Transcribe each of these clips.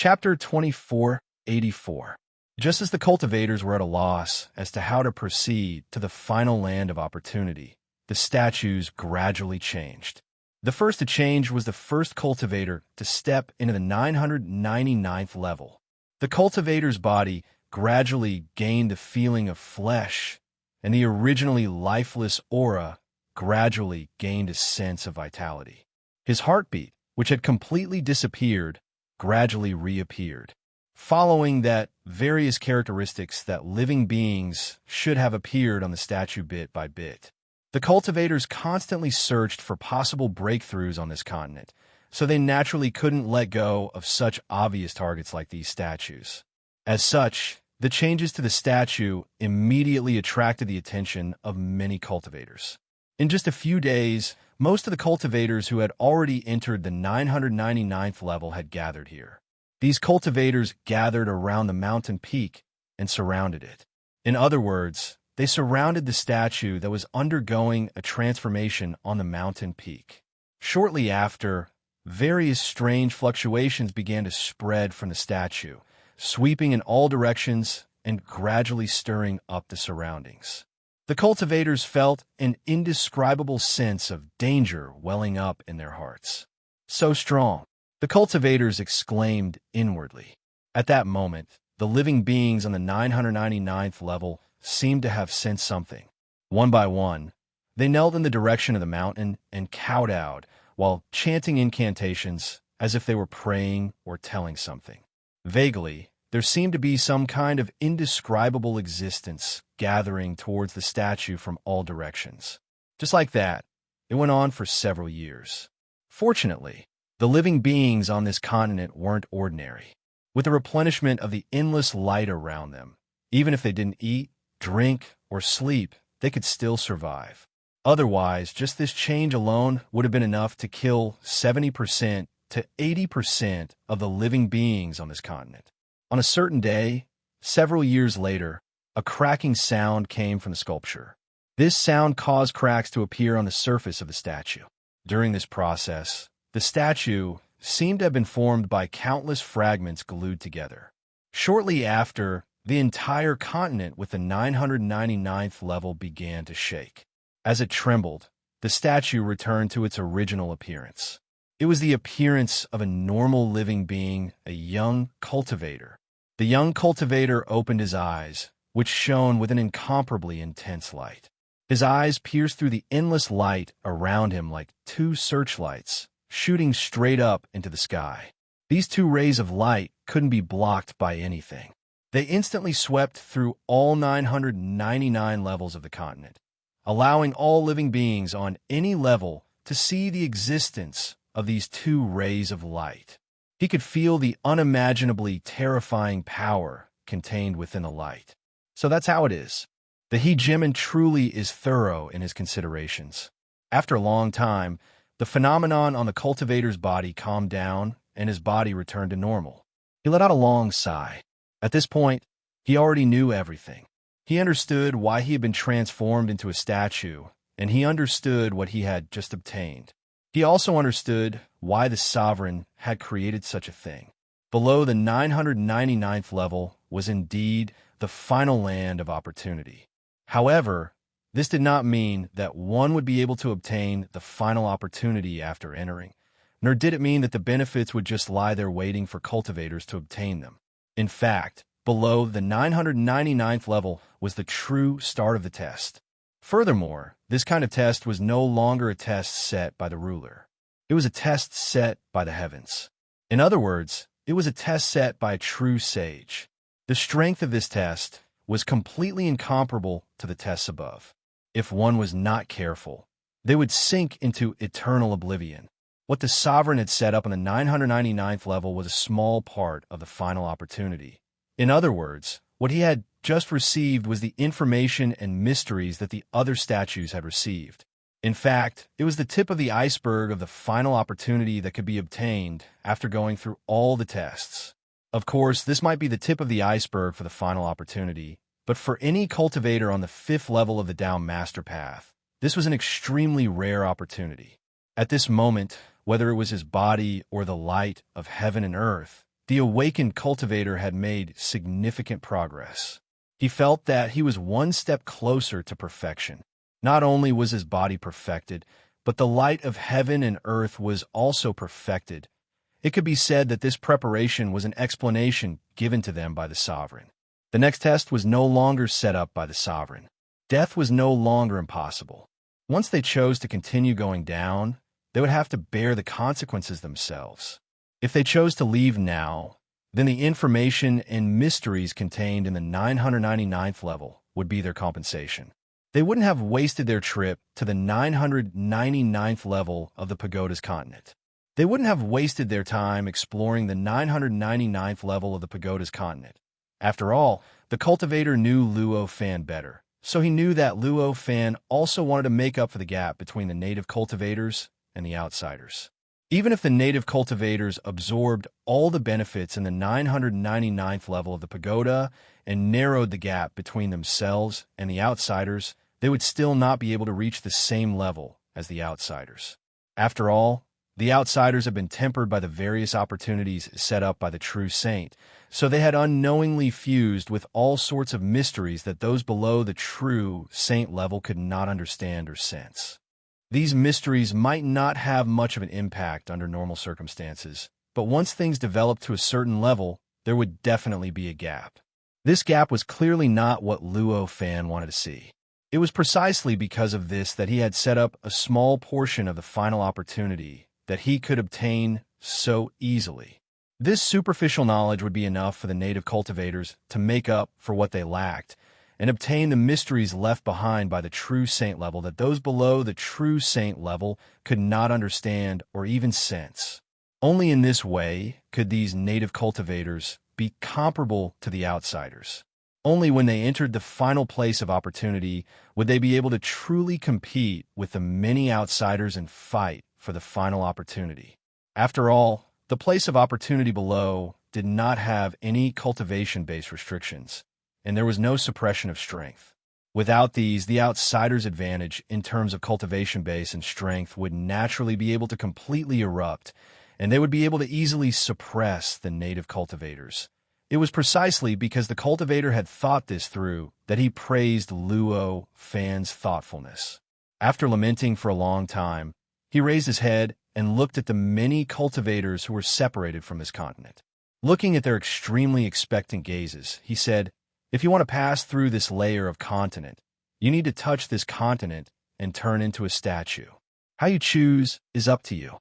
Chapter 2484. Just as the cultivators were at a loss as to how to proceed to the final land of opportunity, the statues gradually changed. The first to change was the first cultivator to step into the 999th level. The cultivator's body gradually gained the feeling of flesh, and the originally lifeless aura gradually gained a sense of vitality. His heartbeat, which had completely disappeared, gradually reappeared, following that various characteristics that living beings should have appeared on the statue bit by bit. The cultivators constantly searched for possible breakthroughs on this continent, so they naturally couldn't let go of such obvious targets like these statues. As such, the changes to the statue immediately attracted the attention of many cultivators. In just a few days, most of the cultivators who had already entered the 999th level had gathered here. These cultivators gathered around the mountain peak and surrounded it. In other words, they surrounded the statue that was undergoing a transformation on the mountain peak. Shortly after, various strange fluctuations began to spread from the statue, sweeping in all directions and gradually stirring up the surroundings. The cultivators felt an indescribable sense of danger welling up in their hearts. So strong, the cultivators exclaimed inwardly. At that moment, the living beings on the 999th level seemed to have sensed something. One by one, they knelt in the direction of the mountain and kowtowed while chanting incantations as if they were praying or telling something. Vaguely, there seemed to be some kind of indescribable existence gathering towards the statue from all directions. Just like that, it went on for several years. Fortunately, the living beings on this continent weren't ordinary. With the replenishment of the endless light around them, even if they didn't eat, drink, or sleep, they could still survive. Otherwise, just this change alone would have been enough to kill 70% to 80% of the living beings on this continent. On a certain day, several years later, a cracking sound came from the sculpture. This sound caused cracks to appear on the surface of the statue. During this process, the statue seemed to have been formed by countless fragments glued together. Shortly after, the entire continent with the 999th level began to shake. As it trembled, the statue returned to its original appearance. It was the appearance of a normal living being, a young cultivator. The young cultivator opened his eyes, which shone with an incomparably intense light. His eyes pierced through the endless light around him like two searchlights, shooting straight up into the sky. These two rays of light couldn't be blocked by anything. They instantly swept through all 999 levels of the continent, allowing all living beings on any level to see the existence of these two rays of light. He could feel the unimaginably terrifying power contained within the light. So that's how it is. The hegemon truly is thorough in his considerations. After a long time, the phenomenon on the cultivator's body calmed down and his body returned to normal. He let out a long sigh. At this point, he already knew everything. He understood why he had been transformed into a statue, and he understood what he had just obtained. He also understood why the sovereign had created such a thing. Below the 999th level was indeed the final land of opportunity. However, this did not mean that one would be able to obtain the final opportunity after entering, nor did it mean that the benefits would just lie there waiting for cultivators to obtain them. In fact, below the 999th level was the true start of the test. Furthermore, this kind of test was no longer a test set by the ruler. It was a test set by the heavens. In other words, it was a test set by a true sage. The strength of this test was completely incomparable to the tests above. If one was not careful, they would sink into eternal oblivion. What the sovereign had set up on the 999th level was a small part of the final opportunity. In other words, what he had just received was the information and mysteries that the other statues had received. In fact, it was the tip of the iceberg of the final opportunity that could be obtained after going through all the tests. Of course, this might be the tip of the iceberg for the final opportunity, but for any cultivator on the 5th level of the Tao Master Path, this was an extremely rare opportunity. At this moment, whether it was his body or the light of heaven and earth, The awakened cultivator had made significant progress. He felt that he was one step closer to perfection. Not only was his body perfected, but the light of heaven and earth was also perfected. It could be said that this preparation was an explanation given to them by the sovereign. The next test was no longer set up by the sovereign. Death was no longer impossible. Once they chose to continue going down, they would have to bear the consequences themselves. If they chose to leave now, then the information and mysteries contained in the 999th level would be their compensation. They wouldn't have wasted their trip to the 999th level of the pagoda's continent. They wouldn't have wasted their time exploring the 999th level of the pagoda's continent. After all, the cultivator knew Luo Fan better, so he knew that Luo Fan also wanted to make up for the gap between the native cultivators and the outsiders. Even if the native cultivators absorbed all the benefits in the 999th level of the pagoda and narrowed the gap between themselves and the outsiders, they would still not be able to reach the same level as the outsiders. After all, the outsiders have been tempered by the various opportunities set up by the true saint, so they had unknowingly fused with all sorts of mysteries that those below the true saint level could not understand or sense. These mysteries might not have much of an impact under normal circumstances, but once things developed to a certain level, there would definitely be a gap. This gap was clearly not what Luo Fan wanted to see. It was precisely because of this that he had set up a small portion of the final opportunity that he could obtain so easily. This superficial knowledge would be enough for the native cultivators to make up for what they lacked and obtain the mysteries left behind by the true saint level that those below the true saint level could not understand or even sense. Only in this way could these native cultivators be comparable to the outsiders. Only when they entered the final place of opportunity would they be able to truly compete with the many outsiders and fight for the final opportunity. After all, the place of opportunity below did not have any cultivation-based restrictions, and there was no suppression of strength. Without these, the outsider's advantage in terms of cultivation base and strength would naturally be able to completely erupt, and they would be able to easily suppress the native cultivators. It was precisely because the cultivator had thought this through that he praised Luo Fan's thoughtfulness. After lamenting for a long time, he raised his head and looked at the many cultivators who were separated from his continent. Looking at their extremely expectant gazes, he said, "If you want to pass through this layer of continent, you need to touch this continent and turn into a statue. How you choose is up to you."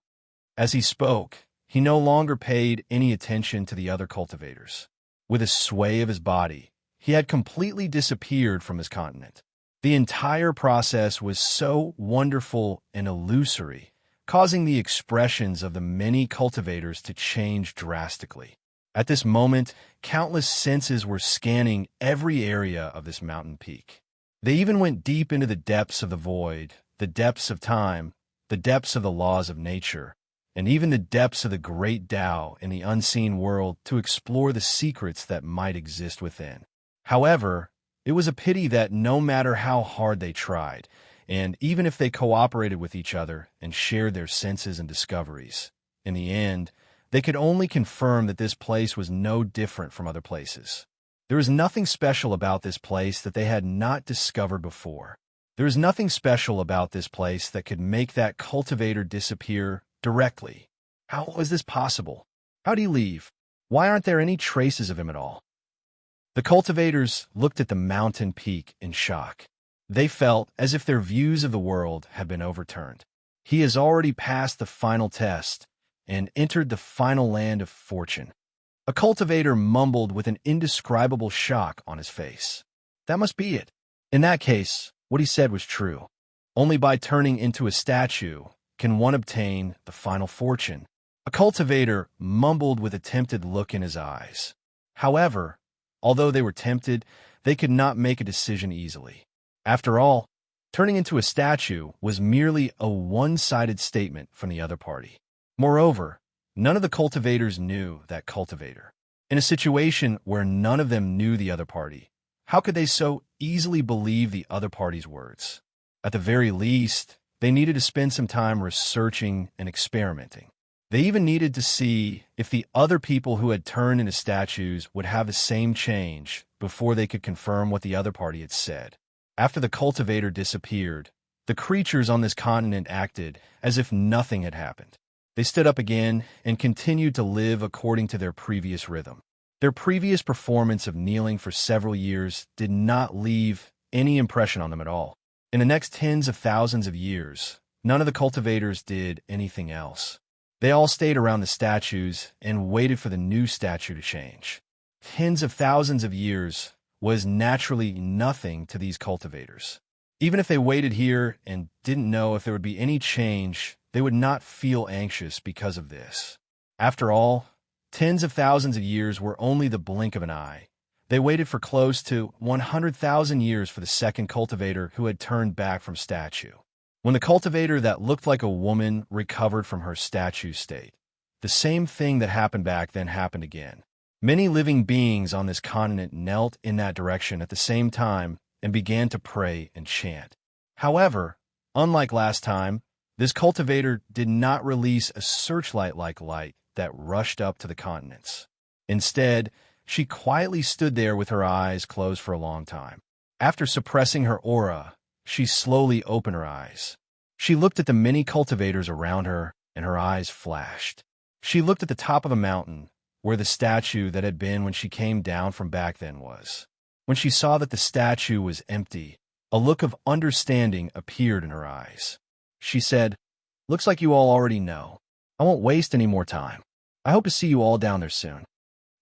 As he spoke, he no longer paid any attention to the other cultivators. With a sway of his body, he had completely disappeared from his continent. The entire process was so wonderful and illusory, causing the expressions of the many cultivators to change drastically. At this moment, countless senses were scanning every area of this mountain peak. They even went deep into the depths of the void, the depths of time, the depths of the laws of nature, and even the depths of the great Tao in the unseen world to explore the secrets that might exist within. However, it was a pity that no matter how hard they tried, and even if they cooperated with each other and shared their senses and discoveries, in the end, they could only confirm that this place was no different from other places. There was nothing special about this place that they had not discovered before. There was nothing special about this place that could make that cultivator disappear directly. How was this possible? How did he leave? Why aren't there any traces of him at all? The cultivators looked at the mountain peak in shock. They felt as if their views of the world had been overturned. He has already passed the final test and entered the final land of fortune. A cultivator mumbled with an indescribable shock on his face. That must be it. In that case, what he said was true. Only by turning into a statue can one obtain the final fortune. A cultivator mumbled with a tempted look in his eyes. However, although they were tempted, they could not make a decision easily. After all, turning into a statue was merely a one-sided statement from the other party. Moreover, none of the cultivators knew that cultivator. In a situation where none of them knew the other party, how could they so easily believe the other party's words? At the very least, they needed to spend some time researching and experimenting. They even needed to see if the other people who had turned into statues would have the same change before they could confirm what the other party had said. After the cultivator disappeared, the creatures on this continent acted as if nothing had happened. They stood up again and continued to live according to their previous rhythm. Their previous performance of kneeling for several years did not leave any impression on them at all. In the next tens of thousands of years, none of the cultivators did anything else. They all stayed around the statues and waited for the new statue to change. Tens of thousands of years was naturally nothing to these cultivators. Even if they waited here and didn't know if there would be any change, they would not feel anxious because of this. After all, tens of thousands of years were only the blink of an eye. They waited for close to 100,000 years for the second cultivator who had turned back from statue. When the cultivator that looked like a woman recovered from her statue state, the same thing that happened back then happened again. Many living beings on this continent knelt in that direction at the same time and began to pray and chant. However, unlike last time, this cultivator did not release a searchlight-like light that rushed up to the continents. Instead, she quietly stood there with her eyes closed for a long time. After suppressing her aura, she slowly opened her eyes. She looked at the many cultivators around her, and her eyes flashed. She looked at the top of a mountain, where the statue that had been when she came down from back then was. When she saw that the statue was empty, a look of understanding appeared in her eyes. She said, "Looks like you all already know. I won't waste any more time. I hope to see you all down there soon."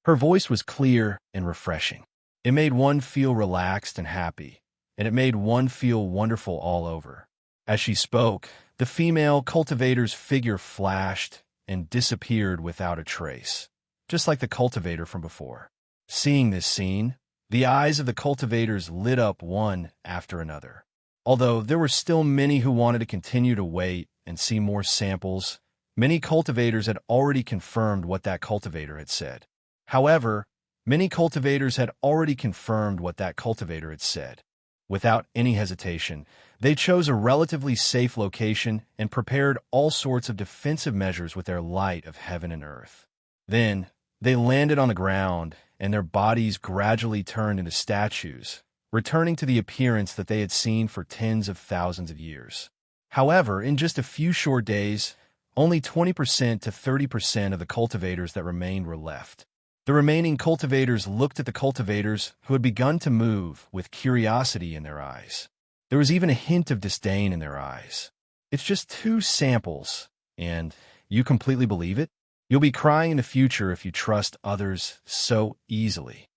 Her voice was clear and refreshing. It made one feel relaxed and happy, and it made one feel wonderful all over. As she spoke, the female cultivator's figure flashed and disappeared without a trace, just like the cultivator from before. Seeing this scene, the eyes of the cultivators lit up one after another. Although there were still many who wanted to continue to wait and see more samples, many cultivators had already confirmed what that cultivator had said. However, many cultivators had already confirmed what that cultivator had said. Without any hesitation, they chose a relatively safe location and prepared all sorts of defensive measures with their light of heaven and earth. Then, they landed on the ground, and their bodies gradually turned into statues, returning to the appearance that they had seen for tens of thousands of years. However, in just a few short days, only 20% to 30% of the cultivators that remained were left. The remaining cultivators looked at the cultivators who had begun to move with curiosity in their eyes. There was even a hint of disdain in their eyes. "It's just 2 samples, and you completely believe it? You'll be crying in the future if you trust others so easily."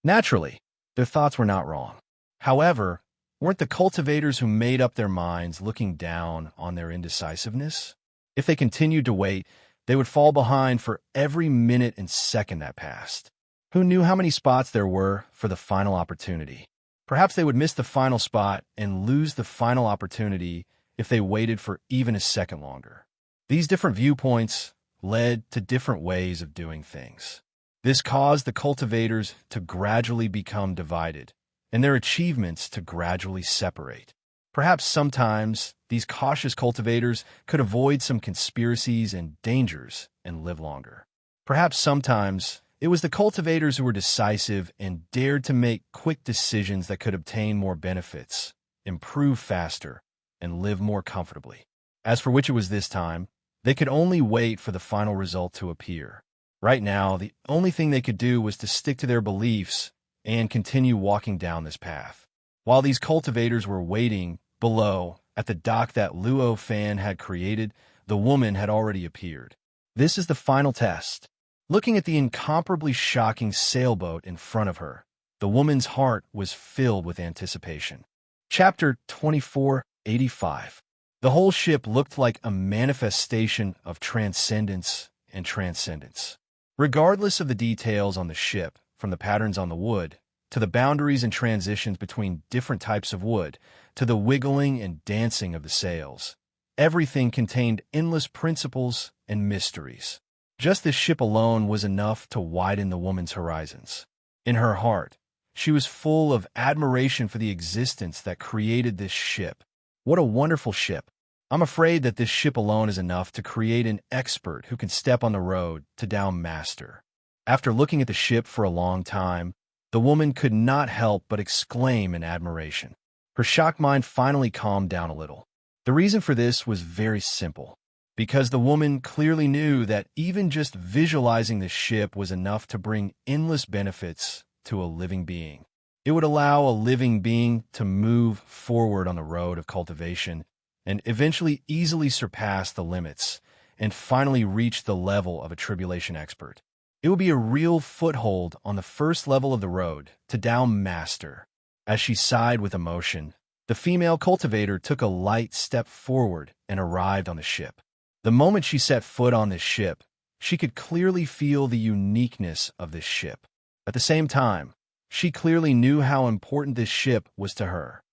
Naturally, their thoughts were not wrong. However, weren't the cultivators who made up their minds looking down on their indecisiveness? If they continued to wait, they would fall behind for every minute and second that passed. Who knew how many spots there were for the final opportunity? Perhaps they would miss the final spot and lose the final opportunity if they waited for even a second longer. These different viewpoints led to different ways of doing things. This caused the cultivators to gradually become divided, and their achievements to gradually separate. Perhaps sometimes these cautious cultivators could avoid some conspiracies and dangers and live longer. Perhaps sometimes it was the cultivators who were decisive and dared to make quick decisions that could obtain more benefits, improve faster, and live more comfortably. As for which it was this time, they could only wait for the final result to appear. Right now, the only thing they could do was to stick to their beliefs and continue walking down this path. While these cultivators were waiting below at the dock that Luo Fan had created, the woman had already appeared. This is the final test. Looking at the incomparably shocking sailboat in front of her, the woman's heart was filled with anticipation. Chapter 2485. The whole ship looked like a manifestation of transcendence and transcendence. Regardless of the details on the ship, from the patterns on the wood, to the boundaries and transitions between different types of wood, to the wiggling and dancing of the sails, everything contained endless principles and mysteries. Just this ship alone was enough to widen the woman's horizons. In her heart, she was full of admiration for the existence that created this ship. What a wonderful ship! I'm afraid that this ship alone is enough to create an expert who can step on the road to down master. After looking at the ship for a long time, the woman could not help but exclaim in admiration. Her shocked mind finally calmed down a little. The reason for this was very simple, because the woman clearly knew that even just visualizing the ship was enough to bring endless benefits to a living being. It would allow a living being to move forward on the road of cultivation and eventually easily surpass the limits and finally reach the level of a tribulation expert. It would be a real foothold on the first level of the road to down master. As she sighed with emotion, the female cultivator took a light step forward and arrived on the ship. The moment she set foot on this ship, she could clearly feel the uniqueness of this ship. At the same time, she clearly knew how important this ship was to her.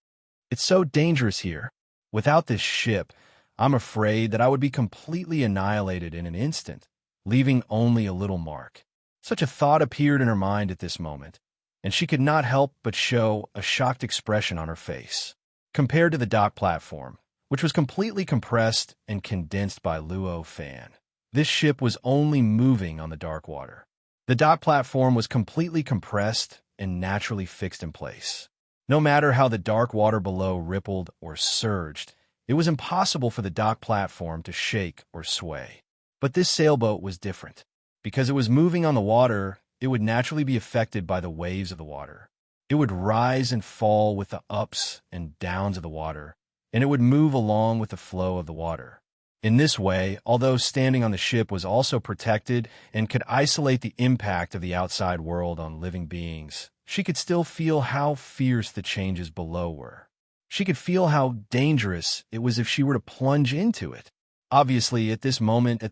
It's so dangerous here. Without this ship, I'm afraid that I would be completely annihilated in an instant, leaving only a little mark. Such a thought appeared in her mind at this moment, and she could not help but show a shocked expression on her face. Compared to the dock platform, which was completely compressed and condensed by Luo Fan, this ship was only moving on the dark water. The dock platform was completely compressed and naturally fixed in place. No matter how the dark water below rippled or surged, it was impossible for the dock platform to shake or sway. But this sailboat was different. Because it was moving on the water, it would naturally be affected by the waves of the water. It would rise and fall with the ups and downs of the water, and it would move along with the flow of the water. In this way, although standing on the ship was also protected and could isolate the impact of the outside world on living beings, she could still feel how fierce the changes below were. She could feel how dangerous it was if she were to plunge into it. Obviously, at this moment,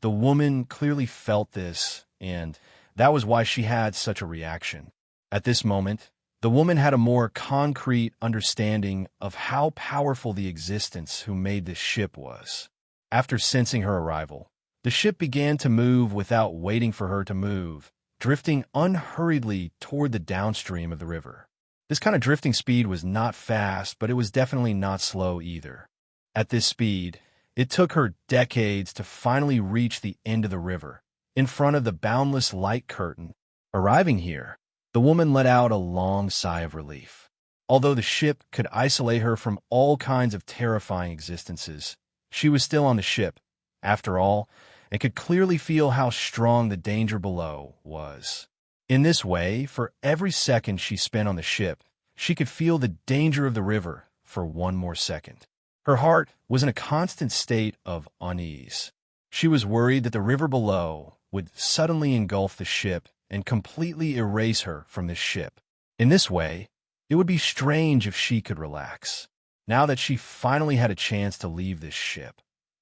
the woman clearly felt this, and that was why she had such a reaction. At this moment, the woman had a more concrete understanding of how powerful the existence who made this ship was. After sensing her arrival, the ship began to move without waiting for her to move, drifting unhurriedly toward the downstream of the river. This kind of drifting speed was not fast, but it was definitely not slow either. At this speed, it took her decades to finally reach the end of the river, in front of the boundless light curtain. Arriving here, the woman let out a long sigh of relief. Although the ship could isolate her from all kinds of terrifying existences, she was still on the ship, after all, and could clearly feel how strong the danger below was. In this way, for every second she spent on the ship, she could feel the danger of the river for one more second. Her heart was in a constant state of unease. She was worried that the river below would suddenly engulf the ship and completely erase her from this ship. In this way, it would be strange if she could relax, now that she finally had a chance to leave this ship.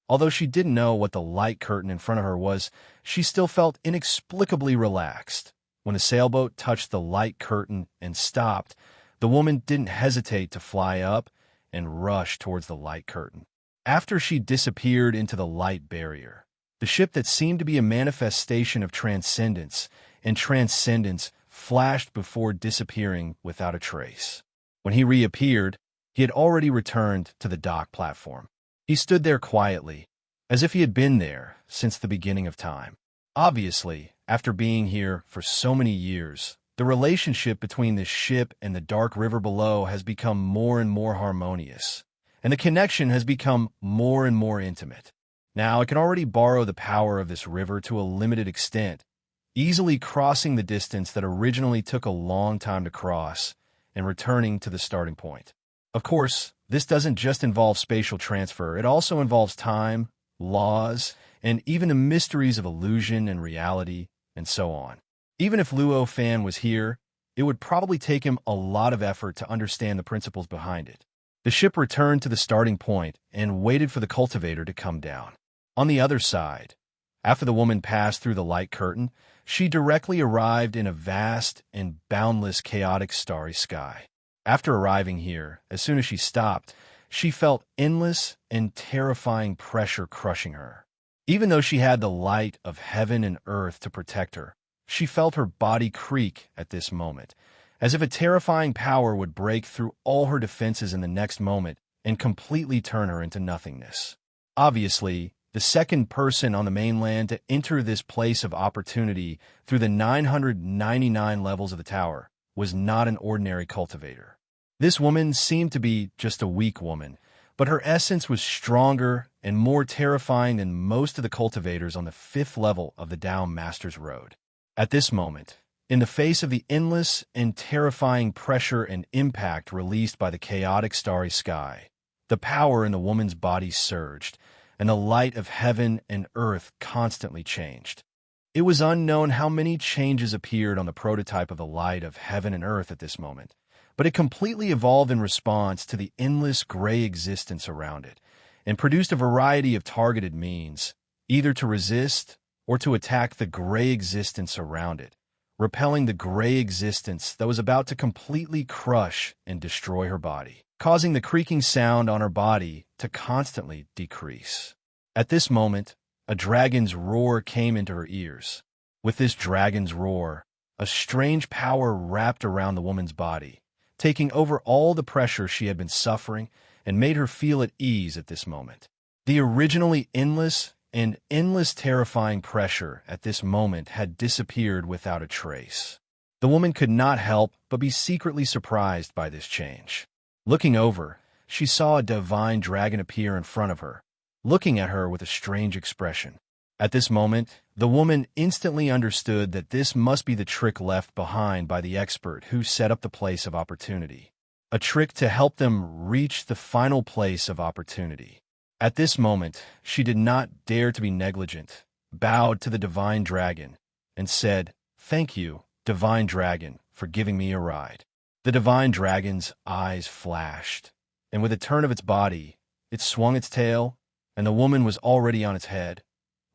Although she didn't know what the light curtain in front of her was, she still felt inexplicably relaxed. When the sailboat touched the light curtain and stopped, the woman didn't hesitate to fly up and rush towards the light curtain. After she disappeared into the light barrier, the ship that seemed to be a manifestation of transcendence flashed before disappearing without a trace. When he reappeared, he had already returned to the dock platform. He stood there quietly, as if he had been there since the beginning of time. Obviously, after being here for so many years, the relationship between this ship and the dark river below has become more and more harmonious, and the connection has become more and more intimate. Now, it can already borrow the power of this river to a limited extent, easily crossing the distance that originally took a long time to cross and returning to the starting point. Of course, this doesn't just involve spatial transfer, it also involves time, laws, and even the mysteries of illusion and reality, and so on. Even if Luo Fan was here, it would probably take him a lot of effort to understand the principles behind it. The ship returned to the starting point and waited for the cultivator to come down. On the other side, after the woman passed through the light curtain, she directly arrived in a vast and boundless chaotic starry sky. After arriving here, as soon as she stopped, she felt endless and terrifying pressure crushing her. Even though she had the light of heaven and earth to protect her, she felt her body creak at this moment, as if a terrifying power would break through all her defenses in the next moment and completely turn her into nothingness. Obviously, the second person on the mainland to enter this place of opportunity through the 999 levels of the tower was not an ordinary cultivator. This woman seemed to be just a weak woman, but her essence was stronger and more terrifying than most of the cultivators on the 5th level of the Tao Master's Road. At this moment, in the face of the endless and terrifying pressure and impact released by the chaotic starry sky, the power in the woman's body surged, and the light of heaven and earth constantly changed. It was unknown how many changes appeared on the prototype of the light of heaven and earth at this moment, but it completely evolved in response to the endless gray existence around it, and produced a variety of targeted means, either to resist or to attack the gray existence around it, repelling the gray existence that was about to completely crush and destroy her body, causing the creaking sound on her body to constantly decrease. At this moment, a dragon's roar came into her ears. With this dragon's roar, a strange power wrapped around the woman's body, taking over all the pressure she had been suffering and made her feel at ease at this moment. The originally endless terrifying pressure at this moment had disappeared without a trace. The woman could not help but be secretly surprised by this change. Looking over, she saw a divine dragon appear in front of her, looking at her with a strange expression. At this moment, the woman instantly understood that this must be the trick left behind by the expert who set up the place of opportunity. A trick to help them reach the final place of opportunity. At this moment, she did not dare to be negligent, bowed to the divine dragon, and said, "Thank you, divine dragon, for giving me a ride." The divine dragon's eyes flashed, and with a turn of its body, it swung its tail, and the woman was already on its head,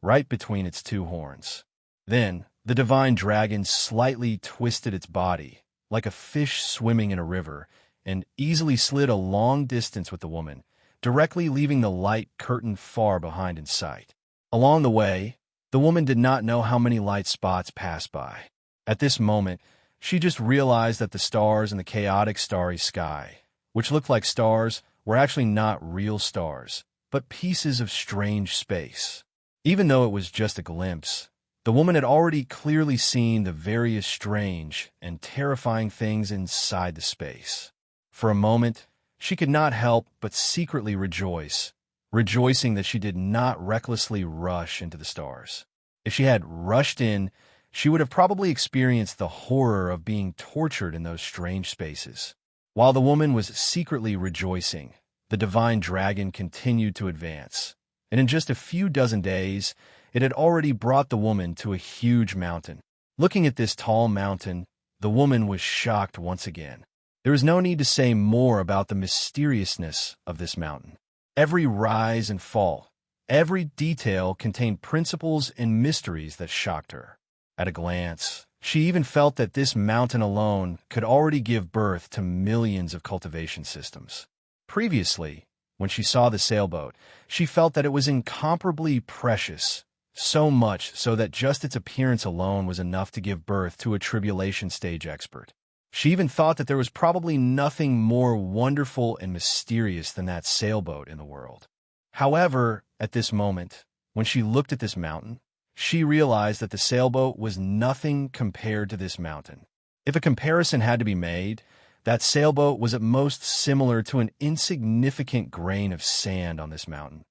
right between its two horns. Then, the divine dragon slightly twisted its body, like a fish swimming in a river, and easily slid a long distance with the woman, directly leaving the light curtain far behind in sight. Along the way, the woman did not know how many light spots passed by. At this moment, she just realized that the stars in the chaotic starry sky, which looked like stars, were actually not real stars, but pieces of strange space. Even though it was just a glimpse, the woman had already clearly seen the various strange and terrifying things inside the space. For a moment, she could not help but secretly rejoice, rejoicing that she did not recklessly rush into the stars. If she had rushed in, she would have probably experienced the horror of being tortured in those strange spaces. While the woman was secretly rejoicing, the divine dragon continued to advance, and in just a few dozen days, it had already brought the woman to a huge mountain. Looking at this tall mountain, the woman was shocked once again. There is no need to say more about the mysteriousness of this mountain. Every rise and fall, every detail contained principles and mysteries that shocked her. At a glance, she even felt that this mountain alone could already give birth to millions of cultivation systems. Previously, when she saw the sailboat, she felt that it was incomparably precious, so much so that just its appearance alone was enough to give birth to a tribulation stage expert. She even thought that there was probably nothing more wonderful and mysterious than that sailboat in the world. However, at this moment, when she looked at this mountain, she realized that the sailboat was nothing compared to this mountain. If a comparison had to be made, that sailboat was at most similar to an insignificant grain of sand on this mountain.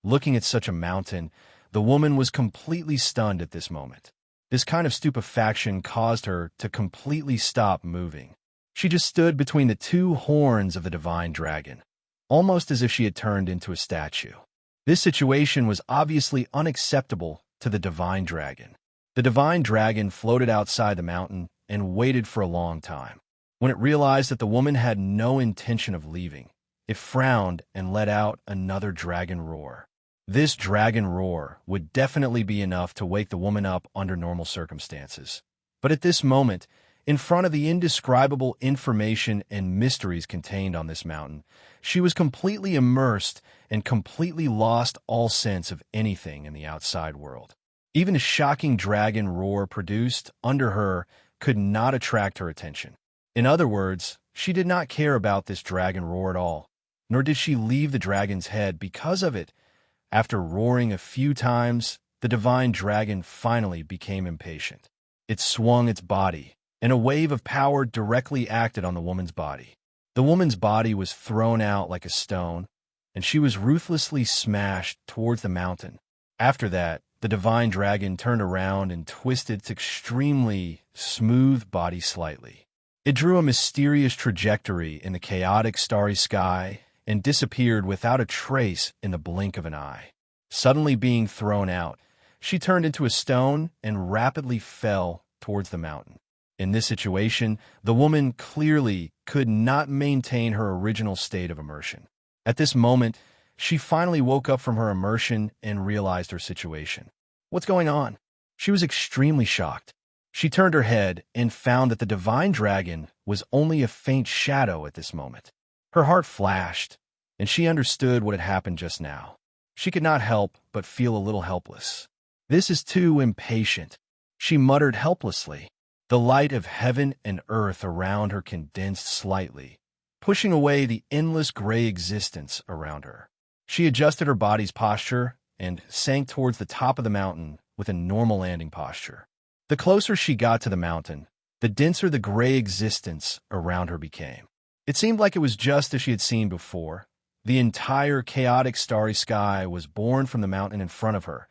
Looking at such a mountain, the woman was completely stunned at this moment. This kind of stupefaction caused her to completely stop moving. She just stood between the two horns of the divine dragon, almost as if she had turned into a statue. This situation was obviously unacceptable to the divine dragon. The divine dragon floated outside the mountain and waited for a long time. When it realized that the woman had no intention of leaving, it frowned and let out another dragon roar. This dragon roar would definitely be enough to wake the woman up under normal circumstances. But at this moment, in front of the indescribable information and mysteries contained on this mountain, she was completely immersed and completely lost all sense of anything in the outside world. Even the shocking dragon roar produced under her could not attract her attention. In other words, she did not care about this dragon roar at all. nor did she leave the dragon's head because of it. After roaring a few times, the divine dragon finally became impatient. It swung its body, and a wave of power directly acted on the woman's body. The woman's body was thrown out like a stone, and she was ruthlessly smashed towards the mountain. After that, the divine dragon turned around and twisted its extremely smooth body slightly. It drew a mysterious trajectory in the chaotic starry sky and disappeared without a trace in the blink of an eye. Suddenly being thrown out, she turned into a stone and rapidly fell towards the mountain. In this situation, the woman clearly could not maintain her original state of immersion. At this moment, she finally woke up from her immersion and realized her situation. What's going on? She was extremely shocked. She turned her head and found that the divine dragon was only a faint shadow at this moment. Her heart flashed, and she understood what had happened just now. She could not help but feel a little helpless. This is too impatient, she muttered helplessly. The light of heaven and earth around her condensed slightly, pushing away the endless gray existence around her. She adjusted her body's posture and sank towards the top of the mountain with a normal landing posture. The closer she got to the mountain, the denser the gray existence around her became. It seemed like it was just as she had seen before. The entire chaotic starry sky was born from the mountain in front of her.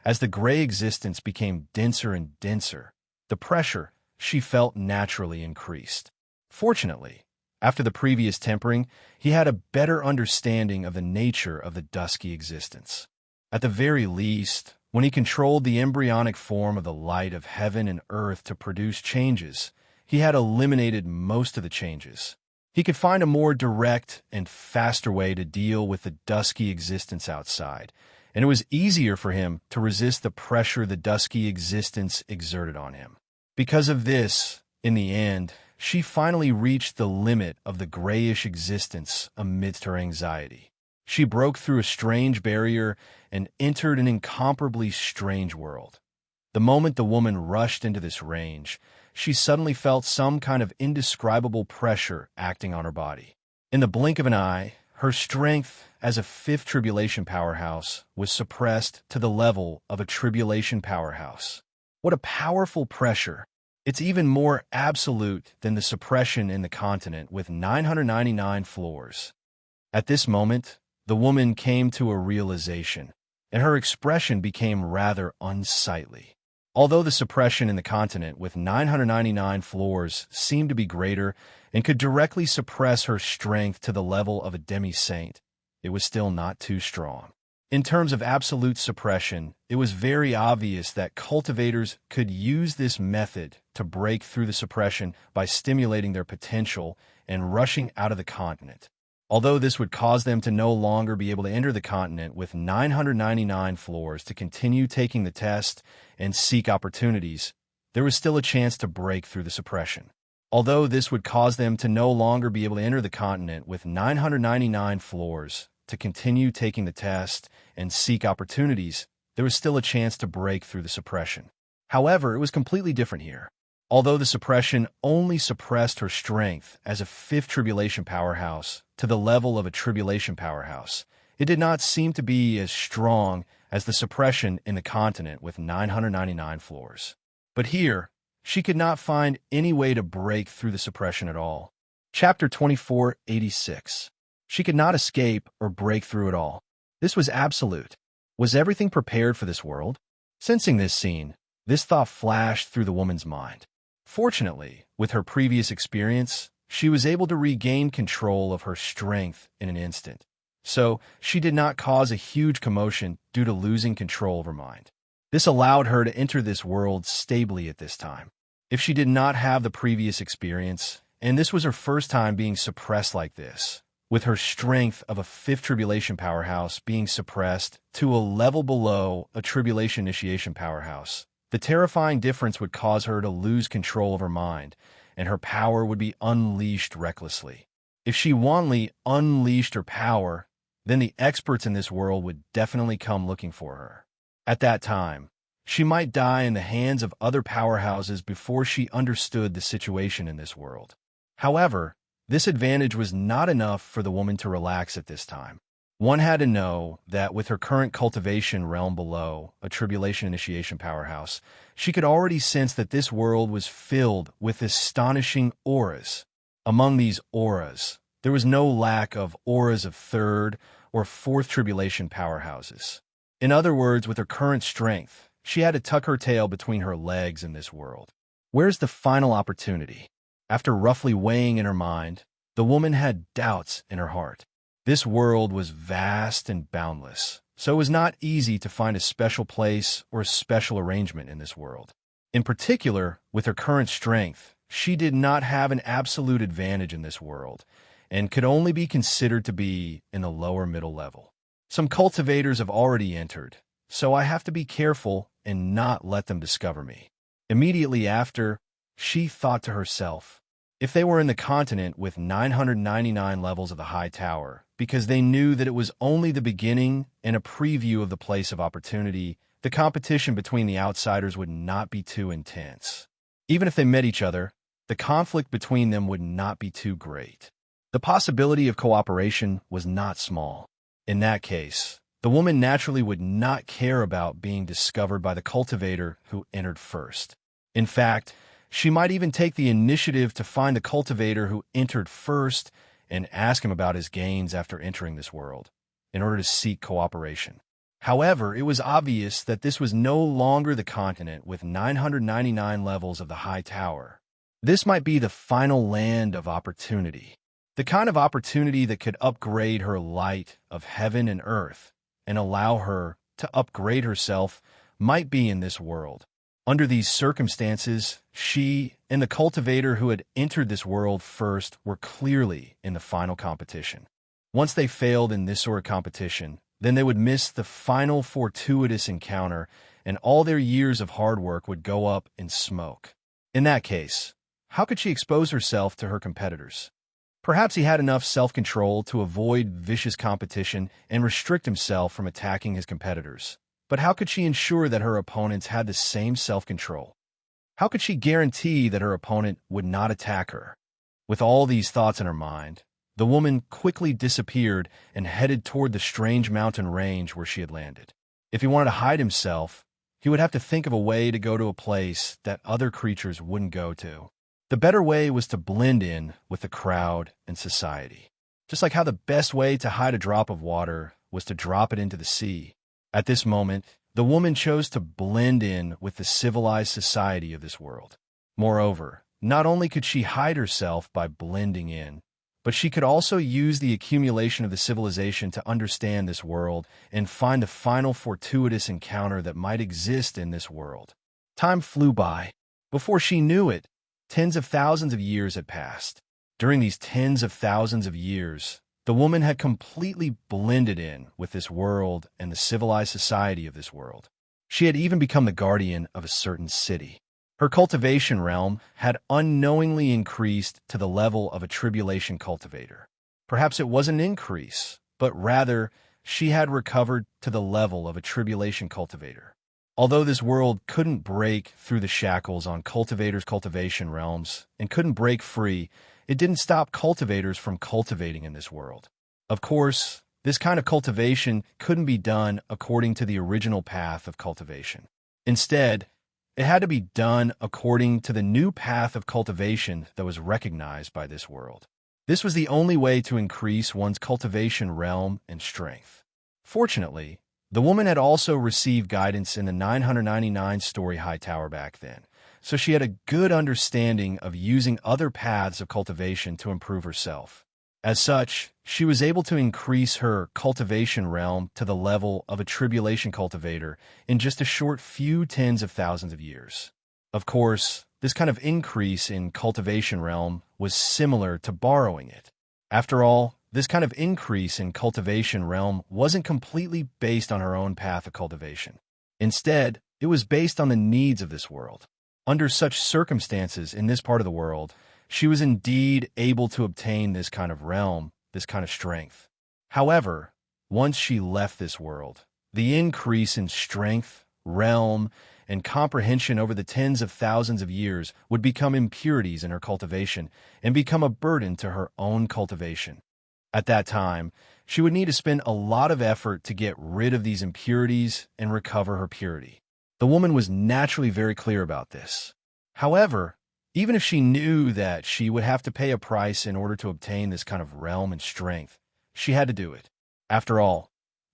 As the gray existence became denser and denser, the pressure she felt naturally increased. Fortunately, after the previous tempering, he had a better understanding of the nature of the dusky existence. At the very least, when he controlled the embryonic form of the light of heaven and earth to produce changes, he had eliminated most of the changes. He could find a more direct and faster way to deal with the dusky existence outside, and it was easier for him to resist the pressure the dusky existence exerted on him. Because of this, in the end, she finally reached the limit of the grayish existence amidst her anxiety. She broke through a strange barrier and entered an incomparably strange world. The moment the woman rushed into this range, she suddenly felt some kind of indescribable pressure acting on her body. In the blink of an eye, her strength as a fifth tribulation powerhouse was suppressed to the level of a tribulation powerhouse. What a powerful pressure! It's even more absolute than the suppression in the continent with 999 floors. At this moment, the woman came to a realization, and her expression became rather unsightly. Although the suppression in the continent with 999 floors seemed to be greater and could directly suppress her strength to the level of a demi-saint, it was still not too strong. In terms of absolute suppression, it was very obvious that cultivators could use this method to break through the suppression by stimulating their potential and rushing out of the continent. Although this would cause them to no longer be able to enter the continent with 999 floors to continue taking the test and seek opportunities, there was still a chance to break through the suppression. Although this would cause them to no longer be able to enter the continent with 999 floors to continue taking the test and seek opportunities, there was still a chance to break through the suppression. However, it was completely different here. Although the suppression only suppressed her strength as a fifth tribulation powerhouse to the level of a tribulation powerhouse, it did not seem to be as strong as the suppression in the continent with 999 floors. But here, she could not find any way to break through the suppression at all. Chapter 2486. She could not escape or break through at all. This was absolute. Was everything prepared for this world? Sensing this scene, this thought flashed through the woman's mind. Fortunately, with her previous experience, she was able to regain control of her strength in an instant. So, she did not cause a huge commotion due to losing control of her mind. This allowed her to enter this world stably at this time. If she did not have the previous experience, and this was her first time being suppressed like this, with her strength of a fifth tribulation powerhouse being suppressed to a level below a tribulation initiation powerhouse, the terrifying difference would cause her to lose control of her mind, and her power would be unleashed recklessly. If she wantonly unleashed her power, then the experts in this world would definitely come looking for her. At that time, she might die in the hands of other powerhouses before she understood the situation in this world. However, This advantage was not enough for the woman to relax at this time. One had to know that with her current cultivation realm below, a tribulation initiation powerhouse, she could already sense that this world was filled with astonishing auras. Among these auras, there was no lack of auras of third or fourth tribulation powerhouses. In other words, with her current strength, she had to tuck her tail between her legs in this world. Where's the final opportunity? After roughly weighing in her mind, the woman had doubts in her heart. This world was vast and boundless, so it was not easy to find a special place or a special arrangement in this world. In particular, with her current strength, she did not have an absolute advantage in this world, and could only be considered to be in the lower middle level. Some cultivators have already entered, so I have to be careful and not let them discover me. Immediately after, she thought to herself, if they were in the continent with 999 levels of the high tower, because they knew that it was only the beginning and a preview of the place of opportunity, the competition between the outsiders would not be too intense. Even if they met each other, the conflict between them would not be too great. The possibility of cooperation was not small. In that case, the woman naturally would not care about being discovered by the cultivator who entered first. In fact, she might even take the initiative to find the cultivator who entered first and ask him about his gains after entering this world, in order to seek cooperation. However, it was obvious that this was no longer the continent with 999 levels of the high tower. This might be the final land of opportunity, the kind of opportunity that could upgrade her light of heaven and earth and allow her to upgrade herself might be in this world. Under these circumstances, she and the cultivator who had entered this world first were clearly in the final competition. Once they failed in this sort of competition, then they would miss the final fortuitous encounter, and all their years of hard work would go up in smoke. In that case, how could she expose herself to her competitors? Perhaps he had enough self-control to avoid vicious competition and restrict himself from attacking his competitors. But how could she ensure that her opponents had the same self-control? How could she guarantee that her opponent would not attack her? With all these thoughts in her mind, the woman quickly disappeared and headed toward the strange mountain range where she had landed. If he wanted to hide himself, he would have to think of a way to go to a place that other creatures wouldn't go to. The better way was to blend in with the crowd and society. Just like how the best way to hide a drop of water was to drop it into the sea. At this moment, the woman chose to blend in with the civilized society of this world. Moreover, not only could she hide herself by blending in, but she could also use the accumulation of the civilization to understand this world and find the final fortuitous encounter that might exist in this world. Time flew by. Before she knew it, tens of thousands of years had passed. During these tens of thousands of years, the woman had completely blended in with this world and the civilized society of this world. She had even become the guardian of a certain city. Her cultivation realm had unknowingly increased to the level of a tribulation cultivator. Perhaps it wasn't an increase, but rather she had recovered to the level of a tribulation cultivator. Although this world couldn't break through the shackles on cultivators' cultivation realms and couldn't break free, it didn't stop cultivators from cultivating in this world. Of course, this kind of cultivation couldn't be done according to the original path of cultivation. Instead, it had to be done according to the new path of cultivation that was recognized by this world. This was the only way to increase one's cultivation realm and strength. Fortunately, the woman had also received guidance in the 999-story high tower back then, so she had a good understanding of using other paths of cultivation to improve herself. As such, she was able to increase her cultivation realm to the level of a tribulation cultivator in just a short few tens of thousands of years. Of course, this kind of increase in cultivation realm was similar to borrowing it. After all, this kind of increase in cultivation realm wasn't completely based on her own path of cultivation. Instead, it was based on the needs of this world. Under such circumstances in this part of the world, she was indeed able to obtain this kind of realm, this kind of strength. However, once she left this world, the increase in strength, realm, and comprehension over the tens of thousands of years would become impurities in her cultivation and become a burden to her own cultivation. At that time, she would need to spend a lot of effort to get rid of these impurities and recover her purity. The woman was naturally very clear about this. However, even if she knew that she would have to pay a price in order to obtain this kind of realm and strength, she had to do it. After all,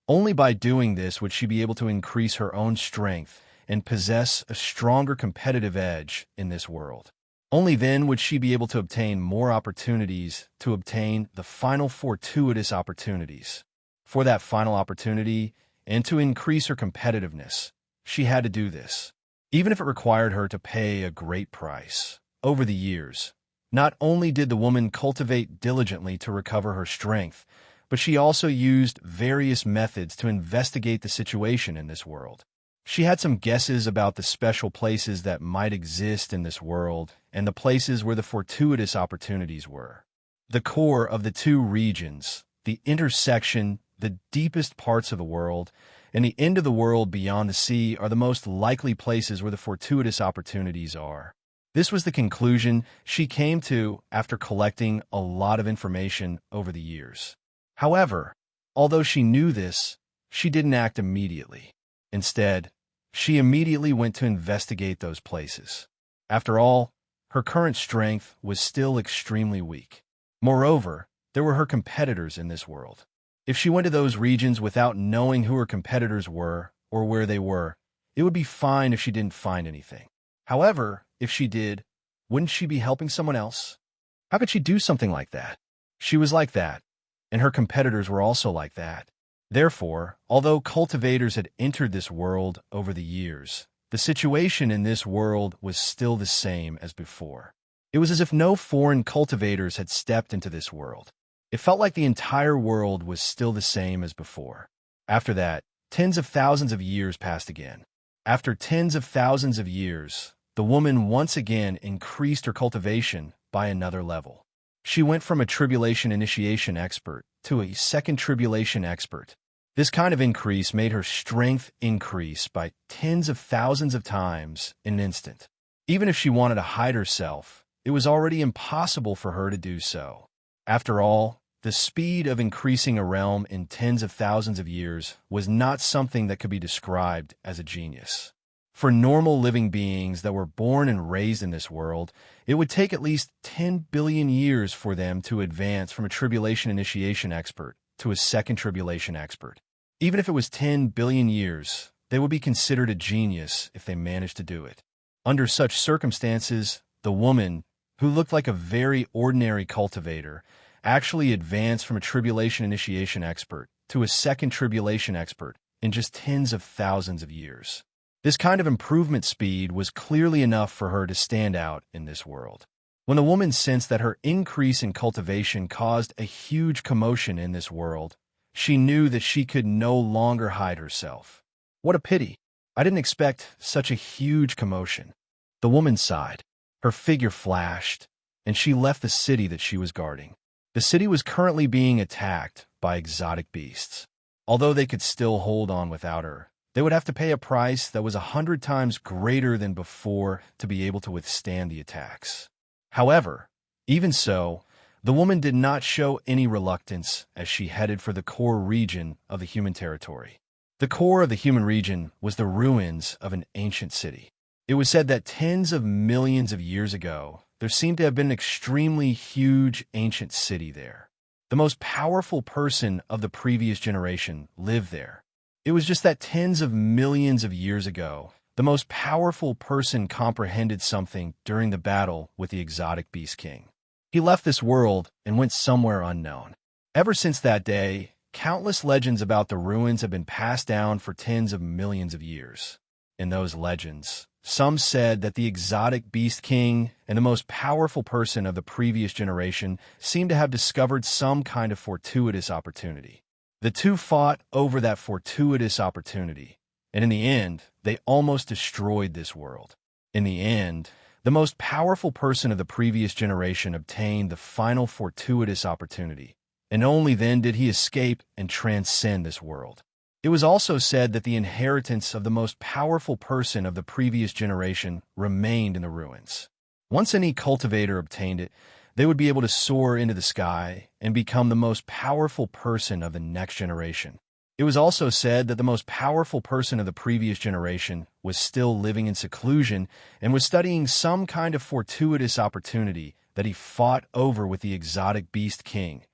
only by doing this would she be able to increase her own strength and possess a stronger competitive edge in this world. Only then would she be able to obtain more opportunities to obtain the final fortuitous opportunities. For that final opportunity and to increase her competitiveness, she had to do this, even if it required her to pay a great price. Over the years, not only did the woman cultivate diligently to recover her strength, but she also used various methods to investigate the situation in this world. She had some guesses about the special places that might exist in this world and the places where the fortuitous opportunities were. The core of the two regions, the intersection, the deepest parts of the world, and the end of the world beyond the sea are the most likely places where the fortuitous opportunities are. This was the conclusion she came to after collecting a lot of information over the years. However, although she knew this, she didn't act immediately. Instead, she immediately went to investigate those places. After all, her current strength was still extremely weak. Moreover, there were her competitors in this world. If she went to those regions without knowing who her competitors were or where they were, it would be fine if she didn't find anything. However, if she did, wouldn't she be helping someone else? How could she do something like that? She was like that, and her competitors were also like that. Therefore, although cultivators had entered this world over the years, the situation in this world was still the same as before. It was as if no foreign cultivators had stepped into this world. It felt like the entire world was still the same as before. After that, tens of thousands of years passed again. After tens of thousands of years, the woman once again increased her cultivation by another level. She went from a tribulation initiation expert to a second tribulation expert. This kind of increase made her strength increase by tens of thousands of times in an instant. Even if she wanted to hide herself, it was already impossible for her to do so. After all, the speed of increasing a realm in tens of thousands of years was not something that could be described as a genius. For normal living beings that were born and raised in this world, it would take at least 10 billion years for them to advance from a tribulation initiation expert to a second tribulation expert. Even if it was 10 billion years, they would be considered a genius if they managed to do it. Under such circumstances, the woman, who looked like a very ordinary cultivator, actually advanced from a tribulation initiation expert to a second tribulation expert in just tens of thousands of years. This kind of improvement speed was clearly enough for her to stand out in this world. When the woman sensed that her increase in cultivation caused a huge commotion in this world, she knew that she could no longer hide herself. What a pity! I didn't expect such a huge commotion. The woman sighed. Her figure flashed, and she left the city that she was guarding. The city was currently being attacked by exotic beasts. Although they could still hold on without her, they would have to pay a price that was 100 times greater than before to be able to withstand the attacks. However, even so, the woman did not show any reluctance as she headed for the core region of the human territory. The core of the human region was the ruins of an ancient city. It was said that tens of millions of years ago, there seemed to have been an extremely huge ancient city there. The most powerful person of the previous generation lived there. It was just that tens of millions of years ago, the most powerful person comprehended something during the battle with the exotic beast king. He left this world and went somewhere unknown. Ever since that day, countless legends about the ruins have been passed down for tens of millions of years. In those legends, some said that the exotic beast king and the most powerful person of the previous generation seemed to have discovered some kind of fortuitous opportunity. The two fought over that fortuitous opportunity, and in the end, they almost destroyed this world. In the end, the most powerful person of the previous generation obtained the final fortuitous opportunity, and only then did he escape and transcend this world. It was also said that the inheritance of the most powerful person of the previous generation remained in the ruins. Once any cultivator obtained it, they would be able to soar into the sky and become the most powerful person of the next generation. It was also said that the most powerful person of the previous generation was still living in seclusion and was studying some kind of fortuitous opportunity that he fought over with the exotic beast king.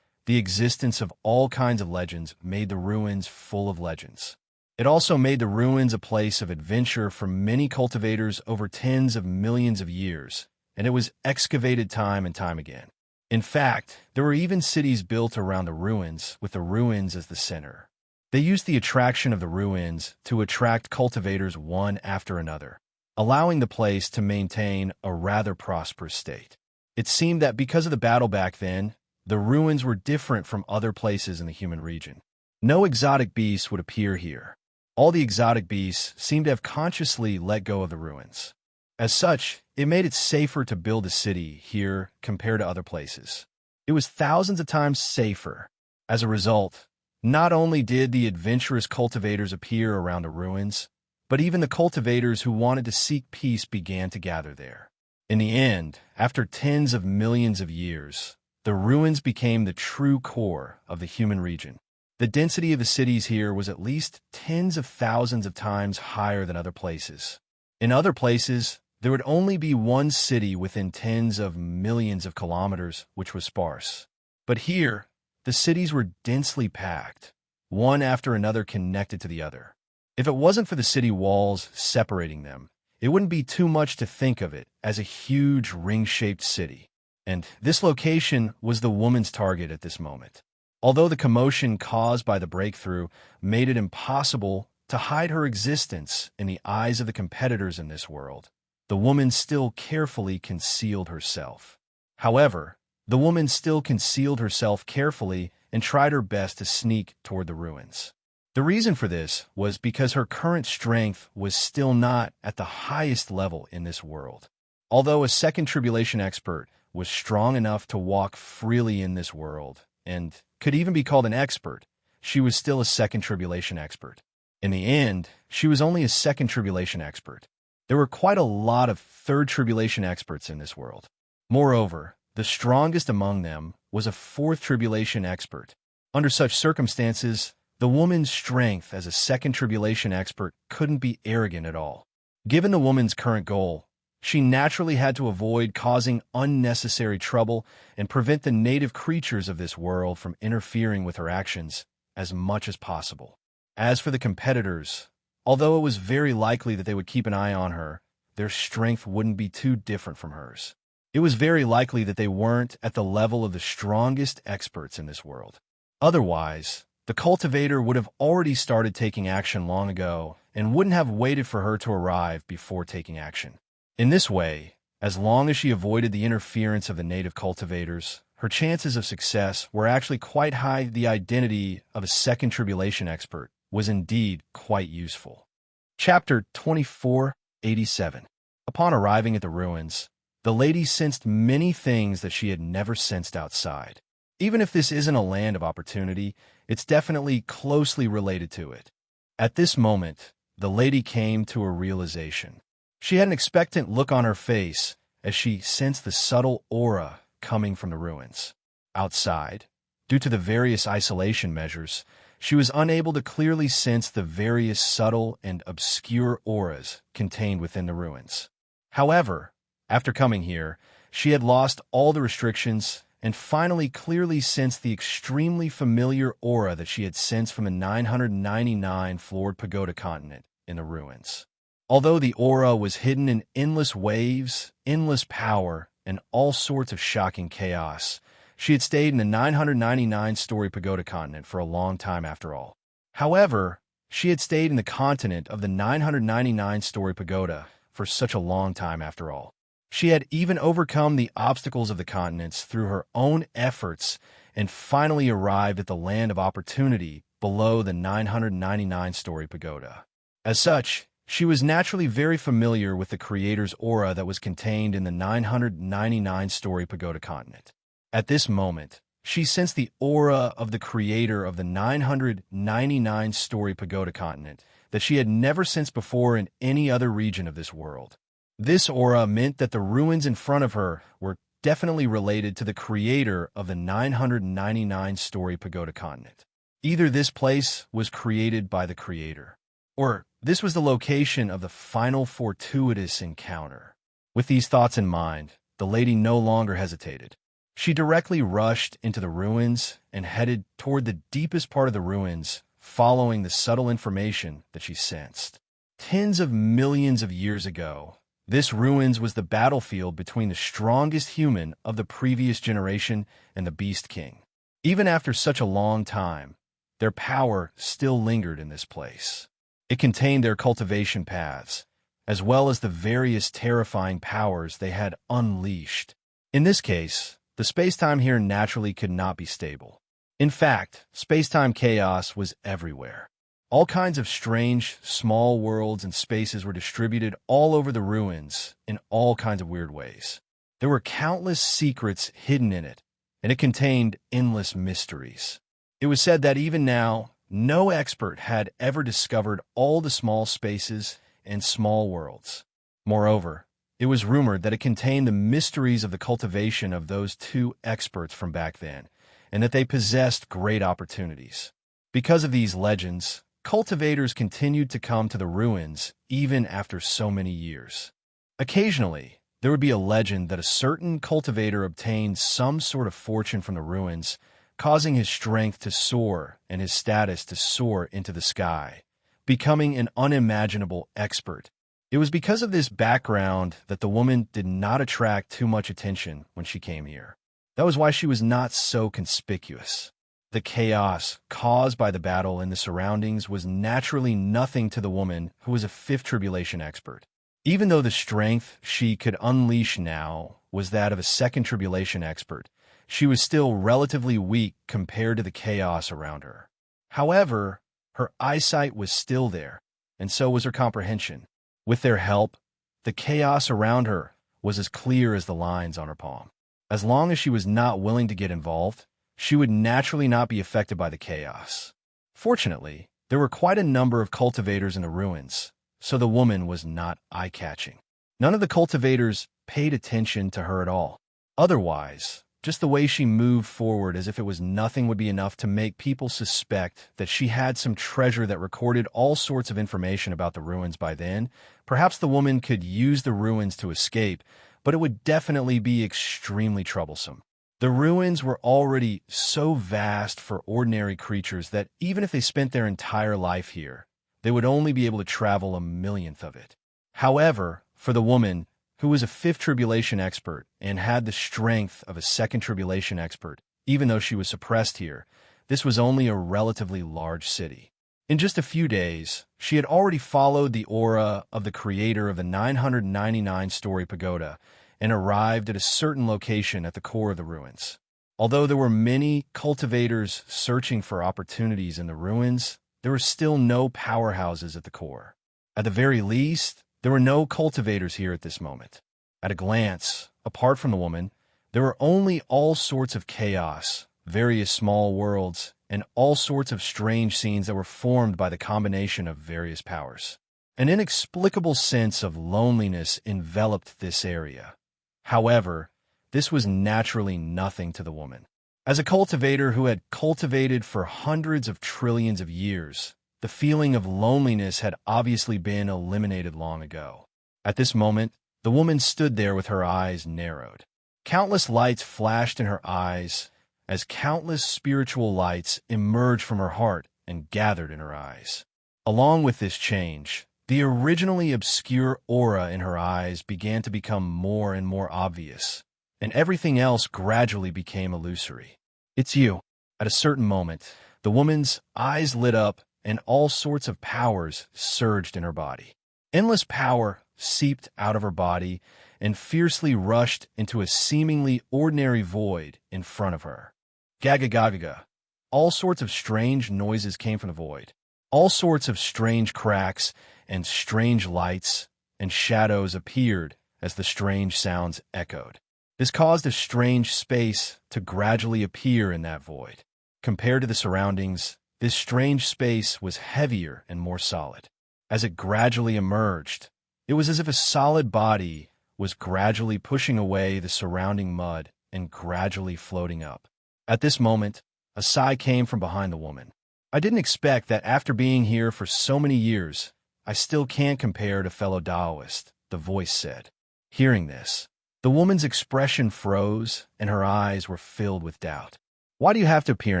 The existence of all kinds of legends made the ruins full of legends. It also made the ruins a place of adventure for many cultivators over tens of millions of years, and it was excavated time and time again. In fact, there were even cities built around the ruins, with the ruins as the center. They used the attraction of the ruins to attract cultivators one after another, allowing the place to maintain a rather prosperous state. It seemed that because of the battle back then, the ruins were different from other places in the human region. No exotic beasts would appear here. All the exotic beasts seemed to have consciously let go of the ruins. As such, it made it safer to build a city here compared to other places. It was thousands of times safer. As a result, not only did the adventurous cultivators appear around the ruins, but even the cultivators who wanted to seek peace began to gather there. In the end, after tens of millions of years, the ruins became the true core of the human region. The density of the cities here was at least tens of thousands of times higher than other places. In other places, there would only be one city within tens of millions of kilometers, which was sparse. But here, the cities were densely packed, one after another connected to the other. If it wasn't for the city walls separating them, it wouldn't be too much to think of it as a huge ring-shaped city. And this location was the woman's target at this moment. Although the commotion caused by the breakthrough made it impossible to hide her existence in the eyes of the competitors in this world, the woman still carefully concealed herself. However, the woman still concealed herself carefully and tried her best to sneak toward the ruins. The reason for this was because her current strength was still not at the highest level in this world. Although a second tribulation expert was strong enough to walk freely in this world and could even be called an expert, she was still a second tribulation expert. In the end, she was only a second tribulation expert. There were quite a lot of third tribulation experts in this world. Moreover, the strongest among them was a fourth tribulation expert. Under such circumstances, the woman's strength as a second tribulation expert couldn't be arrogant at all. Given the woman's current goal, she naturally had to avoid causing unnecessary trouble and prevent the native creatures of this world from interfering with her actions as much as possible. As for the competitors, although it was very likely that they would keep an eye on her, their strength wouldn't be too different from hers. It was very likely that they weren't at the level of the strongest experts in this world. Otherwise, the cultivator would have already started taking action long ago and wouldn't have waited for her to arrive before taking action. In this way, as long as she avoided the interference of the native cultivators, her chances of success were actually quite high. The identity of a second tribulation expert was indeed quite useful. Chapter 2487. Upon arriving at the ruins, the lady sensed many things that she had never sensed outside. Even if this isn't a land of opportunity, it's definitely closely related to it. At this moment, the lady came to a realization. She had an expectant look on her face as she sensed the subtle aura coming from the ruins. Outside, due to the various isolation measures, she was unable to clearly sense the various subtle and obscure auras contained within the ruins. However, after coming here, she had lost all the restrictions and finally clearly sensed the extremely familiar aura that she had sensed from the 999 floored pagoda continent in the ruins. Although the aura was hidden in endless waves, endless power, and all sorts of shocking chaos, she had stayed in the 999-story pagoda continent for a long time after all. However, she had stayed in the continent of the 999-story pagoda for such a long time after all. She had even overcome the obstacles of the continents through her own efforts and finally arrived at the land of opportunity below the 999-story pagoda. As such, she was naturally very familiar with the Creator's aura that was contained in the 999-story pagoda continent. At this moment, She sensed the aura of the creator of the 999-story pagoda continent that she had never sensed before in any other region of this world. This aura meant that the ruins in front of her were definitely related to the creator of the 999-story pagoda continent. Either this place was created by the creator, or this was the location of the final fortuitous encounter. With these thoughts in mind, the lady no longer hesitated. She directly rushed into the ruins and headed toward the deepest part of the ruins, following the subtle information that she sensed. Tens of millions of years ago, this ruins was the battlefield between the strongest human of the previous generation and the Beast King. Even after such a long time, their power still lingered in this place. It contained their cultivation paths, as well as the various terrifying powers they had unleashed. In this case, the space-time here naturally could not be stable. In fact, space-time chaos was everywhere. All kinds of strange, small worlds and spaces were distributed all over the ruins in all kinds of weird ways. There were countless secrets hidden in it, and it contained endless mysteries. It was said that even now, no expert had ever discovered all the small spaces and small worlds. Moreover, it was rumored that it contained the mysteries of the cultivation of those two experts from back then, and that they possessed great opportunities. Because of these legends, cultivators continued to come to the ruins even after so many years. Occasionally, there would be a legend that a certain cultivator obtained some sort of fortune from the ruins, causing his strength to soar and his status to soar into the sky, becoming an unimaginable expert. It was because of this background that the woman did not attract too much attention when she came here. That was why she was not so conspicuous. The chaos caused by the battle in the surroundings was naturally nothing to the woman who was a fifth tribulation expert. Even though the strength she could unleash now was that of a second tribulation expert, she was still relatively weak compared to the chaos around her. However, her eyesight was still there, and so was her comprehension. With their help, the chaos around her was as clear as the lines on her palm. As long as she was not willing to get involved, she would naturally not be affected by the chaos. Fortunately, there were quite a number of cultivators in the ruins, so the woman was not eye-catching. None of the cultivators paid attention to her at all. Otherwise, just the way she moved forward as if it was nothing would be enough to make people suspect that she had some treasure that recorded all sorts of information about the ruins by then. Perhaps the woman could use the ruins to escape, but it would definitely be extremely troublesome. The ruins were already so vast for ordinary creatures that even if they spent their entire life here, they would only be able to travel a millionth of it. However, for the woman, who was a fifth tribulation expert and had the strength of a second tribulation expert, even though she was suppressed here, this was only a relatively large city. In just a few days, she had already followed the aura of the creator of the 999-story pagoda and arrived at a certain location at the core of the ruins. Although there were many cultivators searching for opportunities in the ruins, there were still no powerhouses at the core. At the very least, there were no cultivators here at this moment. At a glance, apart from the woman, there were only all sorts of chaos, various small worlds, and all sorts of strange scenes that were formed by the combination of various powers. An inexplicable sense of loneliness enveloped this area. However, this was naturally nothing to the woman. As a cultivator who had cultivated for hundreds of trillions of years, the feeling of loneliness had obviously been eliminated long ago. At this moment, the woman stood there with her eyes narrowed. Countless lights flashed in her eyes as countless spiritual lights emerged from her heart and gathered in her eyes. Along with this change, the originally obscure aura in her eyes began to become more and more obvious, and everything else gradually became illusory. "It's you." At a certain moment, the woman's eyes lit up and all sorts of powers surged in her body. Endless power seeped out of her body and fiercely rushed into a seemingly ordinary void in front of her. Gaga. All sorts of strange noises came from the void. All sorts of strange cracks and strange lights and shadows appeared as the strange sounds echoed. This caused a strange space to gradually appear in that void. Compared to the surroundings, this strange space was heavier and more solid. As it gradually emerged, it was as if a solid body was gradually pushing away the surrounding mud and gradually floating up. At this moment, a sigh came from behind the woman. I didn't expect that after being here for so many years, I still can't compare to fellow Taoists, the voice said. Hearing this, the woman's expression froze and her eyes were filled with doubt. Why do you have to appear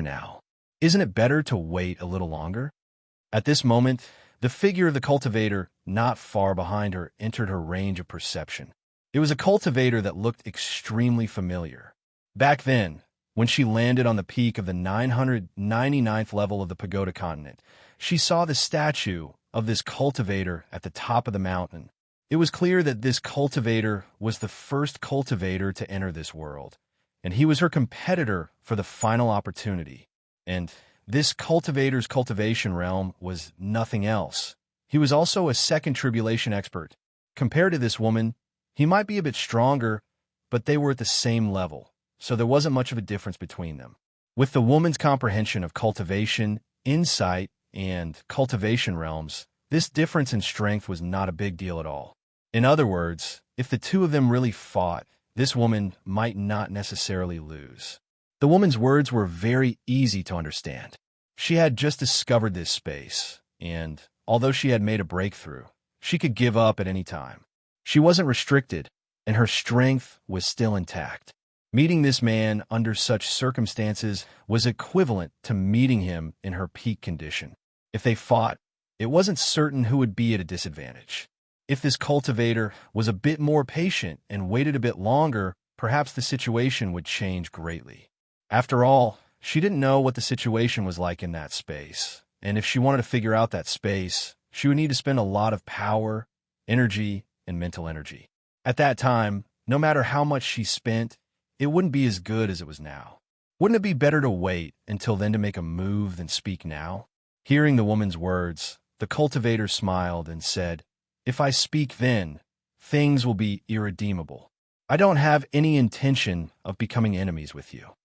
now? Isn't it better to wait a little longer? At this moment, the figure of the cultivator, not far behind her, entered her range of perception. It was a cultivator that looked extremely familiar. Back then, when she landed on the peak of the 999th level of the pagoda continent, she saw the statue of this cultivator at the top of the mountain. It was clear that this cultivator was the first cultivator to enter this world, and he was her competitor for the final opportunity. And this cultivator's cultivation realm was nothing else. He was also a second tribulation expert. Compared to this woman, he might be a bit stronger, but they were at the same level, so there wasn't much of a difference between them. With the woman's comprehension of cultivation, insight, and cultivation realms, this difference in strength was not a big deal at all. In other words, if the two of them really fought, this woman might not necessarily lose. The woman's words were very easy to understand. She had just discovered this space, and although she had made a breakthrough, she could give up at any time. She wasn't restricted, and her strength was still intact. Meeting this man under such circumstances was equivalent to meeting him in her peak condition. If they fought, it wasn't certain who would be at a disadvantage. If this cultivator was a bit more patient and waited a bit longer, perhaps the situation would change greatly. After all, she didn't know what the situation was like in that space, and if she wanted to figure out that space, she would need to spend a lot of power, energy, and mental energy. At that time, no matter how much she spent, it wouldn't be as good as it was now. Wouldn't it be better to wait until then to make a move than speak now? Hearing the woman's words, the cultivator smiled and said, "If I speak then, things will be irredeemable. I don't have any intention of becoming enemies with you."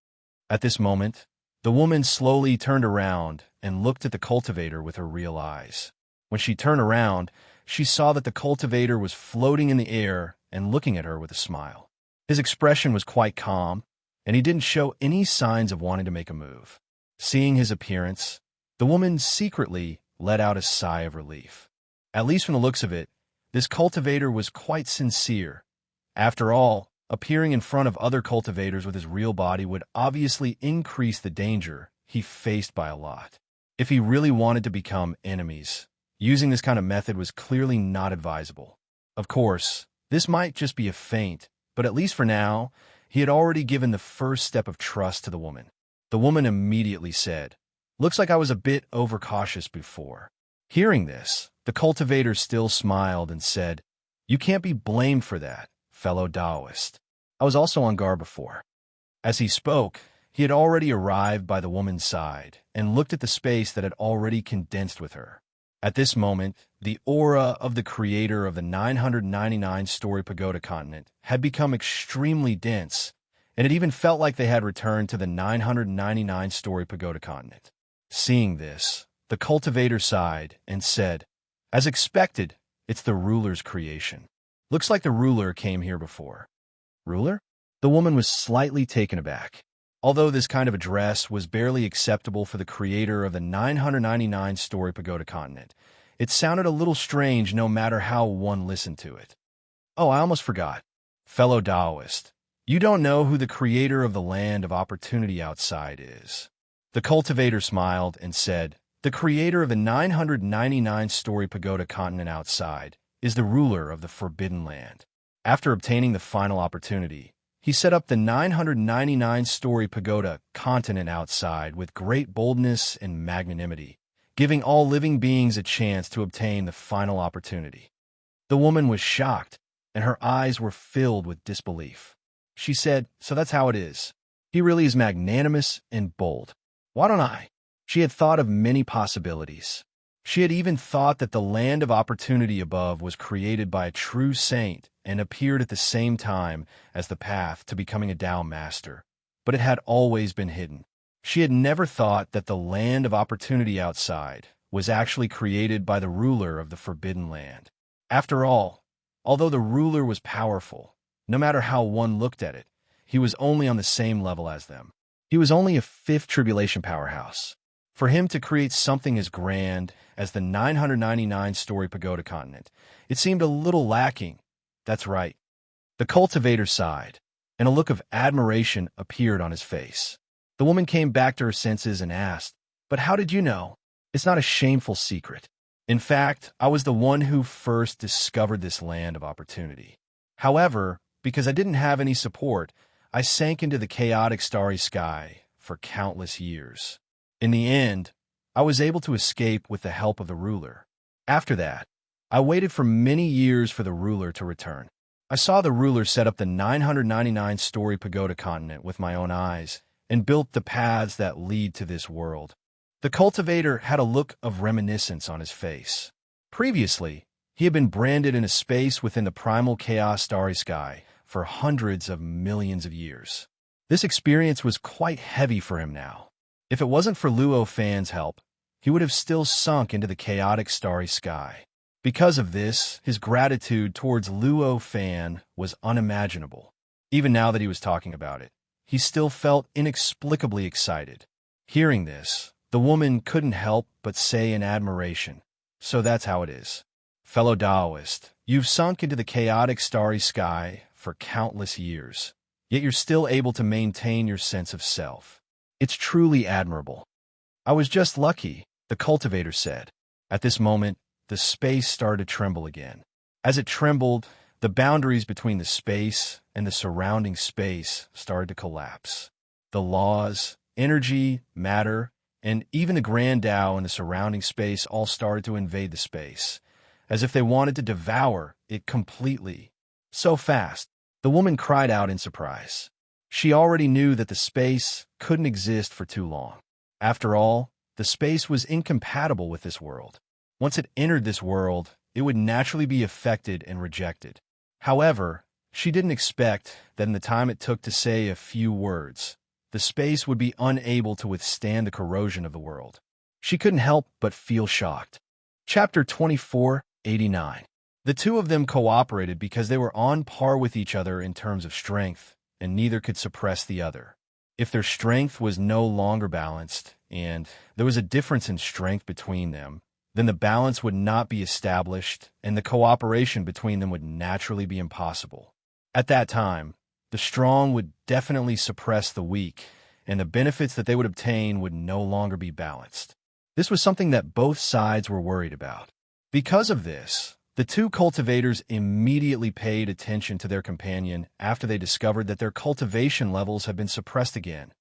At this moment, the woman slowly turned around and looked at the cultivator with her real eyes. When she turned around, she saw that the cultivator was floating in the air and looking at her with a smile. His expression was quite calm, and he didn't show any signs of wanting to make a move. Seeing his appearance, the woman secretly let out a sigh of relief. At least from the looks of it, this cultivator was quite sincere. After all, appearing in front of other cultivators with his real body would obviously increase the danger he faced by a lot. If he really wanted to become enemies, using this kind of method was clearly not advisable. Of course, this might just be a feint, but at least for now, he had already given the first step of trust to the woman. The woman immediately said, "Looks like I was a bit overcautious before." Hearing this, the cultivator still smiled and said, "You can't be blamed for that, fellow Taoist. I was also on guard before." As he spoke, he had already arrived by the woman's side and looked at the space that had already condensed with her. At this moment, the aura of the creator of the 999-story pagoda continent had become extremely dense, and it even felt like they had returned to the 999-story pagoda continent. Seeing this, the cultivator sighed and said, "As expected, it's the ruler's creation. Looks like the ruler came here before." "Ruler?" The woman was slightly taken aback. Although this kind of address was barely acceptable for the creator of the 999-story pagoda continent, it sounded a little strange no matter how one listened to it. "Oh, I almost forgot. Fellow Taoist, you don't know who the creator of the land of opportunity outside is." The cultivator smiled and said, "The creator of the 999-story pagoda continent outside is the ruler of the Forbidden Land. After obtaining the final opportunity, he set up the 999-story pagoda continent outside with great boldness and magnanimity, giving all living beings a chance to obtain the final opportunity." The woman was shocked, and her eyes were filled with disbelief. She said, "So that's how it is. He really is magnanimous and bold. Why don't I?" She had thought of many possibilities. She had even thought that the land of opportunity above was created by a true saint and appeared at the same time as the path to becoming a Tao master, but it had always been hidden. She had never thought that the land of opportunity outside was actually created by the ruler of the Forbidden Land. After all, although the ruler was powerful, no matter how one looked at it, he was only on the same level as them. He was only a fifth tribulation powerhouse. For him to create something as grand as the 999-story pagoda continent, it seemed a little lacking. That's right. The cultivator sighed, and a look of admiration appeared on his face. The woman came back to her senses and asked, "But how did you know?" "It's not a shameful secret. In fact, I was the one who first discovered this land of opportunity. However, because I didn't have any support, I sank into the chaotic starry sky for countless years. In the end, I was able to escape with the help of the ruler. After that, I waited for many years for the ruler to return. I saw the ruler set up the 999-story pagoda continent with my own eyes and built the paths that lead to this world." The cultivator had a look of reminiscence on his face. Previously, he had been branded in a space within the primal chaos starry sky for hundreds of millions of years. This experience was quite heavy for him now. If it wasn't for Luo Fan's help, he would have still sunk into the chaotic starry sky. Because of this, his gratitude towards Luo Fan was unimaginable. Even now that he was talking about it, he still felt inexplicably excited. Hearing this, the woman couldn't help but say in admiration, "So that's how it is. Fellow Taoist, you've sunk into the chaotic starry sky for countless years, yet you're still able to maintain your sense of self. It's truly admirable." "I was just lucky," the cultivator said. At this moment, the space started to tremble again. As it trembled, the boundaries between the space and the surrounding space started to collapse. The laws, energy, matter, and even the grand Tao in the surrounding space all started to invade the space, as if they wanted to devour it completely. So fast, the woman cried out in surprise. She already knew that the space couldn't exist for too long. After all, the space was incompatible with this world. Once it entered this world, it would naturally be affected and rejected. However, she didn't expect that in the time it took to say a few words, the space would be unable to withstand the corrosion of the world. She couldn't help but feel shocked. Chapter 24:89. The two of them cooperated because they were on par with each other in terms of strength, and neither could suppress the other. If their strength was no longer balanced, and there was a difference in strength between them, then the balance would not be established, and the cooperation between them would naturally be impossible. At that time, the strong would definitely suppress the weak, and the benefits that they would obtain would no longer be balanced. This was something that both sides were worried about. Because of this, the two cultivators immediately paid attention to their companion after they discovered that their cultivation levels had been suppressed again.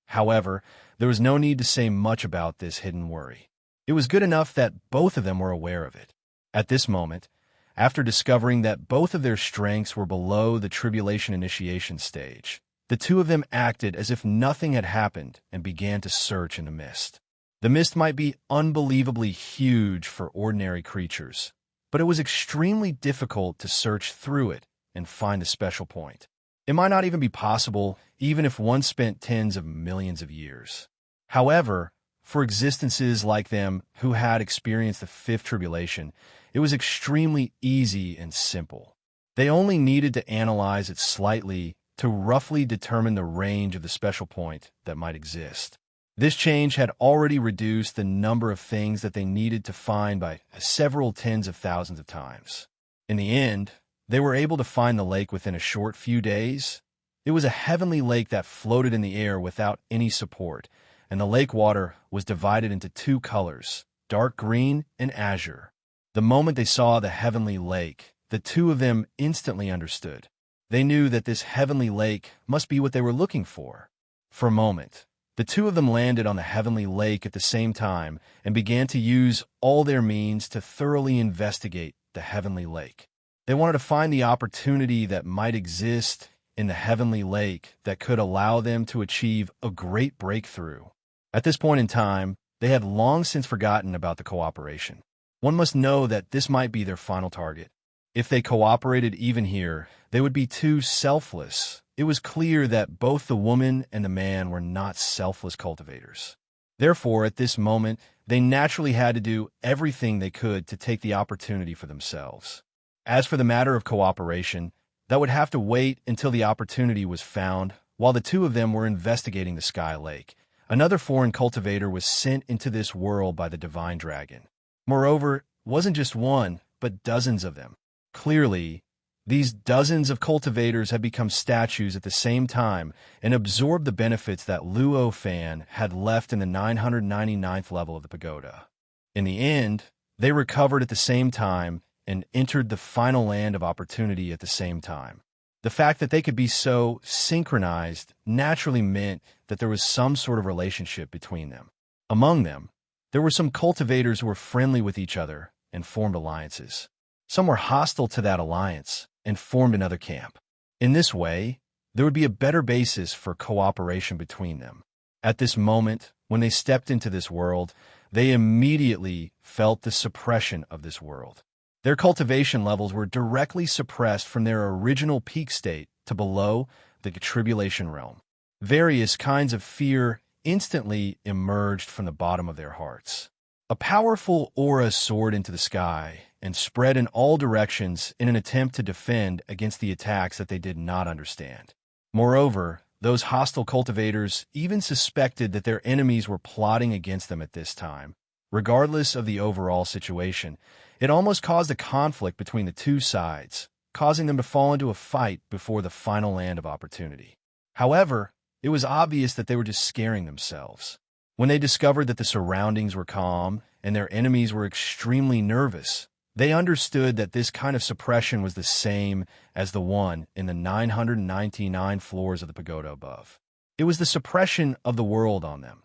However, there was no need to say much about this hidden worry. It was good enough that both of them were aware of it. At this moment, after discovering that both of their strengths were below the tribulation initiation stage, the two of them acted as if nothing had happened and began to search in the mist. The mist might be unbelievably huge for ordinary creatures, but it was extremely difficult to search through it and find the special point. It might not even be possible, even if one spent tens of millions of years. However, for existences like them who had experienced the fifth tribulation, it was extremely easy and simple. They only needed to analyze it slightly to roughly determine the range of the special point that might exist. This change had already reduced the number of things that they needed to find by several tens of thousands of times. In the end, they were able to find the lake within a short few days. It was a heavenly lake that floated in the air without any support, and the lake water was divided into two colors, dark green and azure. The moment they saw the heavenly lake, the two of them instantly understood. They knew that this heavenly lake must be what they were looking for. For a moment, the two of them landed on the heavenly lake at the same time and began to use all their means to thoroughly investigate the heavenly lake. They wanted to find the opportunity that might exist in the heavenly lake that could allow them to achieve a great breakthrough. At this point in time, they had long since forgotten about the cooperation. One must know that this might be their final target. If they cooperated even here, they would be too selfless. It was clear that both the woman and the man were not selfless cultivators. Therefore, at this moment, they naturally had to do everything they could to take the opportunity for themselves. As for the matter of cooperation, that would have to wait until the opportunity was found. While the two of them were investigating the Sky Lake, another foreign cultivator was sent into this world by the divine dragon. Moreover, it wasn't just one, but dozens of them. Clearly, these dozens of cultivators had become statues at the same time and absorbed the benefits that Luo Fan had left in the 999th level of the pagoda. In the end, they recovered at the same time and entered the final land of opportunity at the same time. The fact that they could be so synchronized naturally meant that there was some sort of relationship between them. Among them, there were some cultivators who were friendly with each other and formed alliances. Some were hostile to that alliance and formed another camp. In this way, there would be a better basis for cooperation between them. At this moment, when they stepped into this world, they immediately felt the suppression of this world. Their cultivation levels were directly suppressed from their original peak state to below the tribulation realm. Various kinds of fear instantly emerged from the bottom of their hearts. A powerful aura soared into the sky and spread in all directions in an attempt to defend against the attacks that they did not understand. Moreover, those hostile cultivators even suspected that their enemies were plotting against them at this time. Regardless of the overall situation, it almost caused a conflict between the two sides, causing them to fall into a fight before the final land of opportunity. However, it was obvious that they were just scaring themselves. When they discovered that the surroundings were calm and their enemies were extremely nervous, they understood that this kind of suppression was the same as the one in the 999 floors of the pagoda above. It was the suppression of the world on them.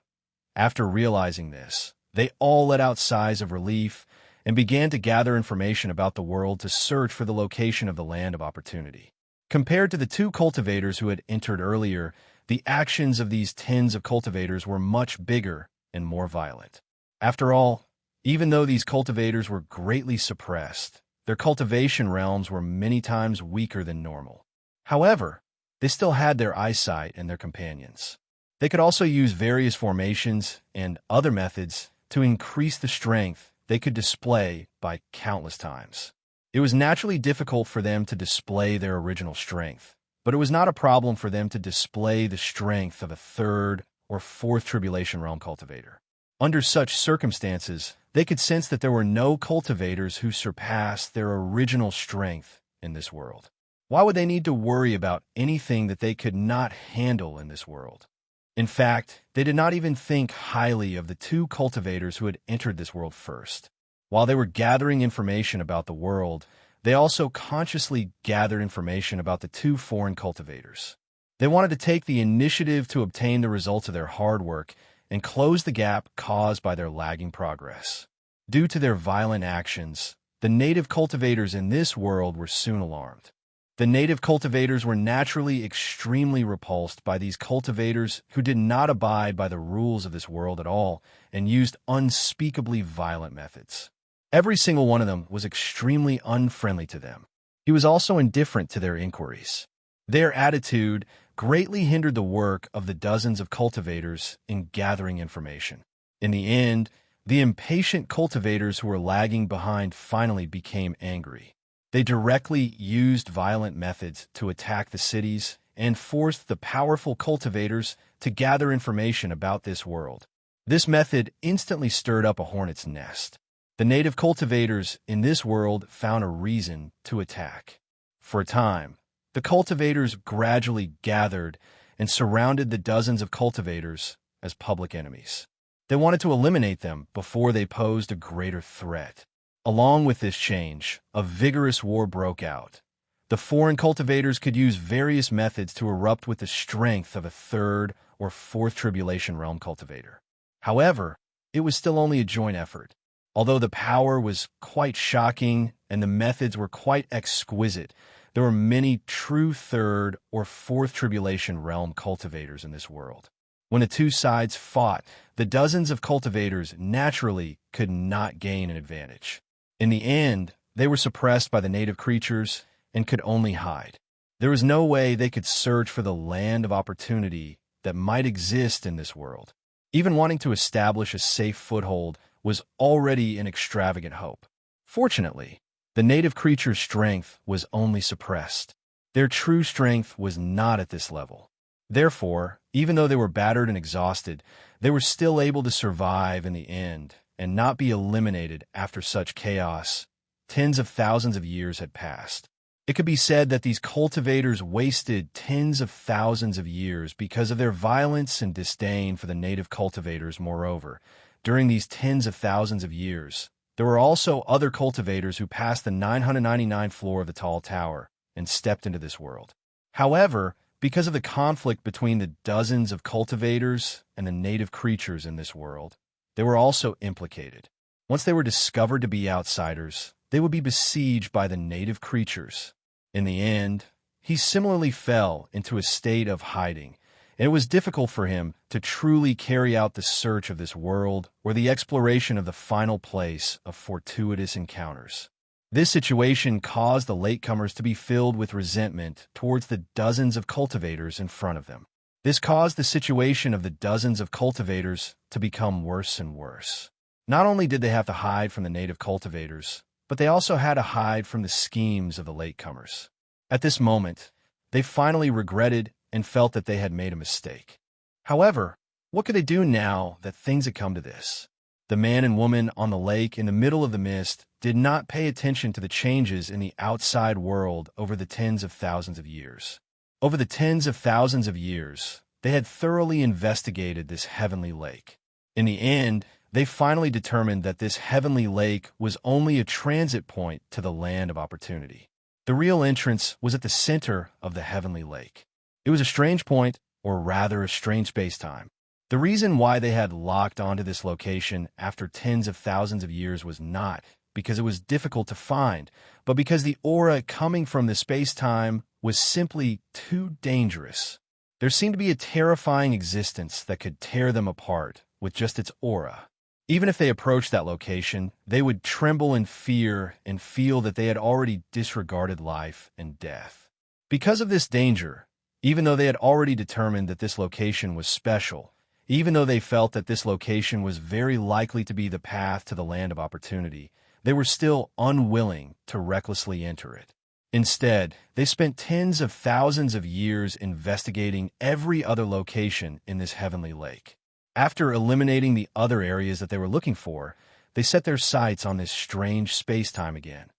After realizing this, they all let out sighs of relief and began to gather information about the world to search for the location of the land of opportunity. Compared to the two cultivators who had entered earlier, the actions of these tens of cultivators were much bigger and more violent. After all, even though these cultivators were greatly suppressed, their cultivation realms were many times weaker than normal. However, they still had their eyesight and their companions. They could also use various formations and other methods to increase the strength they could display by countless times. It was naturally difficult for them to display their original strength, but it was not a problem for them to display the strength of a third or fourth tribulation realm cultivator. Under such circumstances, they could sense that there were no cultivators who surpassed their original strength in this world. Why would they need to worry about anything that they could not handle in this world? In fact, they did not even think highly of the two cultivators who had entered this world first. While they were gathering information about the world, they also consciously gathered information about the two foreign cultivators. They wanted to take the initiative to obtain the results of their hard work and close the gap caused by their lagging progress. Due to their violent actions, the native cultivators in this world were soon alarmed. The native cultivators were naturally extremely repulsed by these cultivators who did not abide by the rules of this world at all and used unspeakably violent methods. Every single one of them was extremely unfriendly to them. He was also indifferent to their inquiries. Their attitude greatly hindered the work of the dozens of cultivators in gathering information. In the end, the impatient cultivators who were lagging behind finally became angry. They directly used violent methods to attack the cities and forced the powerful cultivators to gather information about this world. This method instantly stirred up a hornet's nest. The native cultivators in this world found a reason to attack. For a time, the cultivators gradually gathered and surrounded the dozens of cultivators as public enemies. They wanted to eliminate them before they posed a greater threat. Along with this change, a vigorous war broke out. The foreign cultivators could use various methods to erupt with the strength of a third or fourth tribulation realm cultivator. However, it was still only a joint effort. Although the power was quite shocking and the methods were quite exquisite, there were many true third or fourth tribulation realm cultivators in this world. When the two sides fought, the dozens of cultivators naturally could not gain an advantage. In the end, They were suppressed by the native creatures and could only hide. There was no way they could search for the land of opportunity that might exist in this world. Even wanting to establish a safe foothold was already an extravagant hope. Fortunately, the native creature's strength was only suppressed. Their true strength was not at this level. Therefore, even though they were battered and exhausted, they were still able to survive in the end and not be eliminated after such chaos. Tens of thousands of years had passed. It could be said that these cultivators wasted tens of thousands of years because of their violence and disdain for the native cultivators. Moreover, during these tens of thousands of years, there were also other cultivators who passed the 999th floor of the tall tower and stepped into this world. However, because of the conflict between the dozens of cultivators and the native creatures in this world, they were also implicated. Once they were discovered to be outsiders, they would be besieged by the native creatures. In the end, he similarly fell into a state of hiding, and it was difficult for him to truly carry out the search of this world or the exploration of the final place of fortuitous encounters. This situation caused the latecomers to be filled with resentment towards the dozens of cultivators in front of them. This caused the situation of the dozens of cultivators to become worse and worse. Not only did they have to hide from the native cultivators, but they also had to hide from the schemes of the latecomers. At this moment, they finally regretted and felt that they had made a mistake. However, what could they do now that things had come to this? The man and woman on the lake in the middle of the mist did not pay attention to the changes in the outside world over the tens of thousands of years. Over the tens of thousands of years, they had thoroughly investigated this heavenly lake. In the end, they finally determined that this heavenly lake was only a transit point to the land of opportunity. The real entrance was at the center of the heavenly lake. It was a strange point, or rather a strange space-time. The reason why they had locked onto this location after tens of thousands of years was not because it was difficult to find, but because the aura coming from the space-time was simply too dangerous. There seemed to be a terrifying existence that could tear them apart with just its aura. Even if they approached that location, they would tremble in fear and feel that they had already disregarded life and death. Because of this danger, even though they had already determined that this location was special, even though they felt that this location was very likely to be the path to the land of opportunity, they were still unwilling to recklessly enter it. Instead, they spent tens of thousands of years investigating every other location in this heavenly lake. After eliminating the other areas that they were looking for, they set their sights on this strange space-time again.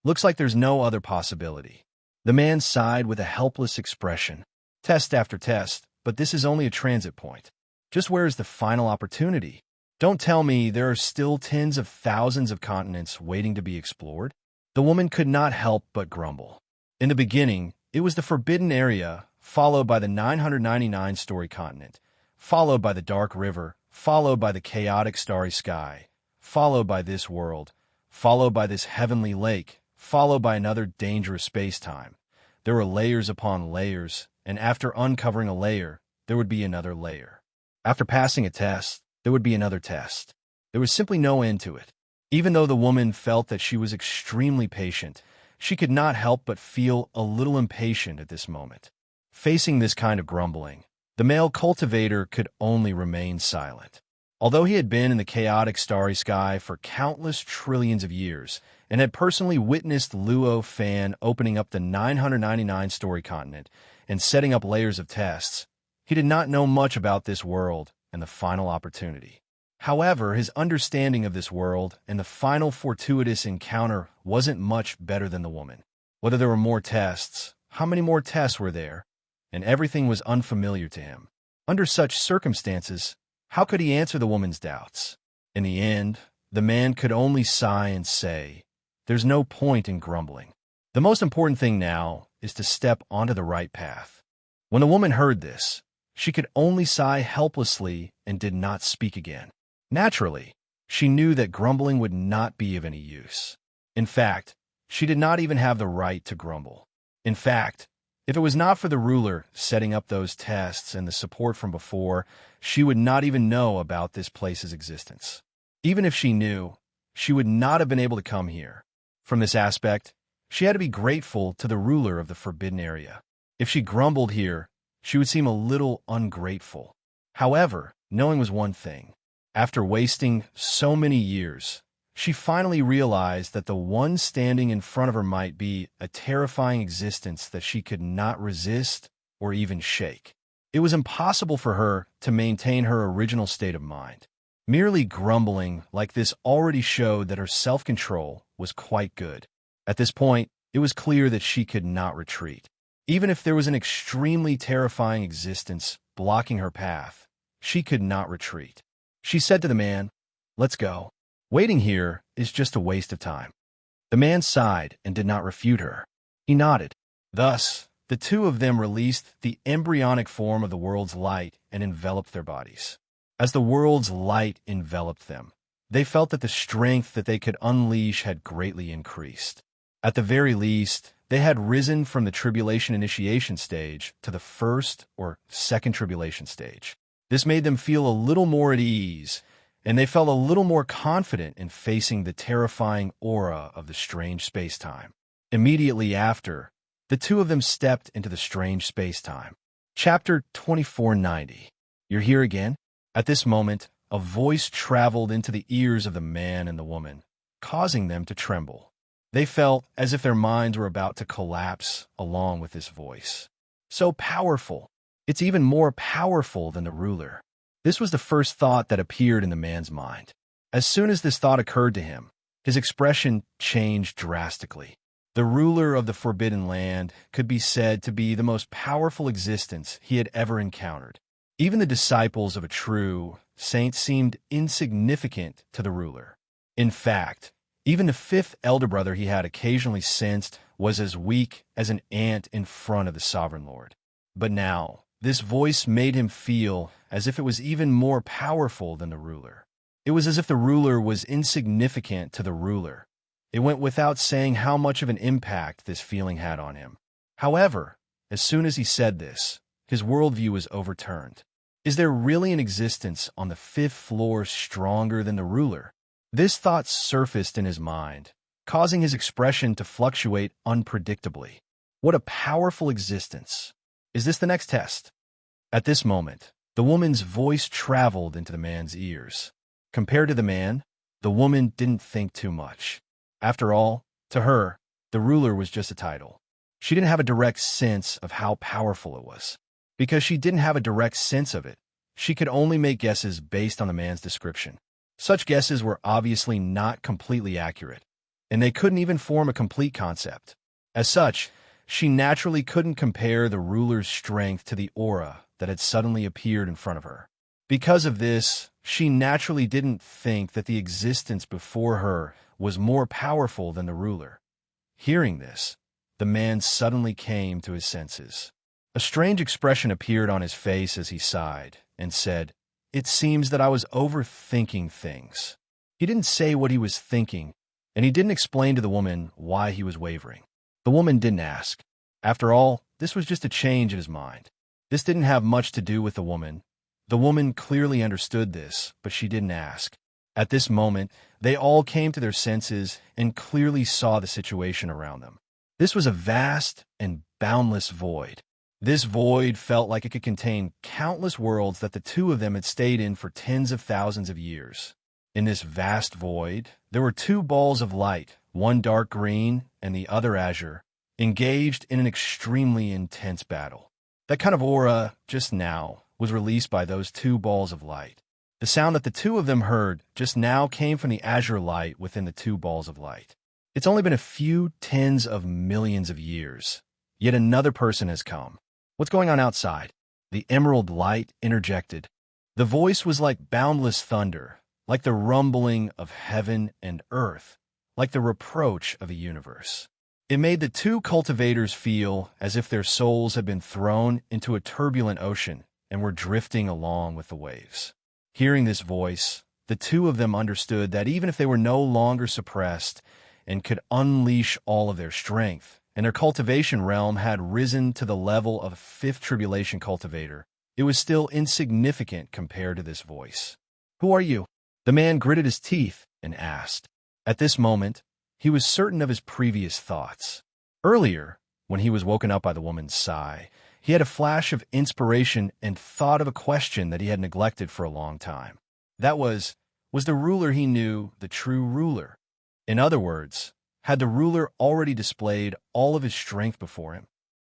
Looks like there's no other possibility. The man sighed with a helpless expression. Test after test, but this is only a transit point. Just where is the final opportunity? Don't tell me there are still tens of thousands of continents waiting to be explored. The woman could not help but grumble. In the beginning, it was the forbidden area, followed by the 999-story continent, followed by the dark river, followed by the chaotic starry sky, followed by this world, followed by this heavenly lake, followed by another dangerous space-time. There were layers upon layers, and after uncovering a layer, there would be another layer. After passing a test, there would be another test. There was simply no end to it. Even though the woman felt that she was extremely patient, she could not help but feel a little impatient at this moment. Facing this kind of grumbling, the male cultivator could only remain silent. Although he had been in the chaotic starry sky for countless trillions of years and had personally witnessed Luo Fan opening up the 999-story continent and setting up layers of tests, he did not know much about this world and the final opportunity. However, his understanding of this world and the final fortuitous encounter wasn't much better than the woman. Whether there were more tests, how many more tests were there, and everything was unfamiliar to him. Under such circumstances, how could he answer the woman's doubts? In the end, the man could only sigh and say, "There's no point in grumbling. The most important thing now is to step onto the right path." When the woman heard this, she could only sigh helplessly and did not speak again. Naturally, she knew that grumbling would not be of any use. In fact, she did not even have the right to grumble. In fact, if it was not for the ruler setting up those tests and the support from before, she would not even know about this place's existence. Even if she knew, she would not have been able to come here. From this aspect, she had to be grateful to the ruler of the forbidden area. If she grumbled here, she would seem a little ungrateful. However, knowing was one thing. After wasting so many years, she finally realized that the one standing in front of her might be a terrifying existence that she could not resist or even shake. It was impossible for her to maintain her original state of mind. Merely grumbling like this already showed that her self-control was quite good. At this point, it was clear that she could not retreat. Even if there was an extremely terrifying existence blocking her path, she could not retreat. She said to the man, "Let's go. Waiting here is just a waste of time." The man sighed and did not refute her. He nodded. Thus, the two of them released the embryonic form of the world's light and enveloped their bodies. As the world's light enveloped them, they felt that the strength that they could unleash had greatly increased. At the very least, they had risen from the tribulation initiation stage to the first or second tribulation stage. This made them feel a little more at ease, and they felt a little more confident in facing the terrifying aura of the strange space-time. Immediately after, the two of them stepped into the strange space-time. Chapter 2490. You're here again? At this moment, a voice traveled into the ears of the man and the woman, causing them to tremble. They felt as if their minds were about to collapse along with this voice. So powerful. It's even more powerful than the ruler. This was the first thought that appeared in the man's mind. As soon as this thought occurred to him, his expression changed drastically. The ruler of the Forbidden Land could be said to be the most powerful existence he had ever encountered. Even the disciples of a true saint seemed insignificant to the ruler. In fact, even the fifth elder brother he had occasionally sensed was as weak as an ant in front of the sovereign lord. But now, this voice made him feel as if it was even more powerful than the ruler. It was as if the ruler was insignificant to the ruler. It went without saying how much of an impact this feeling had on him. However, as soon as he said this, his worldview was overturned. Is there really an existence on the fifth floor stronger than the ruler? This thought surfaced in his mind, causing his expression to fluctuate unpredictably. What a powerful existence. Is this the next test? At this moment, the woman's voice traveled into the man's ears. Compared to the man, the woman didn't think too much. After all, to her, the ruler was just a title. She didn't have a direct sense of how powerful it was. Because she didn't have a direct sense of it, she could only make guesses based on the man's description. Such guesses were obviously not completely accurate, and they couldn't even form a complete concept. As such, she naturally couldn't compare the ruler's strength to the aura that had suddenly appeared in front of her. Because of this, she naturally didn't think that the existence before her was more powerful than the ruler. Hearing this, the man suddenly came to his senses. A strange expression appeared on his face as he sighed and said, "It seems that I was overthinking things." He didn't say what he was thinking, and he didn't explain to the woman why he was wavering. The woman didn't ask. After all, this was just a change in his mind. This didn't have much to do with the woman. The woman clearly understood this, but she didn't ask. At this moment, they all came to their senses and clearly saw the situation around them. This was a vast and boundless void. This void felt like it could contain countless worlds that the two of them had stayed in for tens of thousands of years. In this vast void, there were two balls of light, one dark green and the other azure, engaged in an extremely intense battle. That kind of aura, just now, was released by those two balls of light. The sound that the two of them heard just now came from the azure light within the two balls of light. It's only been a few tens of millions of years, yet another person has come. What's going on outside? The emerald light interjected. The voice was like boundless thunder, like the rumbling of heaven and earth, like the reproach of a universe. It made the two cultivators feel as if their souls had been thrown into a turbulent ocean and were drifting along with the waves. Hearing this voice, the two of them understood that even if they were no longer suppressed and could unleash all of their strength, and their cultivation realm had risen to the level of a fifth tribulation cultivator, it was still insignificant compared to this voice. "Who are you?" The man gritted his teeth and asked. At this moment, he was certain of his previous thoughts. Earlier, when he was woken up by the woman's sigh, he had a flash of inspiration and thought of a question that he had neglected for a long time. That was the ruler he knew the true ruler? In other words, had the ruler already displayed all of his strength before him?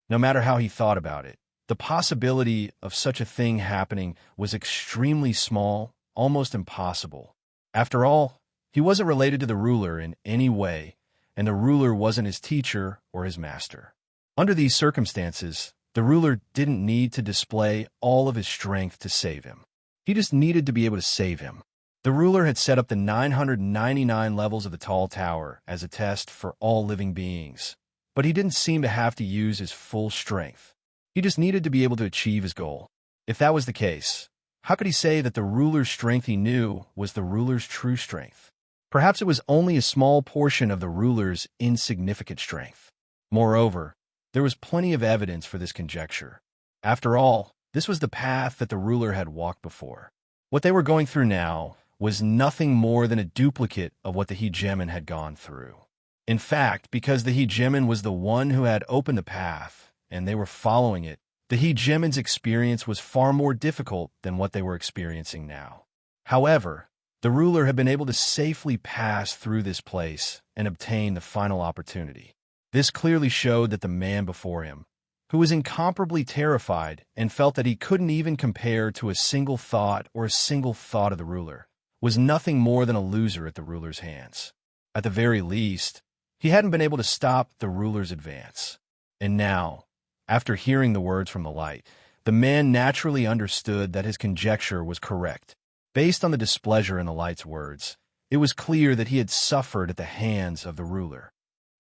No matter how he thought about it, the possibility of such a thing happening was extremely small, almost impossible. After all, he wasn't related to the ruler in any way, and the ruler wasn't his teacher or his master. Under these circumstances, the ruler didn't need to display all of his strength to save him. He just needed to be able to save him. The ruler had set up the 999 levels of the tall tower as a test for all living beings, but he didn't seem to have to use his full strength. He just needed to be able to achieve his goal. If that was the case, how could he say that the ruler's strength he knew was the ruler's true strength? Perhaps it was only a small portion of the ruler's insignificant strength. Moreover, there was plenty of evidence for this conjecture. After all, this was the path that the ruler had walked before. What they were going through now was nothing more than a duplicate of what the hegemon had gone through. In fact, because the hegemon was the one who had opened the path, and they were following it, the hegemon's experience was far more difficult than what they were experiencing now. However, the ruler had been able to safely pass through this place and obtain the final opportunity. This clearly showed that the man before him, who was incomparably terrified and felt that he couldn't even compare to a single thought or a single thought of the ruler, was nothing more than a loser at the ruler's hands. At the very least, he hadn't been able to stop the ruler's advance. And now, after hearing the words from the light, the man naturally understood that his conjecture was correct. Based on the displeasure in the light's words, it was clear that he had suffered at the hands of the ruler.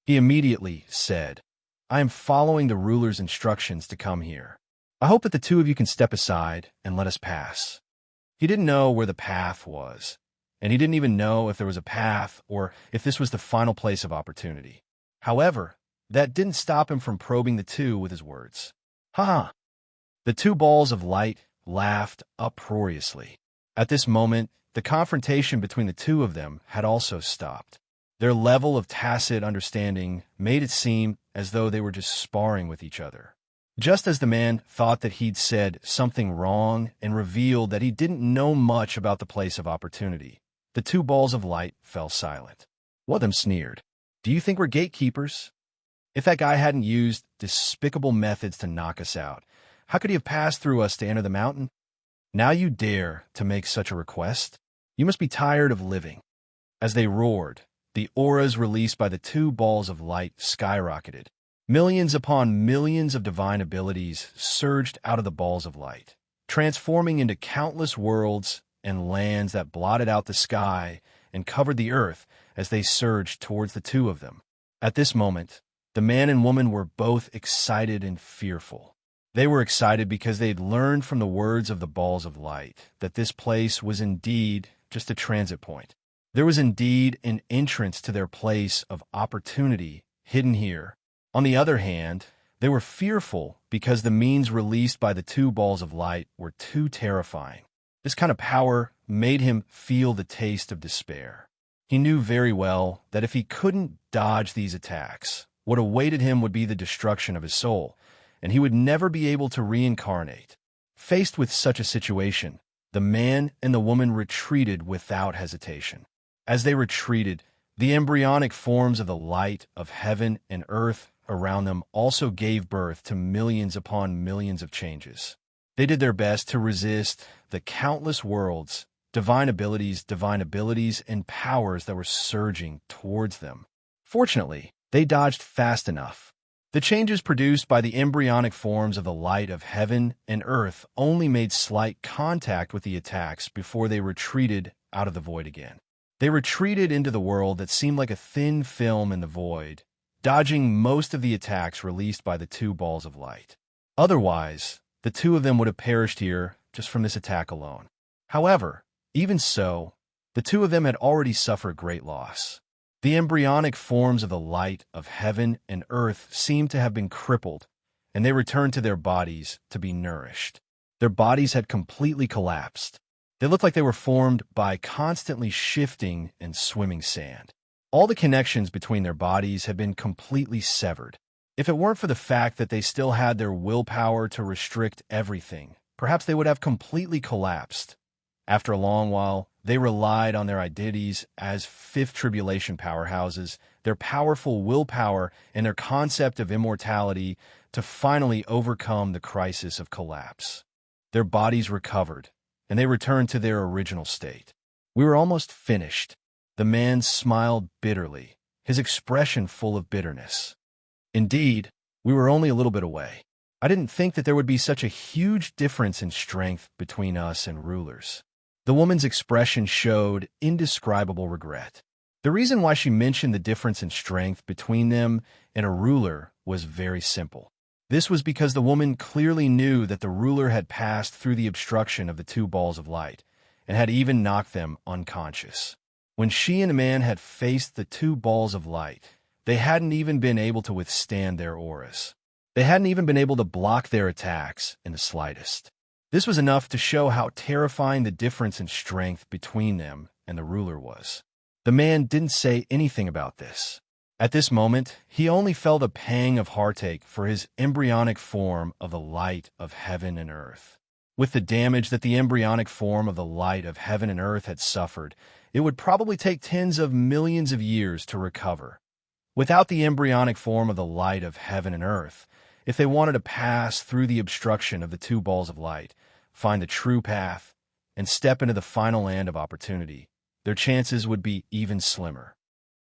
He immediately said, "I am following the ruler's instructions to come here. I hope that the two of you can step aside and let us pass." He didn't know where the path was, and he didn't even know if there was a path or if this was the final place of opportunity. However, that didn't stop him from probing the two with his words. "Ha ha!" The two balls of light laughed uproariously. At this moment, the confrontation between the two of them had also stopped. Their level of tacit understanding made it seem as though they were just sparring with each other. Just as the man thought that he'd said something wrong and revealed that he didn't know much about the place of opportunity, the two balls of light fell silent. One of them sneered, "Do you think we're gatekeepers? If that guy hadn't used despicable methods to knock us out, how could he have passed through us to enter the mountain? Now you dare to make such a request? You must be tired of living." As they roared, the auras released by the two balls of light skyrocketed. Millions upon millions of divine abilities surged out of the balls of light, transforming into countless worlds and lands that blotted out the sky and covered the earth as they surged towards the two of them. At this moment, the man and woman were both excited and fearful. They were excited because they'd learned from the words of the balls of light that this place was indeed just a transit point. There was indeed an entrance to their place of opportunity hidden here. On the other hand, they were fearful because the means released by the two balls of light were too terrifying. This kind of power made him feel the taste of despair. He knew very well that if he couldn't dodge these attacks, what awaited him would be the destruction of his soul, and he would never be able to reincarnate. Faced with such a situation, the man and the woman retreated without hesitation. As they retreated, the embryonic forms of the light of heaven and earth around them also gave birth to millions upon millions of changes. They did their best to resist the countless worlds, divine abilities, and powers that were surging towards them. Fortunately, they dodged fast enough. The changes produced by the embryonic forms of the light of heaven and earth only made slight contact with the attacks before they retreated out of the void again. They retreated into the world that seemed like a thin film in the void, dodging most of the attacks released by the two balls of light. Otherwise, the two of them would have perished here just from this attack alone. However, even so, the two of them had already suffered great loss. The embryonic forms of the light of heaven and earth seemed to have been crippled, and they returned to their bodies to be nourished. Their bodies had completely collapsed. They looked like they were formed by constantly shifting and swimming sand. All the connections between their bodies had been completely severed. If it weren't for the fact that they still had their willpower to restrict everything, perhaps they would have completely collapsed. After a long while, they relied on their identities as fifth tribulation powerhouses, their powerful willpower, and their concept of immortality to finally overcome the crisis of collapse. Their bodies recovered, and they returned to their original state. We were almost finished. The man smiled bitterly, his expression full of bitterness. Indeed, we were only a little bit away. I didn't think that there would be such a huge difference in strength between us and rulers. The woman's expression showed indescribable regret. The reason why she mentioned the difference in strength between them and a ruler was very simple. This was because the woman clearly knew that the ruler had passed through the obstruction of the two balls of light and had even knocked them unconscious. When she and the man had faced the two balls of light, they hadn't even been able to withstand their auras. They hadn't even been able to block their attacks in the slightest. This was enough to show how terrifying the difference in strength between them and the ruler was. The man didn't say anything about this. At this moment, he only felt a pang of heartache for his embryonic form of the light of heaven and earth. With the damage that the embryonic form of the light of heaven and earth had suffered, it would probably take tens of millions of years to recover. Without the embryonic form of the light of heaven and earth, if they wanted to pass through the obstruction of the two balls of light, find the true path, and step into the final land of opportunity, their chances would be even slimmer.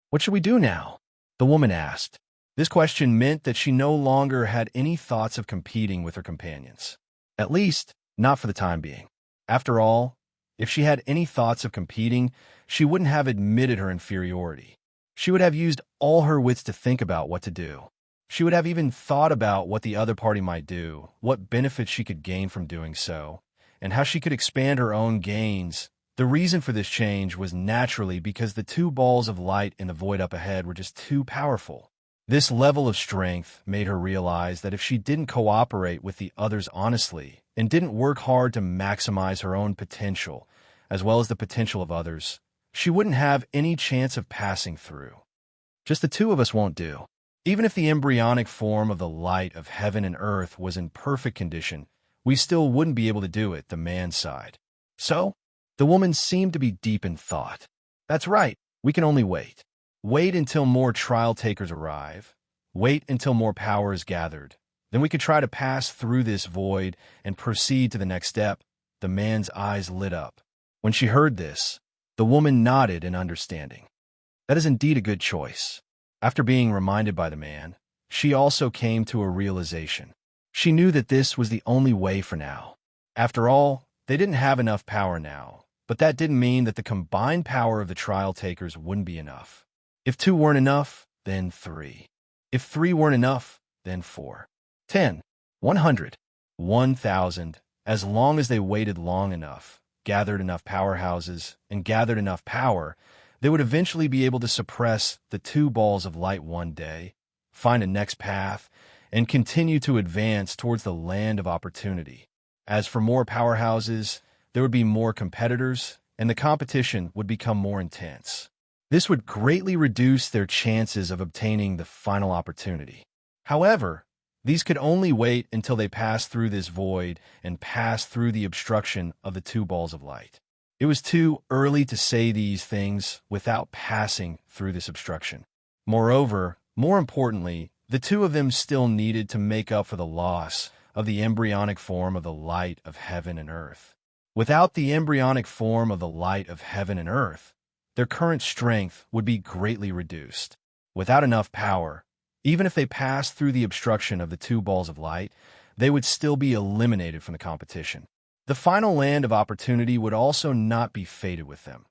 "What should we do now?" the woman asked. This question meant that she no longer had any thoughts of competing with her companions. At least, not for the time being. After all, if she had any thoughts of competing, she wouldn't have admitted her inferiority. She would have used all her wits to think about what to do. She would have even thought about what the other party might do, what benefits she could gain from doing so, and how she could expand her own gains. The reason for this change was naturally because the two balls of light in the void up ahead were just too powerful. This level of strength made her realize that if she didn't cooperate with the others honestly and didn't work hard to maximize her own potential, as well as the potential of others, she wouldn't have any chance of passing through. Just the two of us won't do. Even if the embryonic form of the light of heaven and earth was in perfect condition, we still wouldn't be able to do it, the man sighed. So, the woman seemed to be deep in thought. That's right, we can only wait. Wait until more trial takers arrive. Wait until more power is gathered. Then we could try to pass through this void and proceed to the next step. The man's eyes lit up. When she heard this, the woman nodded in understanding. That is indeed a good choice. After being reminded by the man, she also came to a realization. She knew that this was the only way for now. After all, they didn't have enough power now, but that didn't mean that the combined power of the trial takers wouldn't be enough. If 2 weren't enough, then 3. If 3 weren't enough, then 4. 10, 100, 1,000, as long as they waited long enough, gathered enough powerhouses, and gathered enough power, they would eventually be able to suppress the two balls of light one day, find a next path, and continue to advance towards the land of opportunity. As for more powerhouses, there would be more competitors, and the competition would become more intense. This would greatly reduce their chances of obtaining the final opportunity. However, these could only wait until they passed through this void and passed through the obstruction of the two balls of light. It was too early to say these things without passing through this obstruction. Moreover, more importantly, the two of them still needed to make up for the loss of the embryonic form of the light of heaven and earth. Without the embryonic form of the light of heaven and earth, their current strength would be greatly reduced. Without enough power, even if they passed through the obstruction of the two balls of light, they would still be eliminated from the competition. The final land of opportunity would also not be fated with them.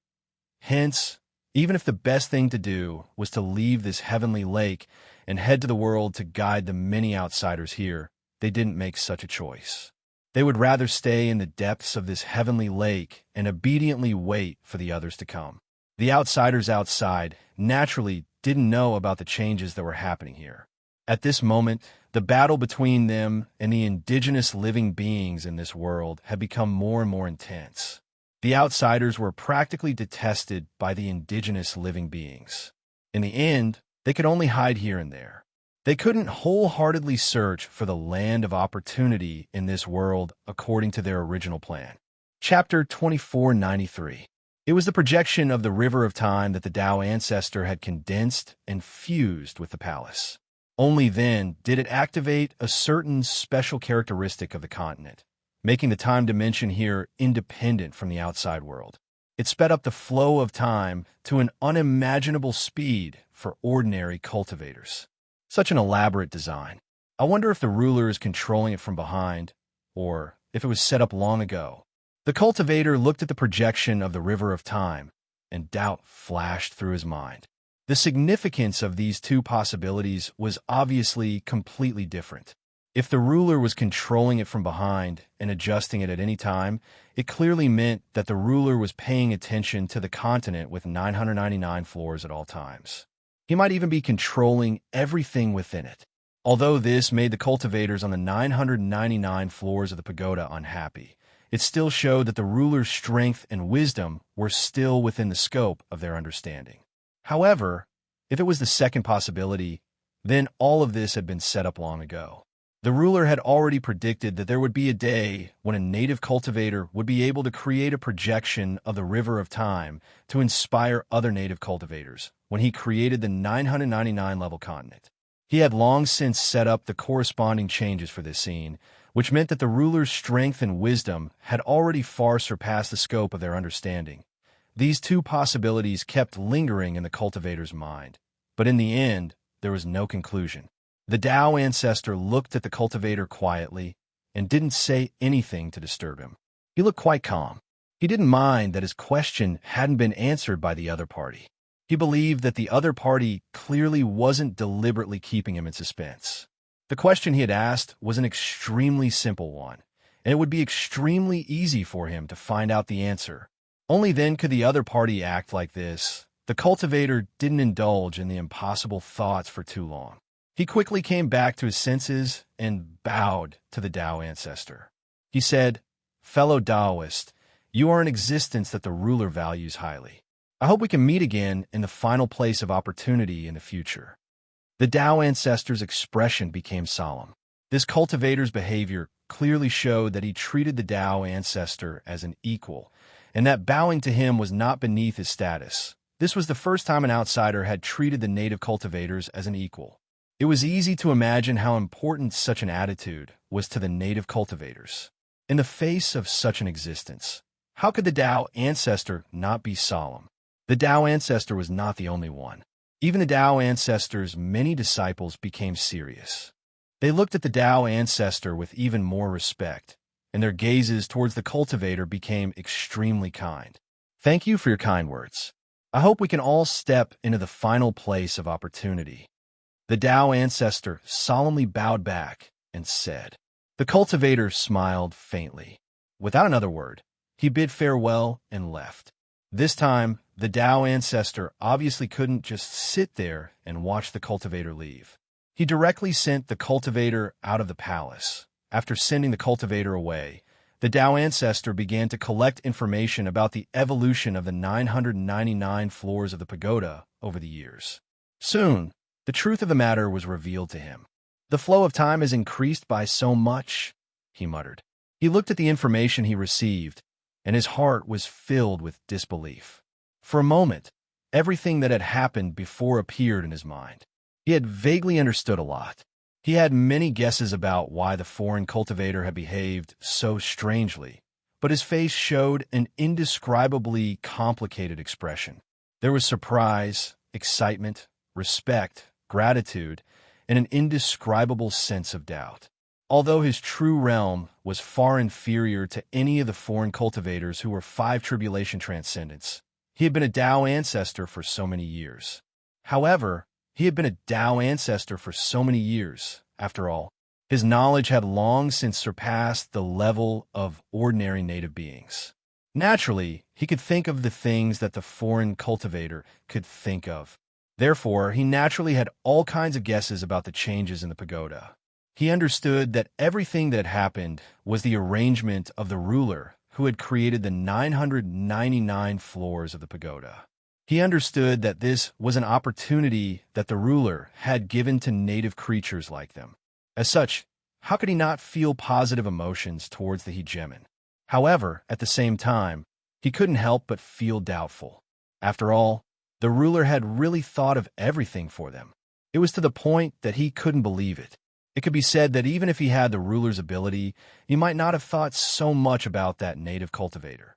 Hence, even if the best thing to do was to leave this heavenly lake and head to the world to guide the many outsiders here, they didn't make such a choice. They would rather stay in the depths of this heavenly lake and obediently wait for the others to come. The outsiders outside naturally didn't know about the changes that were happening here. At this moment, the battle between them and the indigenous living beings in this world had become more and more intense. The outsiders were practically detested by the indigenous living beings. In the end, they could only hide here and there. They couldn't wholeheartedly search for the land of opportunity in this world according to their original plan. Chapter 2493. It was the projection of the river of time that the Tao ancestor had condensed and fused with the palace. Only then did it activate a certain special characteristic of the continent, making the time dimension here independent from the outside world. It sped up the flow of time to an unimaginable speed for ordinary cultivators. Such an elaborate design. I wonder if the ruler is controlling it from behind, or if it was set up long ago. The cultivator looked at the projection of the river of time, and doubt flashed through his mind. The significance of these two possibilities was obviously completely different. If the ruler was controlling it from behind and adjusting it at any time, it clearly meant that the ruler was paying attention to the continent with 999 floors at all times. He might even be controlling everything within it. Although this made the cultivators on the 999 floors of the pagoda unhappy, it still showed that the ruler's strength and wisdom were still within the scope of their understanding. However, if it was the second possibility, then all of this had been set up long ago. The ruler had already predicted that there would be a day when a native cultivator would be able to create a projection of the river of time to inspire other native cultivators when he created the 999 level continent. He had long since set up the corresponding changes for this scene, which meant that the ruler's strength and wisdom had already far surpassed the scope of their understanding. These two possibilities kept lingering in the cultivator's mind, but in the end, there was no conclusion. The Tao ancestor looked at the cultivator quietly and didn't say anything to disturb him. He looked quite calm. He didn't mind that his question hadn't been answered by the other party. He believed that the other party clearly wasn't deliberately keeping him in suspense. The question he had asked was an extremely simple one, and it would be extremely easy for him to find out the answer. Only then could the other party act like this. The cultivator didn't indulge in the impossible thoughts for too long. He quickly came back to his senses and bowed to the Tao ancestor. He said, "Fellow Taoist, you are an existence that the ruler values highly. I hope we can meet again in the final place of opportunity in the future." The Tao ancestor's expression became solemn. This cultivator's behavior clearly showed that he treated the Tao ancestor as an equal, and that bowing to him was not beneath his status. This was the first time an outsider had treated the native cultivators as an equal. It was easy to imagine how important such an attitude was to the native cultivators. In the face of such an existence, how could the Tao ancestor not be solemn? The Tao ancestor was not the only one. Even the Tao ancestor's many disciples became serious. They looked at the Tao ancestor with even more respect, and their gazes towards the cultivator became extremely kind. "Thank you for your kind words. I hope we can all step into the final place of opportunity." The Tao ancestor solemnly bowed back and said. The cultivator smiled faintly. Without another word, he bid farewell and left. This time, the Tao ancestor obviously couldn't just sit there and watch the cultivator leave. He directly sent the cultivator out of the palace. After sending the cultivator away, the Tao ancestor began to collect information about the evolution of the 999 floors of the pagoda over the years. Soon, the truth of the matter was revealed to him. "The flow of time has increased by so much," he muttered. He looked at the information he received, and his heart was filled with disbelief. For a moment, everything that had happened before appeared in his mind. He had vaguely understood a lot. He had many guesses about why the foreign cultivator had behaved so strangely, but his face showed an indescribably complicated expression. There was surprise, excitement, respect, gratitude, and an indescribable sense of doubt. Although his true realm was far inferior to any of the foreign cultivators who were 5 tribulation transcendents, he had been a Tao ancestor for so many years. However, he had been a Tao ancestor for so many years. After all, his knowledge had long since surpassed the level of ordinary native beings. Naturally, he could think of the things that the foreign cultivator could think of. Therefore, he naturally had all kinds of guesses about the changes in the pagoda. He understood that everything that had happened was the arrangement of the ruler who had created the 999 floors of the pagoda. He understood that this was an opportunity that the ruler had given to native creatures like them. As such, how could he not feel positive emotions towards the hegemon? However, at the same time, he couldn't help but feel doubtful. After all, the ruler had really thought of everything for them. It was to the point that he couldn't believe it. It could be said that even if he had the ruler's ability, he might not have thought so much about that native cultivator.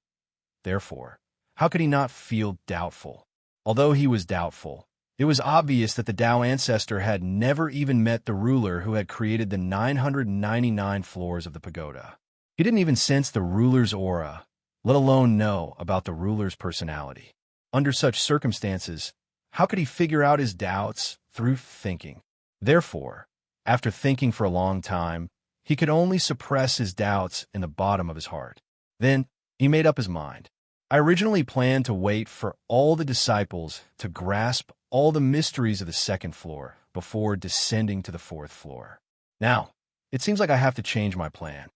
Therefore, how could he not feel doubtful? Although he was doubtful, it was obvious that the Tao ancestor had never even met the ruler who had created the 999 floors of the pagoda. He didn't even sense the ruler's aura, let alone know about the ruler's personality. Under such circumstances, how could he figure out his doubts through thinking? Therefore, after thinking for a long time, he could only suppress his doubts in the bottom of his heart. Then, he made up his mind. I originally planned to wait for all the disciples to grasp all the mysteries of the second floor before descending to the fourth floor. Now, it seems like I have to change my plan.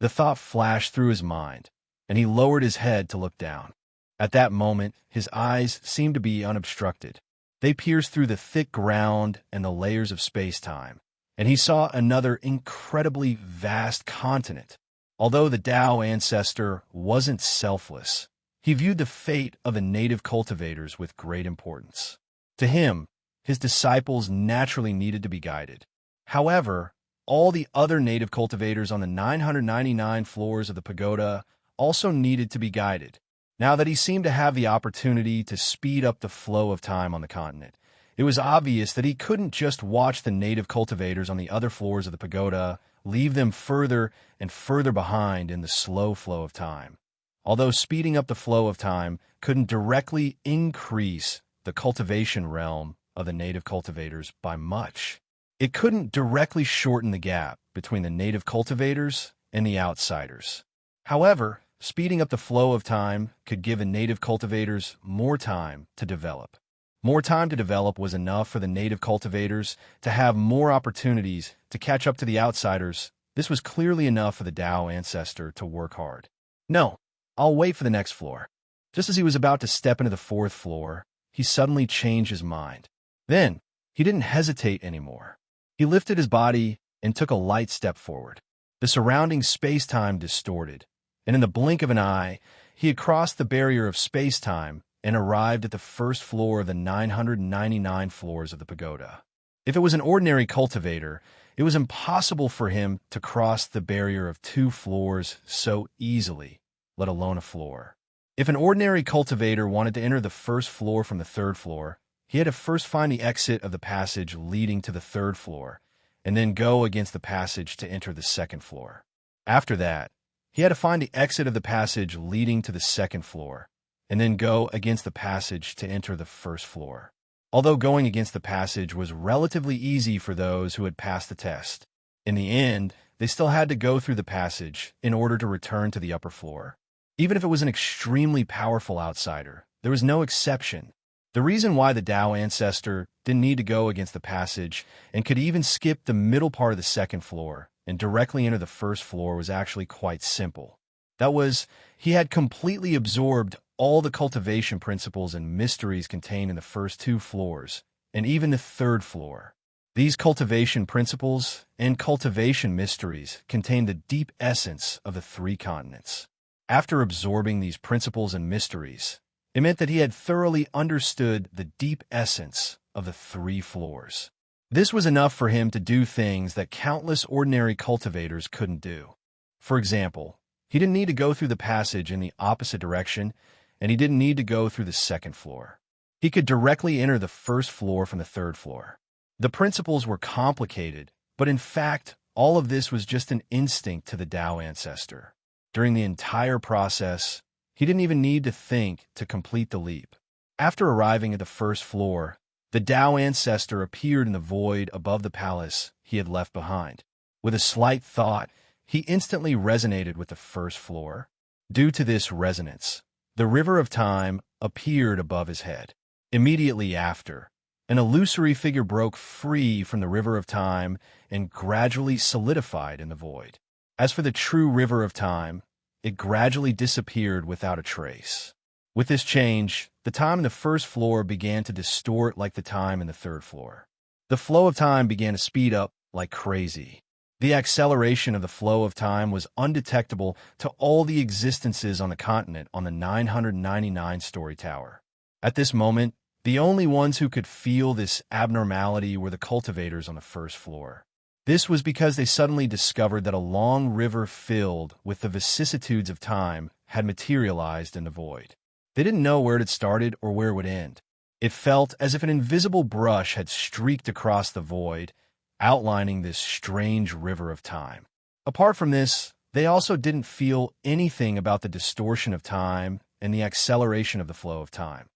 The thought flashed through his mind, and he lowered his head to look down. At that moment, his eyes seemed to be unobstructed. They pierced through the thick ground and the layers of space-time, and he saw another incredibly vast continent. Although the Tao ancestor wasn't selfless, he viewed the fate of the native cultivators with great importance. To him, his disciples naturally needed to be guided. However, all the other native cultivators on the 999 floors of the pagoda also needed to be guided. Now that he seemed to have the opportunity to speed up the flow of time on the continent, it was obvious that he couldn't just watch the native cultivators on the other floors of the pagoda leave them further and further behind in the slow flow of time. Although speeding up the flow of time couldn't directly increase the cultivation realm of the native cultivators by much, it couldn't directly shorten the gap between the native cultivators and the outsiders. However, speeding up the flow of time could give the native cultivators more time to develop. More time to develop was enough for the native cultivators to have more opportunities to catch up to the outsiders. This was clearly enough for the Tao ancestor to work hard. No, I'll wait for the next floor. Just as he was about to step into the fourth floor, he suddenly changed his mind. Then, he didn't hesitate anymore. He lifted his body and took a light step forward. The surrounding space-time distorted, and in the blink of an eye, he had crossed the barrier of space-time and arrived at the first floor of the 999 floors of the pagoda. If it was an ordinary cultivator, it was impossible for him to cross the barrier of 2 floors so easily, let alone a floor. If an ordinary cultivator wanted to enter the first floor from the 3rd floor, he had to first find the exit of the passage leading to the 3rd floor, and then go against the passage to enter the 2nd floor. After that, he had to find the exit of the passage leading to the 2nd floor, and then go against the passage to enter the 1st floor. Although going against the passage was relatively easy for those who had passed the test, in the end, they still had to go through the passage in order to return to the upper floor. Even if it was an extremely powerful outsider, there was no exception. The reason why the Tao ancestor didn't need to go against the passage and could even skip the middle part of the 2nd floor and directly enter the 1st floor was actually quite simple. That was, he had completely absorbed all the cultivation principles and mysteries contained in the first 2 floors, and even the 3rd floor. These cultivation principles and cultivation mysteries contained the deep essence of the 3 continents. After absorbing these principles and mysteries, it meant that he had thoroughly understood the deep essence of the 3 floors. This was enough for him to do things that countless ordinary cultivators couldn't do. For example, he didn't need to go through the passage in the opposite direction, and he didn't need to go through the 2nd floor. He could directly enter the 1st floor from the 3rd floor. The principles were complicated, but in fact, all of this was just an instinct to the Tao ancestor. During the entire process, he didn't even need to think to complete the leap. After arriving at the 1st floor, the Tao ancestor appeared in the void above the palace he had left behind. With a slight thought, he instantly resonated with the 1st floor. Due to this resonance, the river of time appeared above his head. Immediately after, an illusory figure broke free from the river of time and gradually solidified in the void. As for the true river of time, it gradually disappeared without a trace. With this change, the time in the first floor began to distort like the time in the third floor. The flow of time began to speed up like crazy. The acceleration of the flow of time was undetectable to all the existences on the continent on the 999-story tower. At this moment, the only ones who could feel this abnormality were the cultivators on the first floor. This was because they suddenly discovered that a long river filled with the vicissitudes of time had materialized in the void. They didn't know where it had started or where it would end. It felt as if an invisible brush had streaked across the void, outlining this strange river of time. Apart from this, they also didn't feel anything about the distortion of time and the acceleration of the flow of time.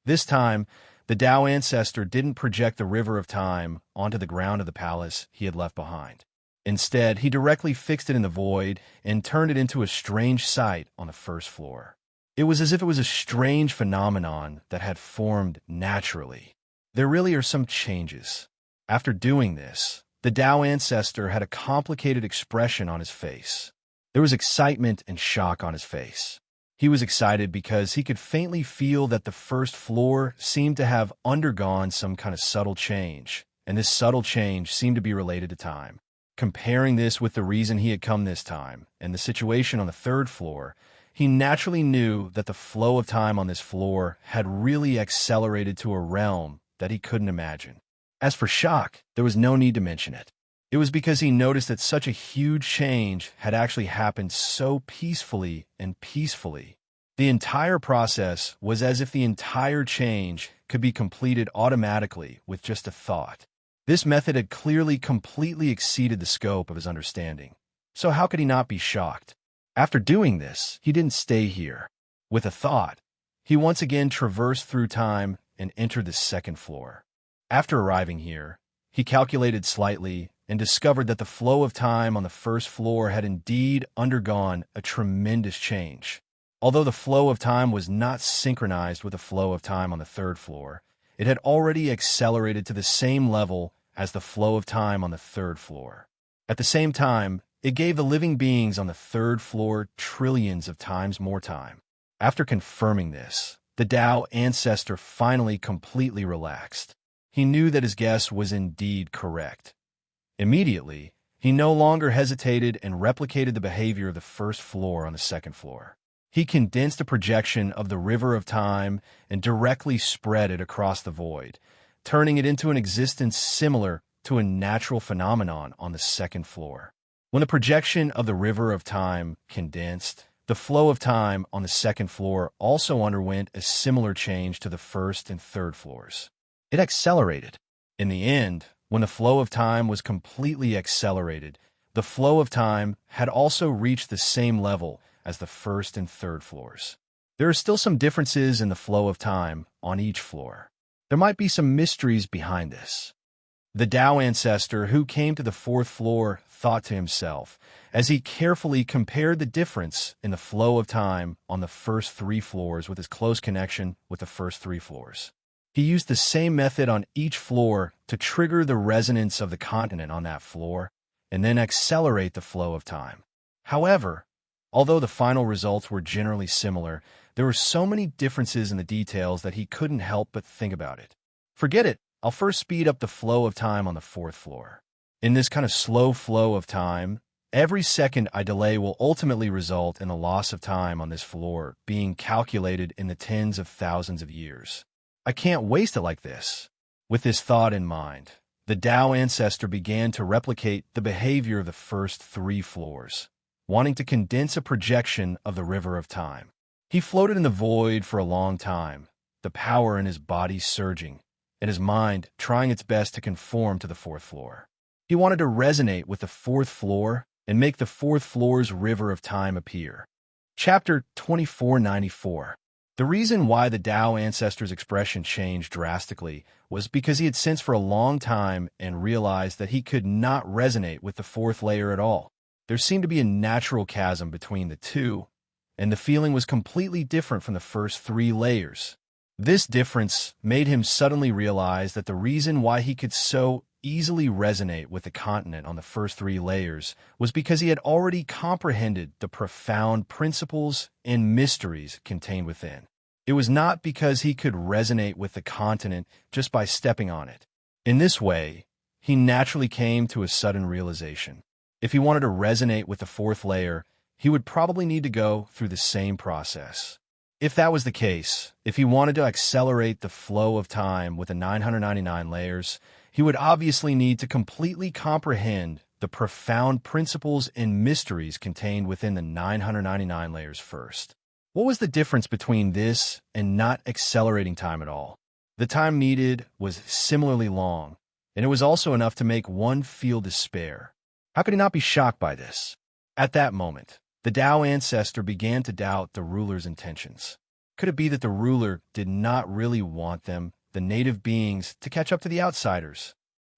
This time, the Tao ancestor didn't project the river of time onto the ground of the palace he had left behind. Instead, he directly fixed it in the void and turned it into a strange sight on the first floor. It was as if it was a strange phenomenon that had formed naturally. There really are some changes. After doing this, the Tao ancestor had a complicated expression on his face. There was excitement and shock on his face. He was excited because he could faintly feel that the first floor seemed to have undergone some kind of subtle change, and this subtle change seemed to be related to time. Comparing this with the reason he had come this time, and the situation on the third floor, he naturally knew that the flow of time on this floor had really accelerated to a realm that he couldn't imagine. As for shock, there was no need to mention it. It was because he noticed that such a huge change had actually happened so peacefully and peacefully. The entire process was as if the entire change could be completed automatically with just a thought. This method had clearly completely exceeded the scope of his understanding. So how could he not be shocked? After doing this, he didn't stay here. With a thought, he once again traversed through time and entered the second floor. After arriving here, he calculated slightly and discovered that the flow of time on the first floor had indeed undergone a tremendous change. Although the flow of time was not synchronized with the flow of time on the third floor, it had already accelerated to the same level as the flow of time on the third floor. At the same time, it gave the living beings on the third floor trillions of times more time. After confirming this, the Tao ancestor finally completely relaxed. He knew that his guess was indeed correct. Immediately, he no longer hesitated and replicated the behavior of the first floor on the second floor. He condensed a projection of the river of time and directly spread it across the void, turning it into an existence similar to a natural phenomenon on the second floor. When the projection of the river of time condensed, the flow of time on the second floor also underwent a similar change to the first and third floors. It accelerated. In the end, when the flow of time was completely accelerated, the flow of time had also reached the same level as the first and third floors. There are still some differences in the flow of time on each floor. There might be some mysteries behind this. The Tao ancestor who came to the fourth floor thought to himself as he carefully compared the difference in the flow of time on the first three floors with his close connection with the first three floors. He used the same method on each floor to trigger the resonance of the continent on that floor and then accelerate the flow of time. However, although the final results were generally similar, there were so many differences in the details that he couldn't help but think about it. Forget it. I'll first speed up the flow of time on the fourth floor. In this kind of slow flow of time, every second I delay will ultimately result in a loss of time on this floor being calculated in the tens of thousands of years. I can't waste it like this. With this thought in mind, the Tao ancestor began to replicate the behavior of the first three floors, wanting to condense a projection of the river of time. He floated in the void for a long time, the power in his body surging, and his mind trying its best to conform to the fourth floor. He wanted to resonate with the fourth floor and make the fourth floor's river of time appear. Chapter 2494. The reason why the Tao ancestor's expression changed drastically was because he had sensed for a long time and realized that he could not resonate with the fourth layer at all. There seemed to be a natural chasm between the two, and the feeling was completely different from the first three layers. This difference made him suddenly realize that the reason why he could so easily resonate with the continent on the first three layers was because he had already comprehended the profound principles and mysteries contained within. It was not because he could resonate with the continent just by stepping on it. In this way, he naturally came to a sudden realization. If he wanted to resonate with the fourth layer, he would probably need to go through the same process. If that was the case, if he wanted to accelerate the flow of time with the 999 layers, he would obviously need to completely comprehend the profound principles and mysteries contained within the 999 layers first. What was the difference between this and not accelerating time at all? The time needed was similarly long, and it was also enough to make one feel despair. How could he not be shocked by this? At that moment, the Tao ancestor began to doubt the ruler's intentions. Could it be that the ruler did not really want them, the native beings, to catch up to the outsiders?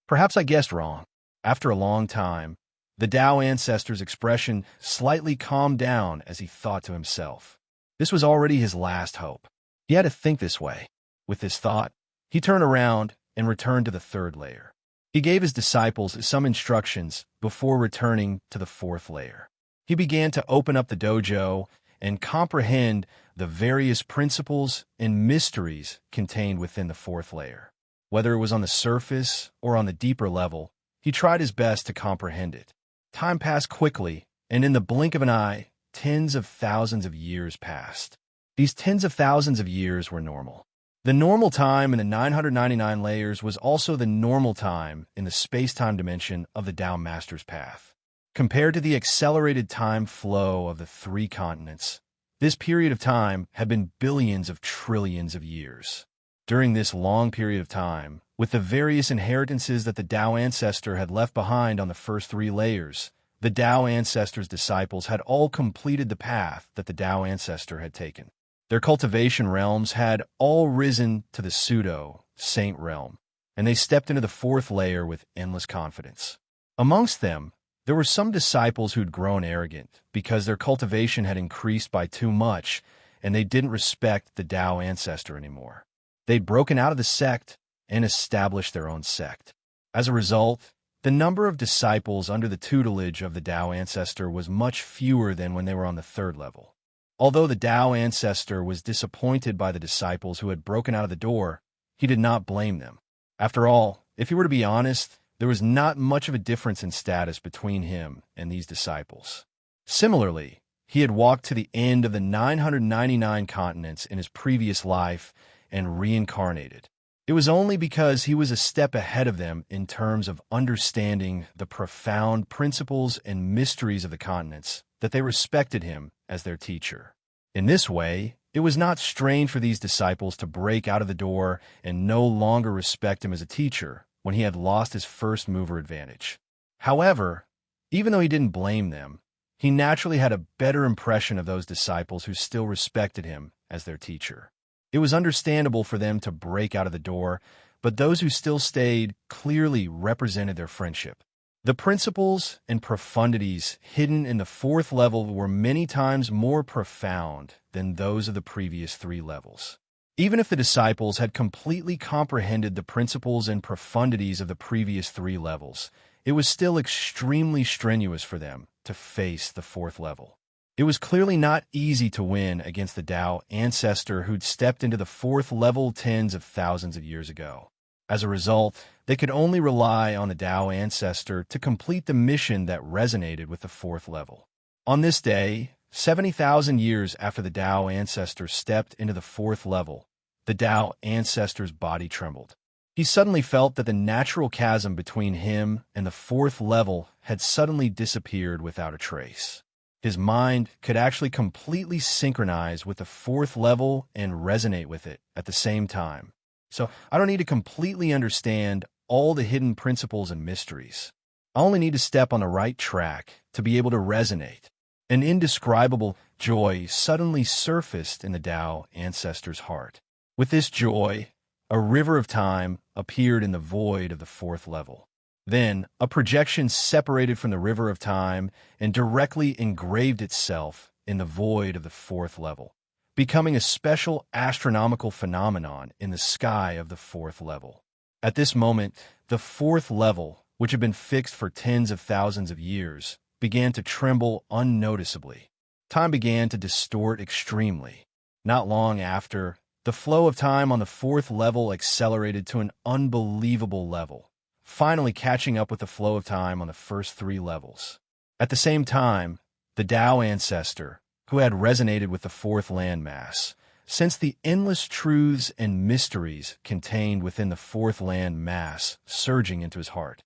Perhaps I guessed wrong. After a long time, the Tao ancestor's expression slightly calmed down as he thought to himself. This was already his last hope. He had to think this way. With this thought, he turned around and returned to the third layer. He gave his disciples some instructions before returning to the fourth layer. He began to open up the dojo and comprehend the various principles and mysteries contained within the fourth layer. Whether it was on the surface or on the deeper level, he tried his best to comprehend it. Time passed quickly, and in the blink of an eye, tens of thousands of years passed. These tens of thousands of years were normal. The normal time in the 999 layers was also the normal time in the space-time dimension of the Tao Master's path. Compared to the accelerated time flow of the three continents, this period of time had been billions of trillions of years. During this long period of time, with the various inheritances that the Tao ancestor had left behind on the first three layers, the Tao ancestor's disciples had all completed the path that the Tao ancestor had taken. Their cultivation realms had all risen to the pseudo-saint realm, and they stepped into the fourth layer with endless confidence. Amongst them, there were some disciples who'd grown arrogant because their cultivation had increased by too much, and they didn't respect the Tao ancestor anymore. They'd broken out of the sect and established their own sect. As a result, the number of disciples under the tutelage of the Tao ancestor was much fewer than when they were on the third level. Although the Tao ancestor was disappointed by the disciples who had broken out of the door, he did not blame them. After all, if he were to be honest, there was not much of a difference in status between him and these disciples. Similarly, he had walked to the end of the 999 continents in his previous life and reincarnated. It was only because he was a step ahead of them in terms of understanding the profound principles and mysteries of the continents that they respected him as their teacher. In this way, it was not strange for these disciples to break out of the door and no longer respect him as a teacher when he had lost his first mover advantage. However, even though he didn't blame them, he naturally had a better impression of those disciples who still respected him as their teacher. It was understandable for them to break out of the door, but those who still stayed clearly represented their friendship. The principles and profundities hidden in the fourth level were many times more profound than those of the previous three levels. Even if the disciples had completely comprehended the principles and profundities of the previous three levels, it was still extremely strenuous for them to face the fourth level. It was clearly not easy to win against the Tao ancestor who'd stepped into the fourth level tens of thousands of years ago. As a result, they could only rely on the Tao ancestor to complete the mission that resonated with the fourth level. On this day, 70,000 years after the Tao ancestor stepped into the fourth level, the Tao ancestor's body trembled. He suddenly felt that the natural chasm between him and the fourth level had suddenly disappeared without a trace. His mind could actually completely synchronize with the fourth level and resonate with it at the same time. So I don't need to completely understand all the hidden principles and mysteries. I only need to step on the right track to be able to resonate. An indescribable joy suddenly surfaced in the Tao ancestor's heart. With this joy, a river of time appeared in the void of the fourth level. Then, a projection separated from the river of time and directly engraved itself in the void of the fourth level, becoming a special astronomical phenomenon in the sky of the fourth level. At this moment, the fourth level, which had been fixed for tens of thousands of years, began to tremble unnoticeably. Time began to distort extremely. Not long after, the flow of time on the fourth level accelerated to an unbelievable level, finally catching up with the flow of time on the first three levels. At the same time, the Tao ancestor, who had resonated with the fourth landmass, sensed the endless truths and mysteries contained within the fourth land mass surging into his heart.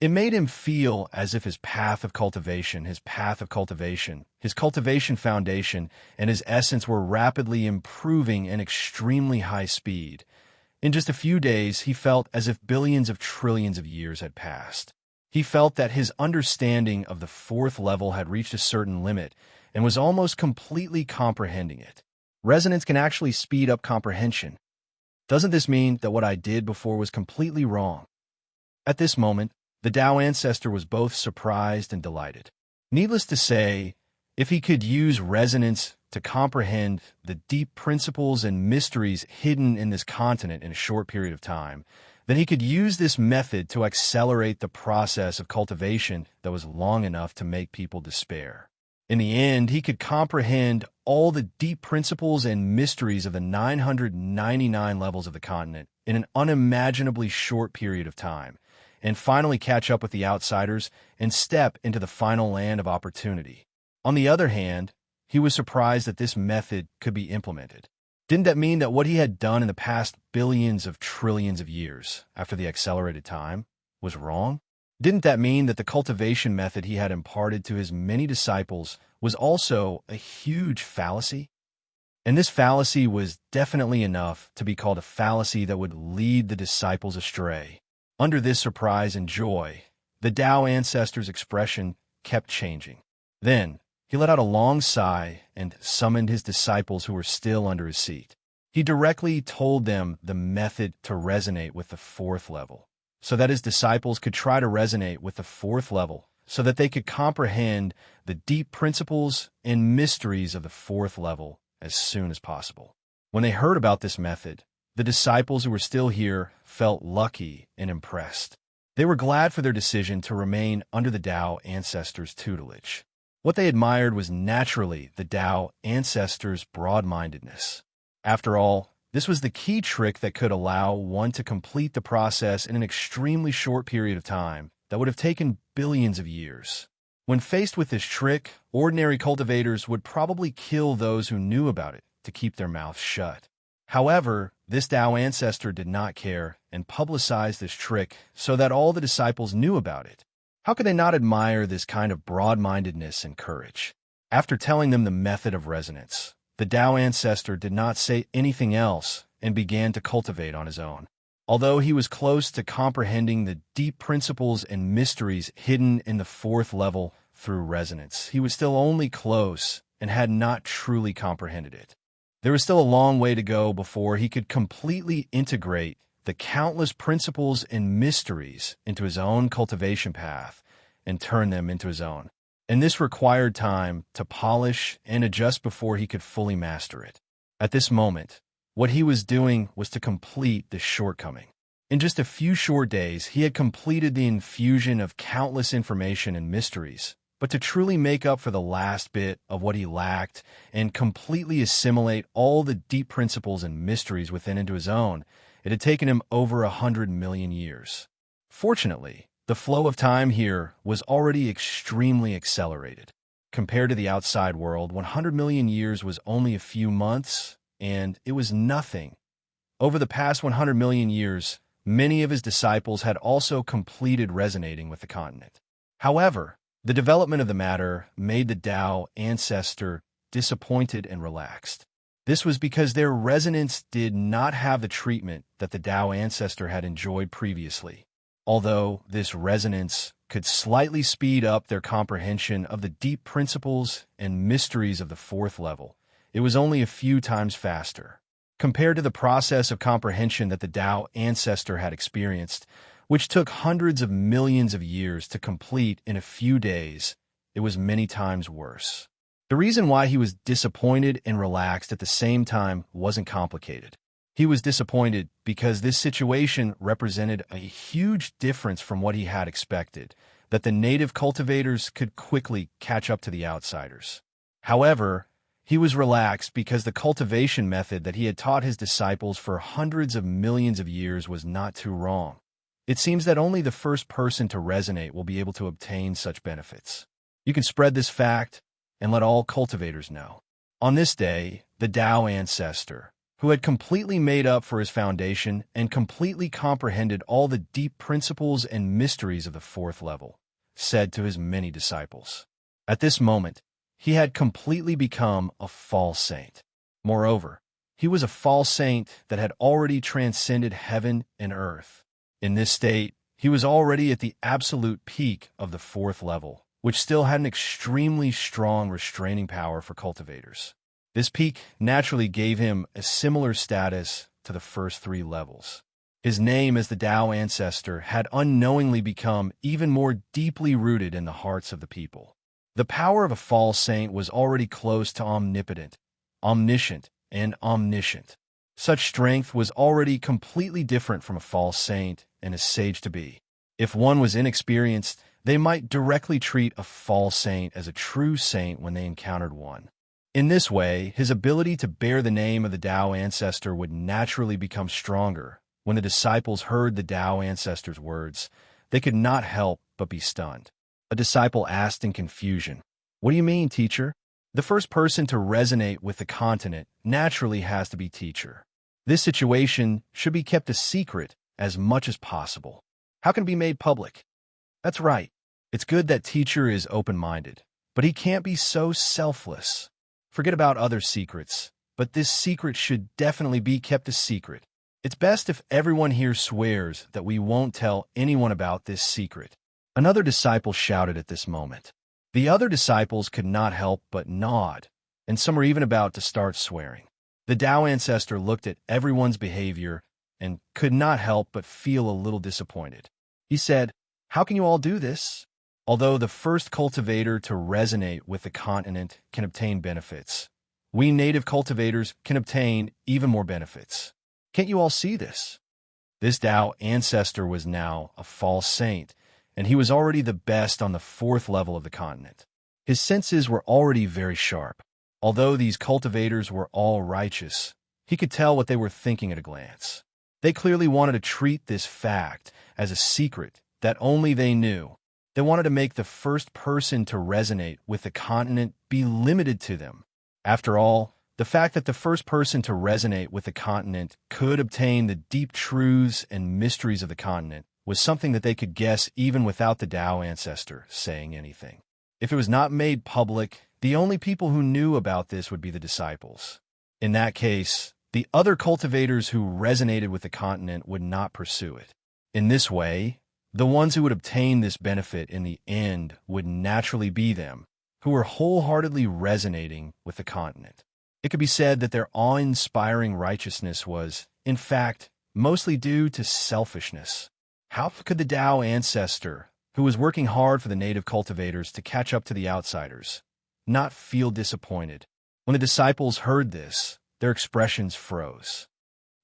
It made him feel as if his cultivation foundation, and his essence were rapidly improving at extremely high speed. In just a few days, he felt as if billions of trillions of years had passed. He felt that his understanding of the fourth level had reached a certain limit and was almost completely comprehending it. Resonance can actually speed up comprehension. Doesn't this mean that what I did before was completely wrong? At this moment, the Tao ancestor was both surprised and delighted. Needless to say, if he could use resonance to comprehend the deep principles and mysteries hidden in this continent in a short period of time, then he could use this method to accelerate the process of cultivation that was long enough to make people despair. In the end, he could comprehend all the deep principles and mysteries of the 999 levels of the continent in an unimaginably short period of time, and finally catch up with the outsiders and step into the final land of opportunity. On the other hand, he was surprised that this method could be implemented. Didn't that mean that what he had done in the past billions of trillions of years after the accelerated time was wrong? Didn't that mean that the cultivation method he had imparted to his many disciples was also a huge fallacy? And this fallacy was definitely enough to be called a fallacy that would lead the disciples astray. Under this surprise and joy, the Tao ancestor's expression kept changing. Then, he let out a long sigh and summoned his disciples who were still under his seat. He directly told them the method to resonate with the fourth level, so that his disciples could try to resonate with the fourth level, so that they could comprehend the deep principles and mysteries of the fourth level as soon as possible. When they heard about this method, the disciples who were still here felt lucky and impressed. They were glad for their decision to remain under the Tao ancestor's tutelage. What they admired was naturally the Tao ancestor's broad-mindedness. After all, this was the key trick that could allow one to complete the process in an extremely short period of time that would have taken billions of years. When faced with this trick, ordinary cultivators would probably kill those who knew about it to keep their mouths shut. However, this Tao ancestor did not care and publicized this trick so that all the disciples knew about it. How could they not admire this kind of broad-mindedness and courage? After telling them the method of resonance, the Tao ancestor did not say anything else and began to cultivate on his own. Although he was close to comprehending the deep principles and mysteries hidden in the fourth level through resonance, he was still only close and had not truly comprehended it. There was still a long way to go before he could completely integrate the countless principles and mysteries into his own cultivation path and turn them into his own. And this required time to polish and adjust before he could fully master it. At this moment, what he was doing was to complete this shortcoming. In just a few short days, he had completed the infusion of countless information and mysteries, but to truly make up for the last bit of what he lacked and completely assimilate all the deep principles and mysteries within into his own, it had taken him over 100 million years. Fortunately, the flow of time here was already extremely accelerated. Compared to the outside world, 100 million years was only a few months, and it was nothing. Over the past 100 million years, many of his disciples had also completed resonating with the continent. However, the development of the matter made the Tao ancestor disappointed and relaxed. This was because their resonance did not have the treatment that the Tao ancestor had enjoyed previously. Although this resonance could slightly speed up their comprehension of the deep principles and mysteries of the fourth level, it was only a few times faster. Compared to the process of comprehension that the Tao ancestor had experienced, which took hundreds of millions of years to complete in a few days, it was many times worse. The reason why he was disappointed and relaxed at the same time wasn't complicated. He was disappointed because this situation represented a huge difference from what he had expected, that the native cultivators could quickly catch up to the outsiders. However, He was relaxed because the cultivation method that he had taught his disciples for hundreds of millions of years was not too wrong. It seems that only the first person to resonate will be able to obtain such benefits. You can spread this fact and let all cultivators know. On this day, the Tao ancestor, who had completely made up for his foundation and completely comprehended all the deep principles and mysteries of the fourth level, said to his many disciples. At this moment, he had completely become a false saint. Moreover, he was a false saint that had already transcended heaven and earth. In this state, he was already at the absolute peak of the fourth level, which still had an extremely strong restraining power for cultivators. This peak naturally gave him a similar status to the first three levels. His name as the Tao ancestor had unknowingly become even more deeply rooted in the hearts of the people. The power of a false saint was already close to omnipotent, omniscient, and omniscient. Such strength was already completely different from a false saint and a sage-to-be. If one was inexperienced, they might directly treat a false saint as a true saint when they encountered one. In this way, his ability to bear the name of the Tao ancestor would naturally become stronger. When the disciples heard the Tao ancestor's words, they could not help but be stunned. A disciple asked in confusion, "What do you mean, teacher?" The first person to resonate with the continent naturally has to be teacher. This situation should be kept a secret as much as possible. How can it be made public? That's right. It's good that teacher is open-minded, but he can't be so selfless. Forget about other secrets, but this secret should definitely be kept a secret. It's best if everyone here swears that we won't tell anyone about this secret. Another disciple shouted at this moment. The other disciples could not help but nod, and some were even about to start swearing. The Tao ancestor looked at everyone's behavior and could not help but feel a little disappointed. He said, "How can you all do this?" Although the first cultivator to resonate with the continent can obtain benefits, we native cultivators can obtain even more benefits. Can't you all see this? This Tao ancestor was now a false saint, and he was already the best on the fourth level of the continent. His senses were already very sharp. Although these cultivators were all righteous, he could tell what they were thinking at a glance. They clearly wanted to treat this fact as a secret that only they knew. They wanted to make the first person to resonate with the continent be limited to them. After all, the fact that the first person to resonate with the continent could obtain the deep truths and mysteries of the continent was something that they could guess even without the Tao ancestor saying anything. If it was not made public, the only people who knew about this would be the disciples. In that case, the other cultivators who resonated with the continent would not pursue it. In this way, the ones who would obtain this benefit in the end would naturally be them, who were wholeheartedly resonating with the continent. It could be said that their awe-inspiring righteousness was, in fact, mostly due to selfishness. How could the Tao ancestor, who was working hard for the native cultivators to catch up to the outsiders, not feel disappointed? When the disciples heard this, their expressions froze.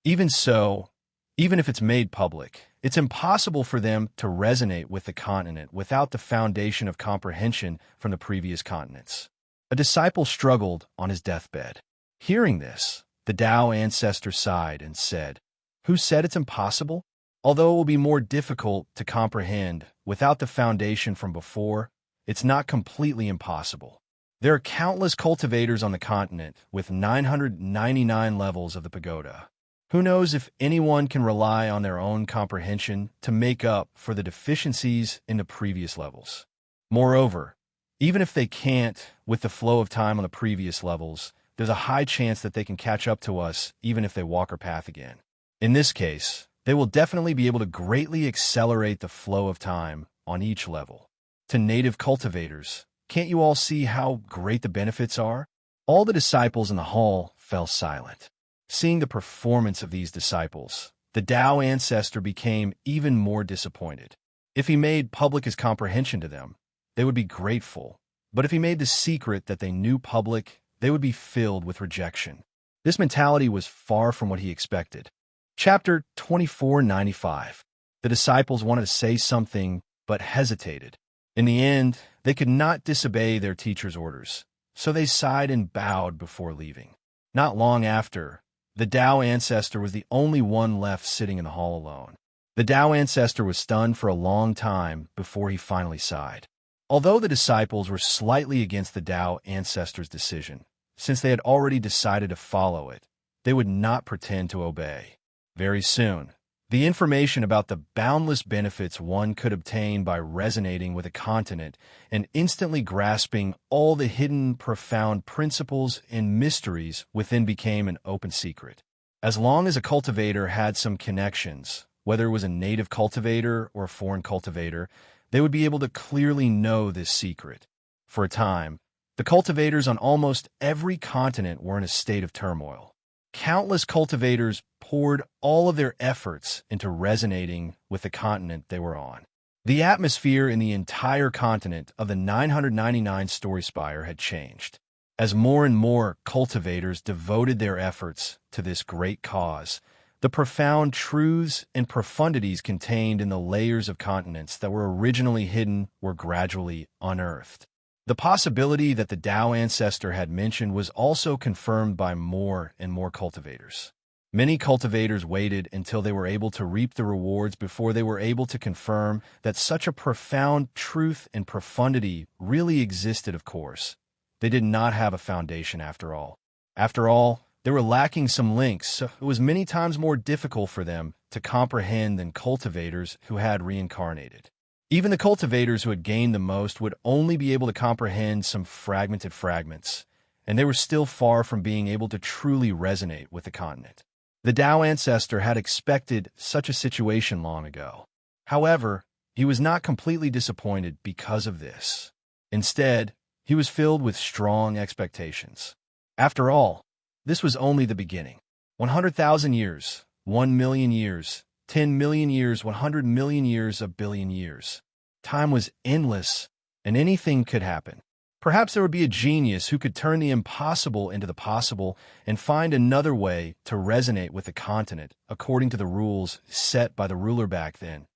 Even so, even if it's made public, it's impossible for them to resonate with the continent without the foundation of comprehension from the previous continents. A disciple struggled on his deathbed. Hearing this, the Tao ancestor sighed and said, "Who said it's impossible? Although it will be more difficult to comprehend without the foundation from before, it's not completely impossible. There are countless cultivators on the continent with 999 levels of the pagoda. Who knows if anyone can rely on their own comprehension to make up for the deficiencies in the previous levels. Moreover, even if they can't with the flow of time on the previous levels, there's a high chance that they can catch up to us even if they walk our path again. In this case, they will definitely be able to greatly accelerate the flow of time on each level. To native cultivators, can't you all see how great the benefits are?" All the disciples in the hall fell silent. Seeing the performance of these disciples, the Tao ancestor became even more disappointed. If he made public his comprehension to them, they would be grateful. But if he made the secret that they knew public, they would be filled with rejection. This mentality was far from what he expected. Chapter 2495. The disciples wanted to say something, but hesitated. In the end, they could not disobey their teacher's orders. so they sighed and bowed before leaving. Not long after, the Tao ancestor was the only one left sitting in the hall alone. The Tao ancestor was stunned for a long time before he finally sighed. Although the disciples were slightly against the Tao ancestor's decision, since they had already decided to follow it, they would not pretend to obey. Very soon, the information about the boundless benefits one could obtain by resonating with a continent and instantly grasping all the hidden, profound principles and mysteries within became an open secret. As long as a cultivator had some connections, whether it was a native cultivator or a foreign cultivator, they would be able to clearly know this secret. For a time, the cultivators on almost every continent were in a state of turmoil. Countless cultivators poured all of their efforts into resonating with the continent they were on. The atmosphere in the entire continent of the 999-story spire had changed. As more and more cultivators devoted their efforts to this great cause, the profound truths and profundities contained in the layers of continents that were originally hidden were gradually unearthed. The possibility that the Tao ancestor had mentioned was also confirmed by more and more cultivators. Many cultivators waited until they were able to reap the rewards before they were able to confirm that such a profound truth and profundity really existed, of course. They did not have a foundation after all. After all, they were lacking some links, so it was many times more difficult for them to comprehend than cultivators who had reincarnated. Even the cultivators who had gained the most would only be able to comprehend some fragmented fragments, and they were still far from being able to truly resonate with the continent. The Tao ancestor had expected such a situation long ago. However, he was not completely disappointed because of this. Instead, he was filled with strong expectations. After all, this was only the beginning. 100,000 years, 1 million years, 10 million years, 100 million years, a billion years. Time was endless, and anything could happen. Perhaps there would be a genius who could turn the impossible into the possible and find another way to resonate with the continent according to the rules set by the ruler back then.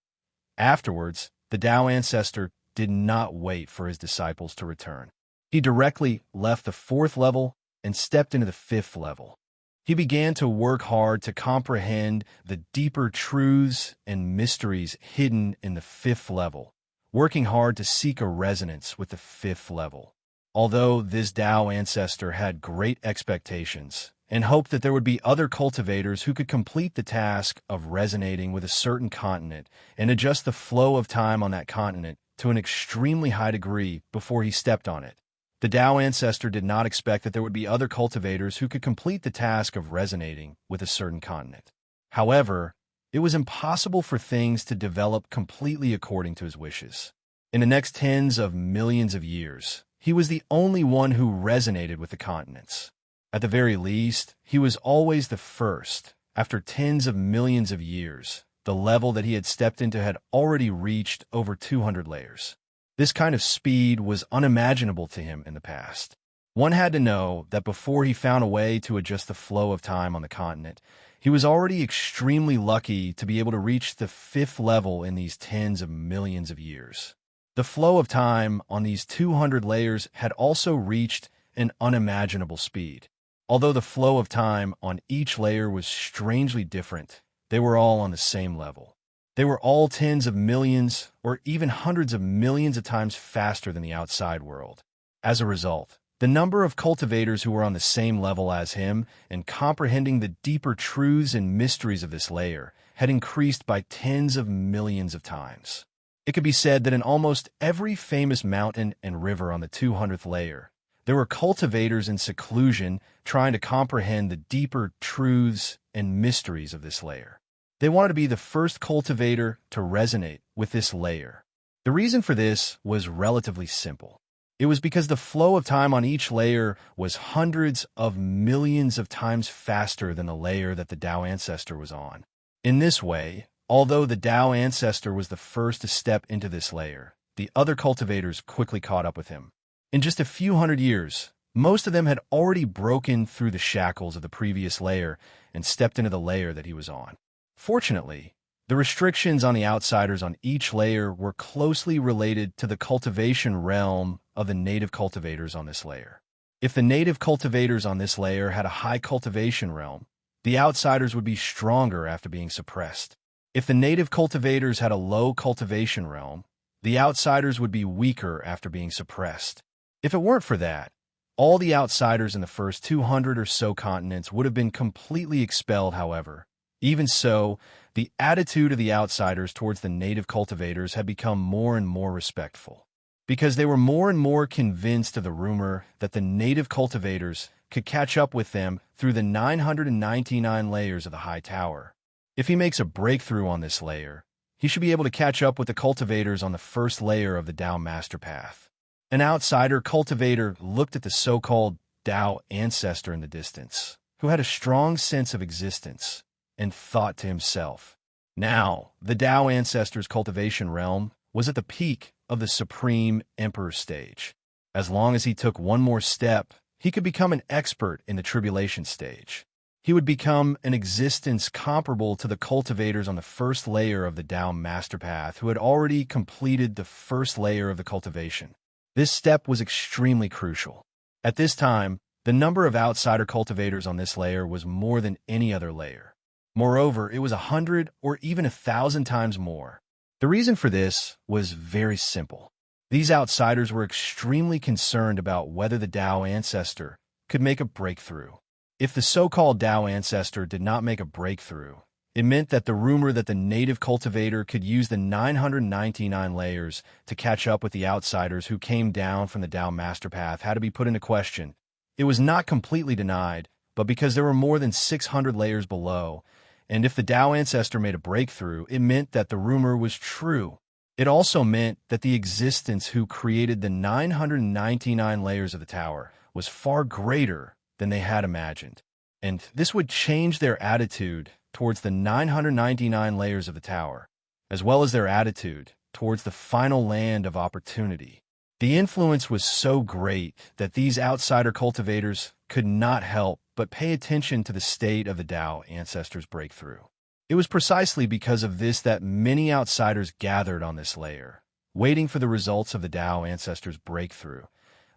Afterwards, the Tao ancestor did not wait for his disciples to return. He directly left the 4th level and stepped into the 5th level. He began to work hard to comprehend the deeper truths and mysteries hidden in the 5th level, working hard to seek a resonance with the 5th level. Although this Tao ancestor had great expectations and hoped that there would be other cultivators who could complete the task of resonating with a certain continent and adjust the flow of time on that continent to an extremely high degree before he stepped on it, the Tao ancestor did not expect that there would be other cultivators who could complete the task of resonating with a certain continent. However, it was impossible for things to develop completely according to his wishes. In the next tens of millions of years, he was the only one who resonated with the continents. At the very least, he was always the first. After tens of millions of years, the level that he had stepped into had already reached over 200 layers. This kind of speed was unimaginable to him in the past. One had to know that before he found a way to adjust the flow of time on the continent, he was already extremely lucky to be able to reach the 5th level in these tens of millions of years. The flow of time on these 200 layers had also reached an unimaginable speed. Although the flow of time on each layer was strangely different, they were all on the same level. They were all tens of millions or even hundreds of millions of times faster than the outside world. As a result, the number of cultivators who were on the same level as him and comprehending the deeper truths and mysteries of this layer had increased by tens of millions of times. It could be said that in almost every famous mountain and river on the 200th layer, there were cultivators in seclusion trying to comprehend the deeper truths and mysteries of this layer. They wanted to be the first cultivator to resonate with this layer. The reason for this was relatively simple. It was because the flow of time on each layer was hundreds of millions of times faster than the layer that the Tao ancestor was on. In this way, although the Tao ancestor was the first to step into this layer, the other cultivators quickly caught up with him. In just a few hundred years, most of them had already broken through the shackles of the previous layer and stepped into the layer that he was on. Fortunately, the restrictions on the outsiders on each layer were closely related to the cultivation realm of the native cultivators on this layer. If the native cultivators on this layer had a high cultivation realm, the outsiders would be stronger after being suppressed. If the native cultivators had a low cultivation realm, the outsiders would be weaker after being suppressed. If it weren't for that, all the outsiders in the first 200 or so continents would have been completely expelled, however. Even so, the attitude of the outsiders towards the native cultivators had become more and more respectful, because they were more and more convinced of the rumor that the native cultivators could catch up with them through the 999 layers of the high tower. If he makes a breakthrough on this layer, he should be able to catch up with the cultivators on the first layer of the Tao Master Path. An outsider cultivator looked at the so-called Tao ancestor in the distance, who had a strong sense of existence, and thought to himself, now, the Tao ancestor's cultivation realm was at the peak of the Supreme Emperor stage. As long as he took one more step, he could become an expert in the tribulation stage. He would become an existence comparable to the cultivators on the first layer of the Tao Master Path who had already completed the first layer of the cultivation. This step was extremely crucial. At this time, the number of outsider cultivators on this layer was more than any other layer. Moreover, it was 100 or even 1,000 times more. The reason for this was very simple. These outsiders were extremely concerned about whether the Tao ancestor could make a breakthrough. If the so-called Tao ancestor did not make a breakthrough, it meant that the rumor that the native cultivator could use the 999 layers to catch up with the outsiders who came down from the Tao Master Path had to be put into question. It was not completely denied, but because there were more than 600 layers below, and if the Tao ancestor made a breakthrough, it meant that the rumor was true. It also meant that the existence who created the 999 layers of the tower was far greater than they had imagined, and this would change their attitude towards the 999 layers of the tower, as well as their attitude towards the final land of opportunity. The influence was so great that these outsider cultivators could not help but pay attention to the state of the Tao ancestors' breakthrough. It was precisely because of this that many outsiders gathered on this layer, waiting for the results of the Tao ancestors' breakthrough.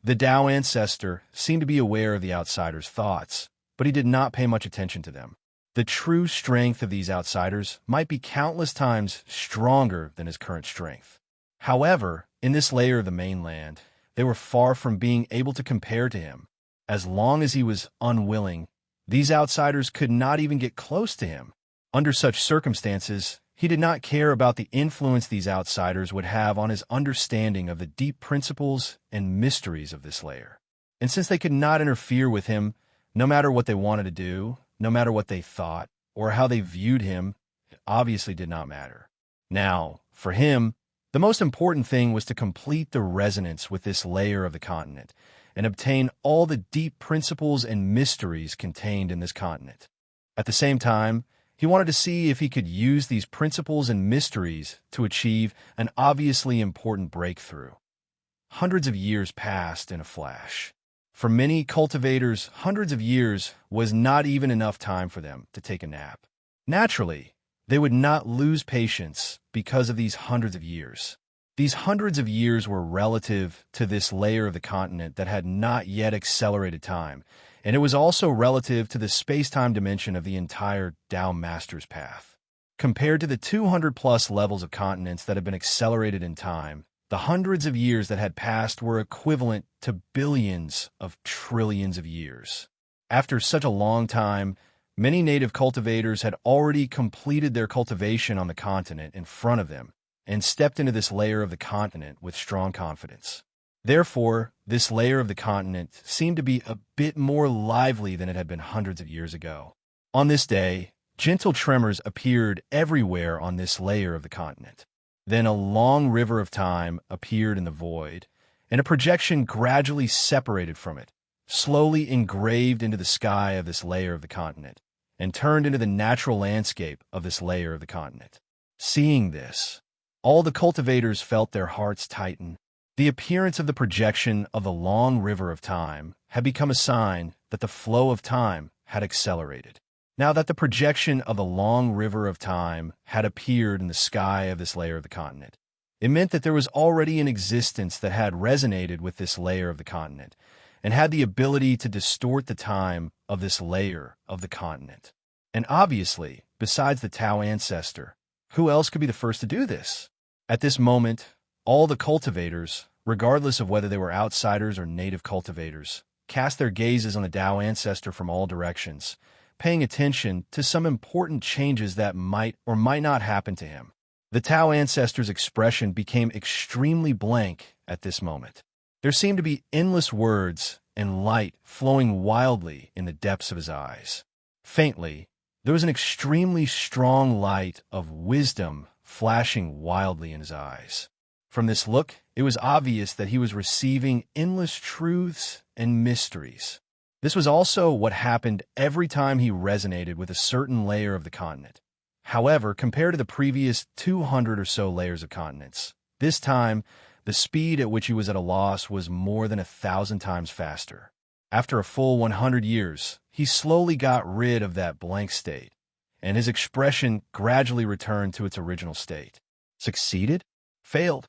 The Tao ancestor seemed to be aware of the outsiders' thoughts, but he did not pay much attention to them. The true strength of these outsiders might be countless times stronger than his current strength. However, in this layer of the mainland, they were far from being able to compare to him. As long as he was unwilling, these outsiders could not even get close to him. Under such circumstances, he did not care about the influence these outsiders would have on his understanding of the deep principles and mysteries of this layer. And since they could not interfere with him, no matter what they wanted to do, no matter what they thought, or how they viewed him, it obviously did not matter. Now, for him, the most important thing was to complete the resonance with this layer of the continent and obtain all the deep principles and mysteries contained in this continent. At the same time, he wanted to see if he could use these principles and mysteries to achieve an obviously important breakthrough. Hundreds of years passed in a flash. For many cultivators, hundreds of years was not even enough time for them to take a nap. Naturally, they would not lose patience because of these hundreds of years. These hundreds of years were relative to this layer of the continent that had not yet accelerated time, and it was also relative to the space-time dimension of the entire Tao Master's Path. Compared to the 200-plus levels of continents that had been accelerated in time, the hundreds of years that had passed were equivalent to billions of trillions of years. After such a long time, many native cultivators had already completed their cultivation on the continent in front of them and stepped into this layer of the continent with strong confidence. Therefore, this layer of the continent seemed to be a bit more lively than it had been hundreds of years ago. On this day, gentle tremors appeared everywhere on this layer of the continent. Then a long river of time appeared in the void, and a projection gradually separated from it, slowly engraved into the sky of this layer of the continent, and turned into the natural landscape of this layer of the continent. Seeing this, all the cultivators felt their hearts tighten. The appearance of the projection of the long river of time had become a sign that the flow of time had accelerated. Now that the projection of the long river of time had appeared in the sky of this layer of the continent, it meant that there was already an existence that had resonated with this layer of the continent, and had the ability to distort the time of this layer of the continent. And obviously, besides the Tao ancestor, who else could be the first to do this? At this moment, all the cultivators, regardless of whether they were outsiders or native cultivators, cast their gazes on the Tao ancestor from all directions, paying attention to some important changes that might or might not happen to him. The Tao ancestor's expression became extremely blank at this moment. There seemed to be endless words and light flowing wildly in the depths of his eyes. Faintly, there was an extremely strong light of wisdom flashing wildly in his eyes. From this look, it was obvious that he was receiving endless truths and mysteries. This was also what happened every time he resonated with a certain layer of the continent. However, compared to the previous 200 or so layers of continents, this time, the speed at which he was at a loss was more than 1,000 times faster. After a full 100 years, he slowly got rid of that blank state, and his expression gradually returned to its original state. Succeeded? Failed?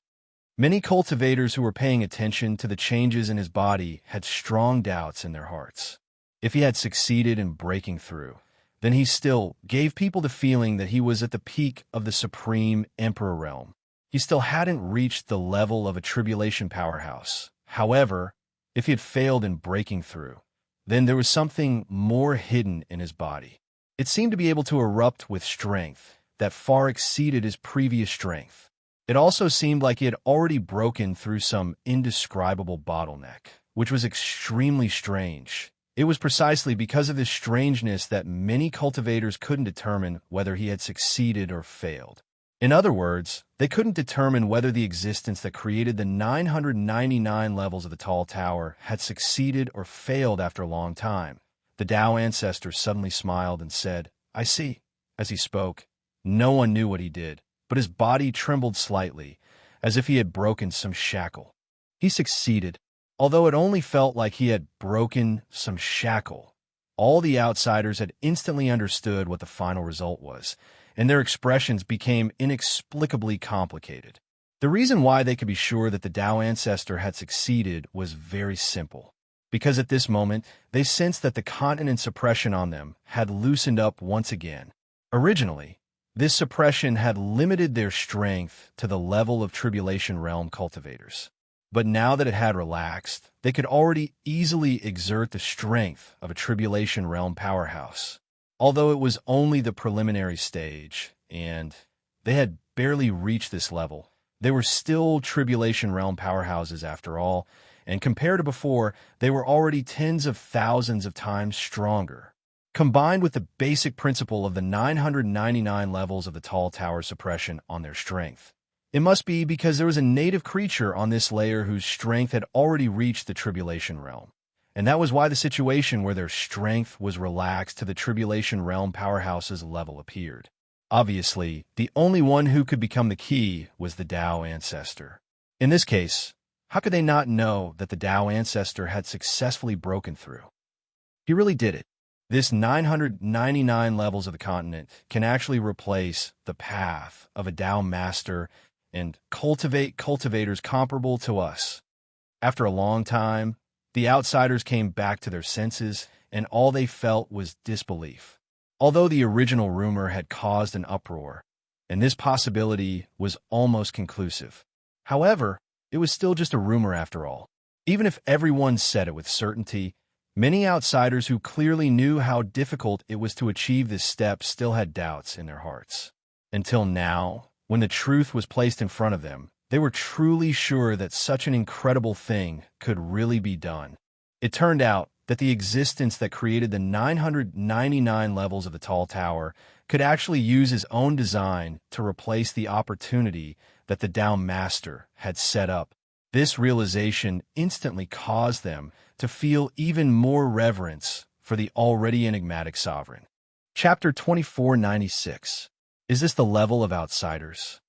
Many cultivators who were paying attention to the changes in his body had strong doubts in their hearts. If he had succeeded in breaking through, then he still gave people the feeling that he was at the peak of the supreme emperor realm. He still hadn't reached the level of a tribulation powerhouse. However, if he had failed in breaking through, then there was something more hidden in his body. It seemed to be able to erupt with strength that far exceeded his previous strength. It also seemed like he had already broken through some indescribable bottleneck, which was extremely strange. It was precisely because of this strangeness that many cultivators couldn't determine whether he had succeeded or failed. In other words, they couldn't determine whether the existence that created the 999 levels of the tall tower had succeeded or failed after a long time. The Tao ancestor suddenly smiled and said, "I see." As he spoke, no one knew what he did, but his body trembled slightly, as if he had broken some shackle. He succeeded, although it only felt like he had broken some shackle. All the outsiders had instantly understood what the final result was, and their expressions became inexplicably complicated. The reason why they could be sure that the Tao ancestor had succeeded was very simple. Because at this moment, they sensed that the continent suppression on them had loosened up once again. Originally, this suppression had limited their strength to the level of Tribulation Realm cultivators. But now that it had relaxed, they could already easily exert the strength of a Tribulation Realm powerhouse. Although it was only the preliminary stage, and they had barely reached this level, they were still Tribulation Realm powerhouses after all, and compared to before, they were already tens of thousands of times stronger. Combined with the basic principle of the 999 levels of the tall tower suppression on their strength. It must be because there was a native creature on this layer whose strength had already reached the Tribulation Realm. And that was why the situation where their strength was relaxed to the Tribulation Realm powerhouse's level appeared. Obviously, the only one who could become the key was the Tao ancestor. In this case, how could they not know that the Tao ancestor had successfully broken through? He really did it. This 999 levels of the continent can actually replace the path of a Tao master and cultivate cultivators comparable to us. After a long time, the outsiders came back to their senses, and all they felt was disbelief. Although the original rumor had caused an uproar, and this possibility was almost conclusive. However, it was still just a rumor after all. Even if everyone said it with certainty, many outsiders who clearly knew how difficult it was to achieve this step still had doubts in their hearts. Until now, when the truth was placed in front of them, they were truly sure that such an incredible thing could really be done. It turned out that the existence that created the 999 levels of the tall tower could actually use his own design to replace the opportunity that the Tao Master had set up. This realization instantly caused them to feel even more reverence for the already enigmatic sovereign. Chapter 2496. Is this the level of outsiders?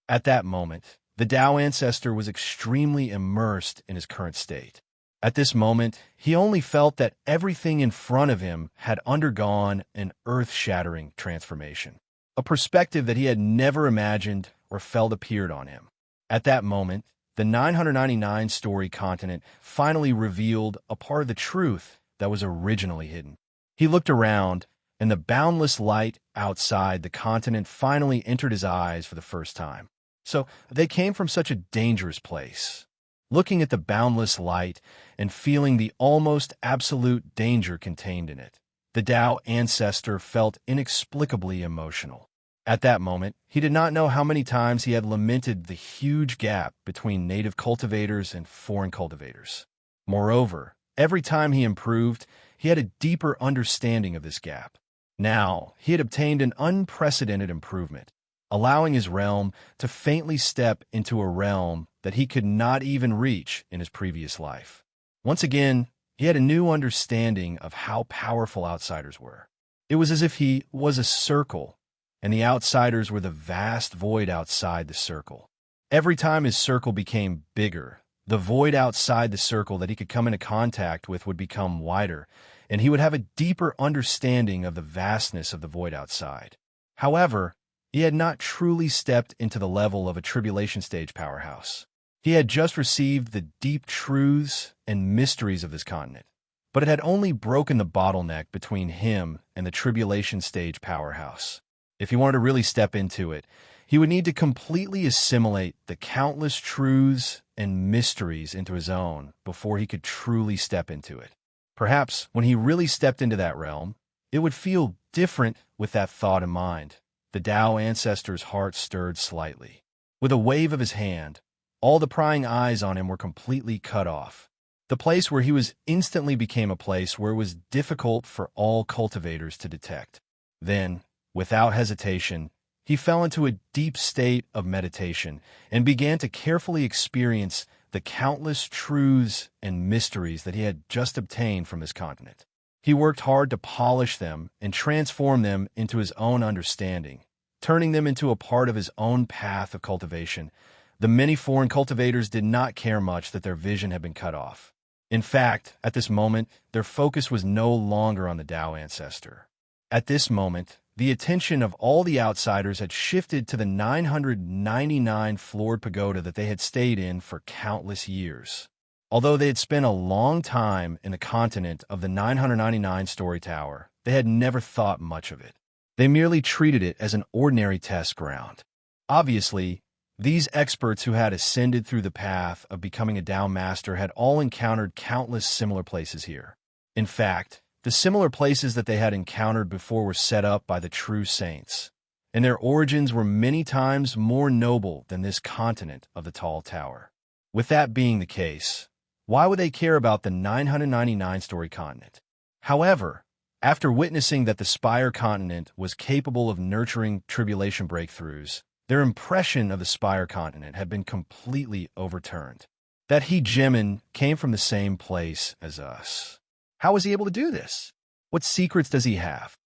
At that moment, the Tao ancestor was extremely immersed in his current state. At this moment, he only felt that everything in front of him had undergone an earth-shattering transformation, a perspective that he had never imagined or felt appeared on him. At that moment, the 999-story continent finally revealed a part of the truth that was originally hidden. He looked around, and the boundless light outside the continent finally entered his eyes for the first time. So they came from such a dangerous place. Looking at the boundless light and feeling the almost absolute danger contained in it, the Tao ancestor felt inexplicably emotional. At that moment, he did not know how many times he had lamented the huge gap between native cultivators and foreign cultivators. Moreover, every time he improved, he had a deeper understanding of this gap. Now, he had obtained an unprecedented improvement, allowing his realm to faintly step into a realm that he could not even reach in his previous life. Once again, he had a new understanding of how powerful outsiders were. It was as if he was a circle, and the outsiders were the vast void outside the circle. Every time his circle became bigger, the void outside the circle that he could come into contact with would become wider, and he would have a deeper understanding of the vastness of the void outside. However, he had not truly stepped into the level of a tribulation stage powerhouse. He had just received the deep truths and mysteries of this continent, but it had only broken the bottleneck between him and the tribulation stage powerhouse. If he wanted to really step into it, he would need to completely assimilate the countless truths and mysteries into his own before he could truly step into it. Perhaps when he really stepped into that realm, it would feel different with that thought in mind. The Tao ancestor's heart stirred slightly. With a wave of his hand, all the prying eyes on him were completely cut off. The place where he was instantly became a place where it was difficult for all cultivators to detect. Then, without hesitation, he fell into a deep state of meditation and began to carefully experience the countless truths and mysteries that he had just obtained from this continent. He worked hard to polish them and transform them into his own understanding, turning them into a part of his own path of cultivation. The many foreign cultivators did not care much that their vision had been cut off. In fact, at this moment, their focus was no longer on the Tao ancestor. At this moment, the attention of all the outsiders had shifted to the 999 floored pagoda that they had stayed in for countless years. Although they had spent a long time in the continent of the 999-story tower, they had never thought much of it. They merely treated it as an ordinary test ground. Obviously, these experts who had ascended through the path of becoming a Tao master had all encountered countless similar places here. In fact, the similar places that they had encountered before were set up by the true saints, and their origins were many times more noble than this continent of the tall tower. With that being the case, why would they care about the 999-story continent? However, after witnessing that the Spire continent was capable of nurturing tribulation breakthroughs, their impression of the Spire continent had been completely overturned. That hegemon came from the same place as us. How was he able to do this? What secrets does he have?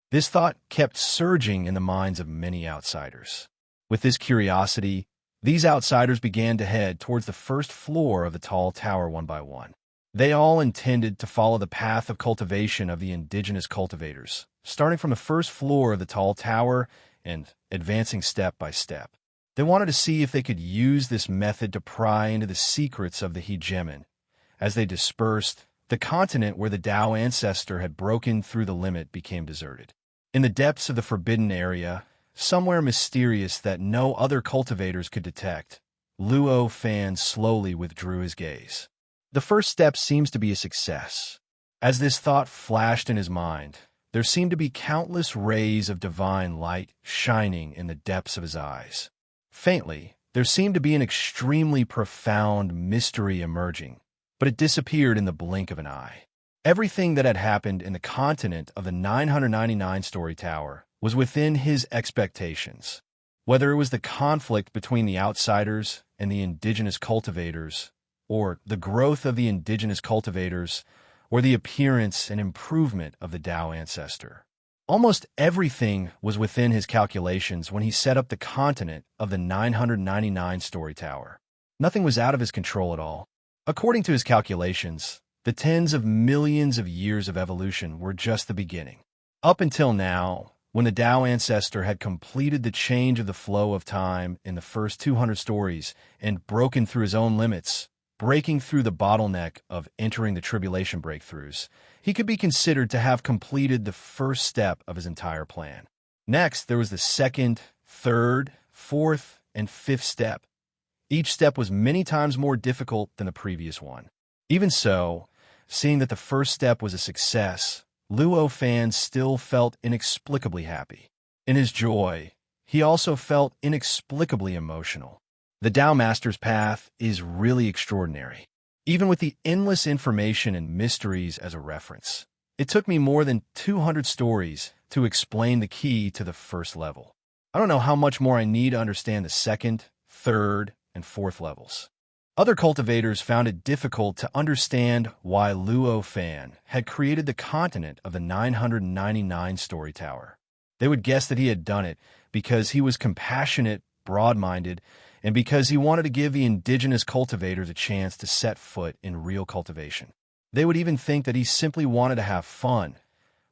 This thought kept surging in the minds of many outsiders. With this curiosity, these outsiders began to head towards the first floor of the tall tower one by one. They all intended to follow the path of cultivation of the indigenous cultivators, starting from the first floor of the tall tower and advancing step by step. They wanted to see if they could use this method to pry into the secrets of the hegemon. As they dispersed, the continent where the Tao ancestor had broken through the limit became deserted. In the depths of the forbidden area, somewhere mysterious that no other cultivators could detect, Luo Fan slowly withdrew his gaze. The first step seems to be a success. As this thought flashed in his mind, there seemed to be countless rays of divine light shining in the depths of his eyes. Faintly, there seemed to be an extremely profound mystery emerging, but it disappeared in the blink of an eye. Everything that had happened in the continent of the 999-story tower was within his expectations. Whether it was the conflict between the outsiders and the indigenous cultivators, or the growth of the indigenous cultivators, or the appearance and improvement of the Tao ancestor. Almost everything was within his calculations when he set up the continent of the 999-story tower. Nothing was out of his control at all. According to his calculations, the tens of millions of years of evolution were just the beginning. Up until now, When the Tao ancestor had completed the change of the flow of time in the first 200 stories and broken through his own limits, breaking through the bottleneck of entering the tribulation breakthroughs, he could be considered to have completed the first step of his entire plan. Next, there was the second, third, fourth, and fifth step. Each step was many times more difficult than the previous one. Even so, seeing that the first step was a success, Luo Fan still felt inexplicably happy. In his joy, he also felt inexplicably emotional. The Tao Master's path is really extraordinary. Even with the endless information and mysteries as a reference, it took me more than 200 stories to explain the key to the first level. I don't know how much more I need to understand the second, third, and fourth levels. Other cultivators found it difficult to understand why Luo Fan had created the continent of the 999-story tower. They would guess that he had done it because he was compassionate, broad-minded, and because he wanted to give the indigenous cultivators a chance to set foot in real cultivation. They would even think that he simply wanted to have fun.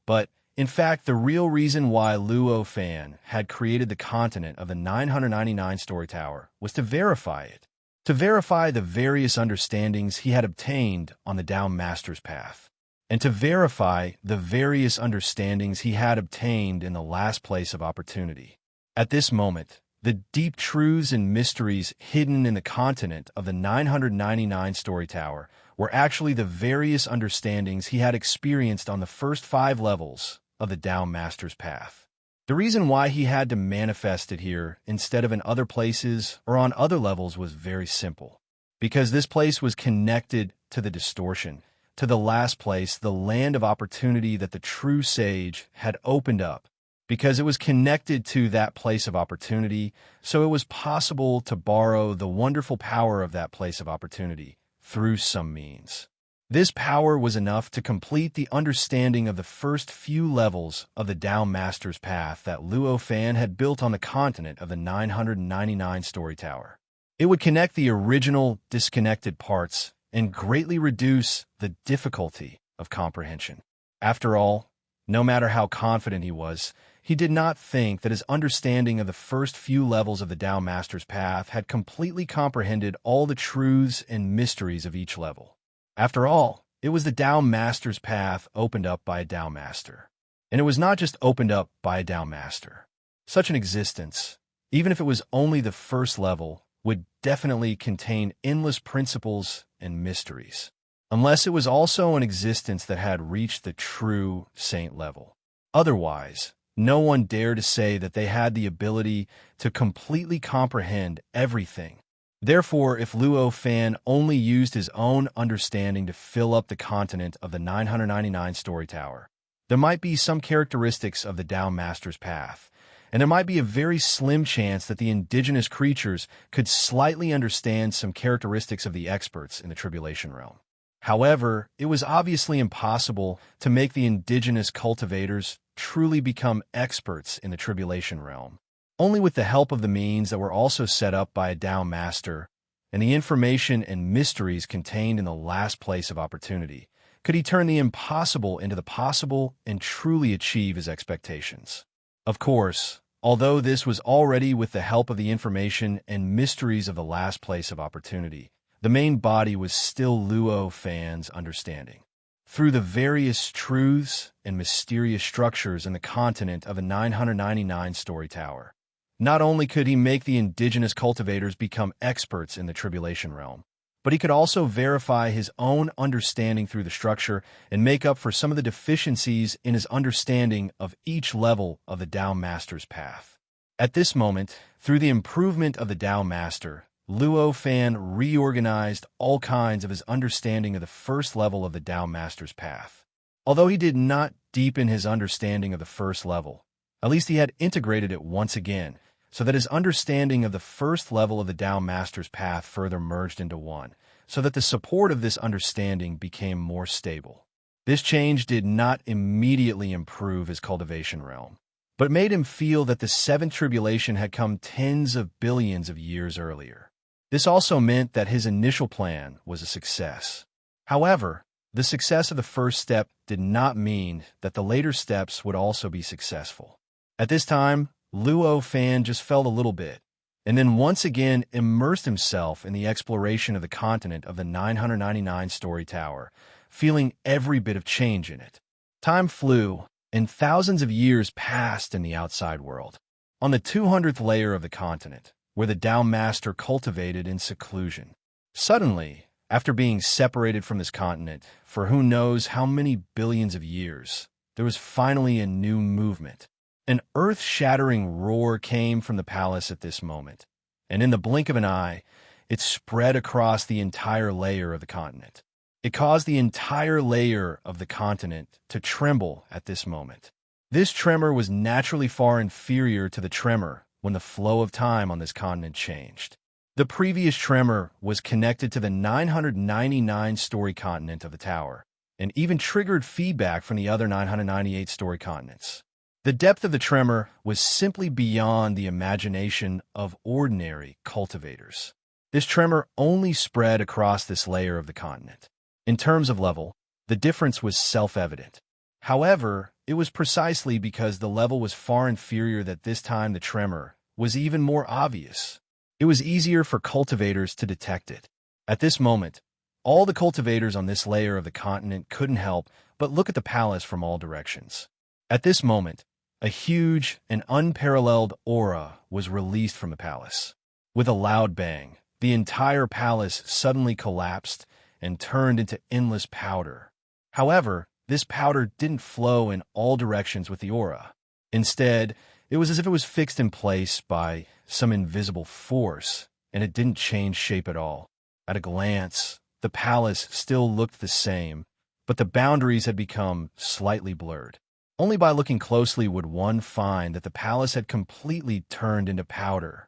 But, in fact, the real reason why Luo Fan had created the continent of the 999-story tower was to verify it. To verify the various understandings he had obtained on the Tao Master's path, and to verify the various understandings he had obtained in the last place of opportunity. At this moment, the deep truths and mysteries hidden in the continent of the 999-story tower were actually the various understandings he had experienced on the first 5 levels of the Tao Master's path. The reason why he had to manifest it here instead of in other places or on other levels was very simple. Because this place was connected to the distortion, to the last place, the land of opportunity that the true sage had opened up. Because it was connected to that place of opportunity, so it was possible to borrow the wonderful power of that place of opportunity through some means. This power was enough to complete the understanding of the first few levels of the Tao Master's path that Luo Fan had built on the continent of the 999-story tower. It would connect the original disconnected parts and greatly reduce the difficulty of comprehension. After all, no matter how confident he did not think that his understanding of the first few levels of the Tao Master's path had completely comprehended all the truths and mysteries of each level. After all, it was the Tao Master's path opened up by a Tao Master. And it was not just opened up by a Tao Master. Such an existence, even if it was only the first level, would definitely contain endless principles and mysteries. Unless it was also an existence that had reached the true saint level. Otherwise, no one dared to say that they had the ability to completely comprehend everything. Therefore, if Luo Fan only used his own understanding to fill up the continent of the 999-story tower, there might be some characteristics of the Tao Master's path, and there might be a very slim chance that the indigenous creatures could slightly understand some characteristics of the experts in the tribulation realm. However, it was obviously impossible to make the indigenous cultivators truly become experts in the tribulation realm. Only with the help of the means that were also set up by a Tao Master and the information and mysteries contained in the last place of opportunity could he turn the impossible into the possible and truly achieve his expectations. Of course, although this was already with the help of the information and mysteries of the last place of opportunity, the main body was still Luo Fan's understanding. Through the various truths and mysterious structures in the continent of a 999-story tower, not only could he make the indigenous cultivators become experts in the tribulation realm, but he could also verify his own understanding through the structure and make up for some of the deficiencies in his understanding of each level of the Tao Master's path. At this moment, through the improvement of the Tao Master, Luo Fan reorganized all kinds of his understanding of the first level of the Tao Master's path. Although he did not deepen his understanding of the first level, at least he had integrated it once again, so that his understanding of the first level of the Tao Master's path further merged into one, so that the support of this understanding became more stable. This change did not immediately improve his cultivation realm, but made him feel that the seventh tribulation had come tens of billions of years earlier. This also meant that his initial plan was a success. However, the success of the first step did not mean that the later steps would also be successful. At this time, Luo Fan just felt a little bit, and then once again immersed himself in the exploration of the continent of the 999-story tower, feeling every bit of change in it. Time flew, and thousands of years passed in the outside world. On the 200th layer of the continent, where the Tao Master cultivated in seclusion. Suddenly, after being separated from this continent for who knows how many billions of years, there was finally a new movement. An earth-shattering roar came from the palace at this moment, and in the blink of an eye, it spread across the entire layer of the continent. It caused the entire layer of the continent to tremble at this moment. This tremor was naturally far inferior to the tremor when the flow of time on this continent changed. The previous tremor was connected to the 999-story continent of the tower, and even triggered feedback from the other 998-story continents. The depth of the tremor was simply beyond the imagination of ordinary cultivators. This tremor only spread across this layer of the continent. In terms of level, the difference was self-evident. However, it was precisely because the level was far inferior that this time the tremor was even more obvious. It was easier for cultivators to detect it. At this moment, all the cultivators on this layer of the continent couldn't help but look at the palace from all directions. At this moment, a huge and unparalleled aura was released from the palace. With a loud bang, the entire palace suddenly collapsed and turned into endless powder. However, this powder didn't flow in all directions with the aura. Instead, it was as if it was fixed in place by some invisible force, and it didn't change shape at all. At a glance, the palace still looked the same, but the boundaries had become slightly blurred. Only by looking closely would one find that the palace had completely turned into powder.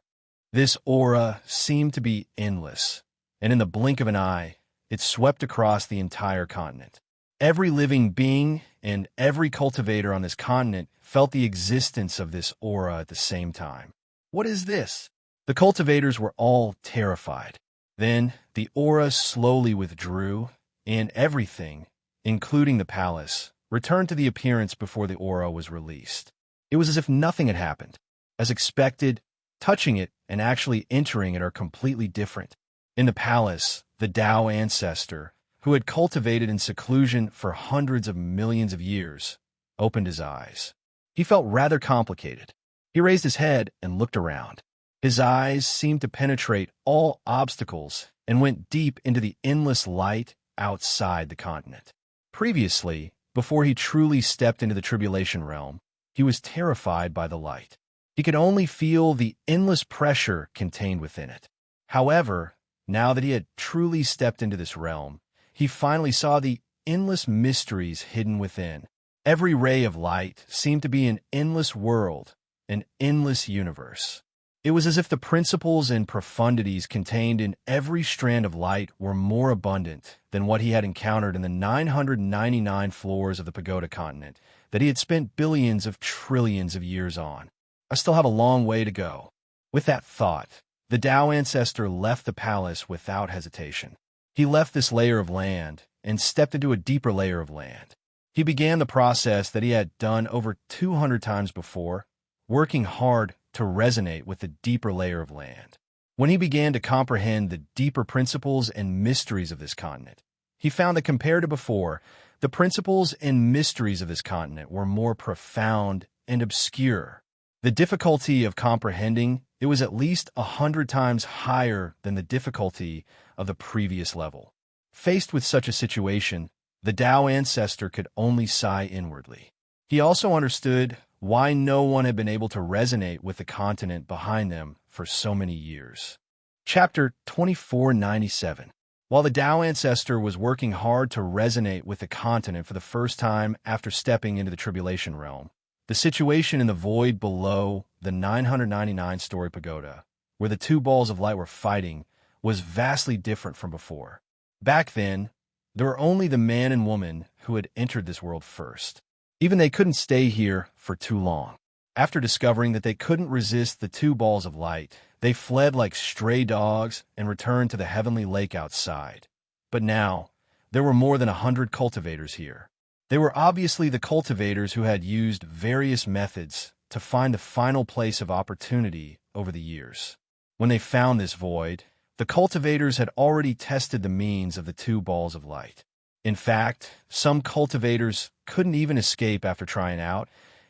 This aura seemed to be endless, and in the blink of an eye, it swept across the entire continent. Every living being and every cultivator on this continent felt the existence of this aura at the same time. What is this? The cultivators were all terrified. Then the aura slowly withdrew, and everything, including the palace, returned to the appearance before the aura was released. It was as if nothing had happened. As expected, touching it and actually entering it are completely different. In the palace, the Tao ancestor, who had cultivated in seclusion for hundreds of millions of years, opened his eyes. He felt rather complicated. He raised his head and looked around. His eyes seemed to penetrate all obstacles and went deep into the endless light outside the continent. Previously, before he truly stepped into the tribulation realm, he was terrified by the light. He could only feel the endless pressure contained within it. However, now that he had truly stepped into this realm, he finally saw the endless mysteries hidden within. Every ray of light seemed to be an endless world, an endless universe. It was as if the principles and profundities contained in every strand of light were more abundant than what he had encountered in the 999 floors of the Pagoda continent that he had spent billions of trillions of years on. I still have a long way to go. With that thought, the Tao ancestor left the palace without hesitation. He left this layer of land and stepped into a deeper layer of land. He began the process that he had done over 200 times before, working hard to resonate with the deeper layer of land. When he began to comprehend the deeper principles and mysteries of this continent, he found that compared to before, the principles and mysteries of this continent were more profound and obscure. The difficulty of comprehending it was at least 100 times higher than the difficulty of the previous level. Faced with such a situation, the Tao ancestor could only sigh inwardly. He also understood why no one had been able to resonate with the continent behind them for so many years. Chapter 2497. While the Tao ancestor was working hard to resonate with the continent for the first time after stepping into the tribulation realm, the situation in the void below the 999-story pagoda, where the two balls of light were fighting, was vastly different from before. Back then, there were only the man and woman who had entered this world first. Even they couldn't stay here for too long. After discovering that they couldn't resist the two balls of light, they fled like stray dogs and returned to the heavenly lake outside. But now, there were more than 100 cultivators here. They were obviously the cultivators who had used various methods to find the final place of opportunity over the years. When they found this void, the cultivators had already tested the means of the two balls of light. In fact, some cultivators couldn't even escape after trying out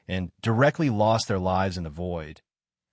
and directly lost their lives in the void.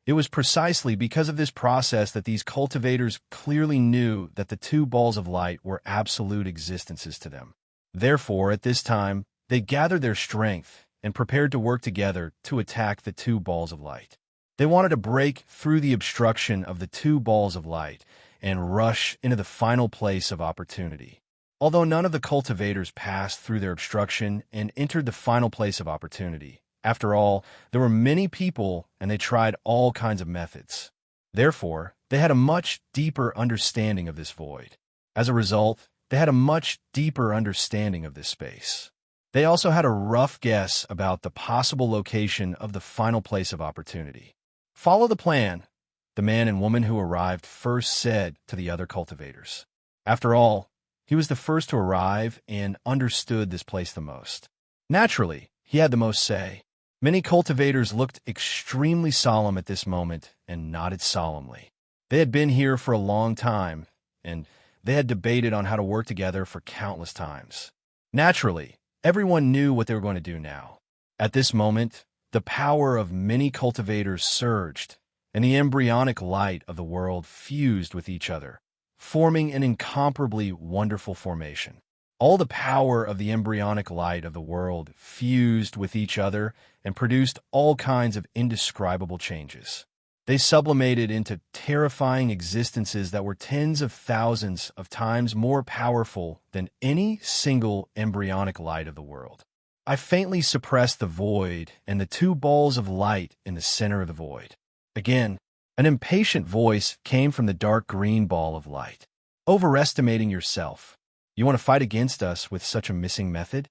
It was precisely because of this process that these cultivators clearly knew that the two balls of light were absolute existences to them. Therefore, at this time, they gathered their strength and prepared to work together to attack the two balls of light. They wanted to break through the obstruction of the two balls of light and rush into the final place of opportunity. Although none of the cultivators passed through their obstruction and entered the final place of opportunity, after all, there were many people and they tried all kinds of methods. Therefore, they had a much deeper understanding of this void. As a result, they had a much deeper understanding of this space. They also had a rough guess about the possible location of the final place of opportunity. "Follow the plan," the man and woman who arrived first said to the other cultivators. After all, he was the first to arrive and understood this place the most. Naturally, he had the most say. Many cultivators looked extremely solemn at this moment and nodded solemnly. They had been here for a long time, and they had debated on how to work together for countless times. Naturally, everyone knew what they were going to do now. At this moment, the power of many cultivators surged, and the embryonic light of the world fused with each other, forming an incomparably wonderful formation. All the power of the embryonic light of the world fused with each other and produced all kinds of indescribable changes. They sublimated into terrifying existences that were tens of thousands of times more powerful than any single embryonic light of the world. I faintly suppressed the void and the two balls of light in the center of the void. Again, an impatient voice came from the dark green ball of light. "Overestimating yourself. You want to fight against us with such a missing method?"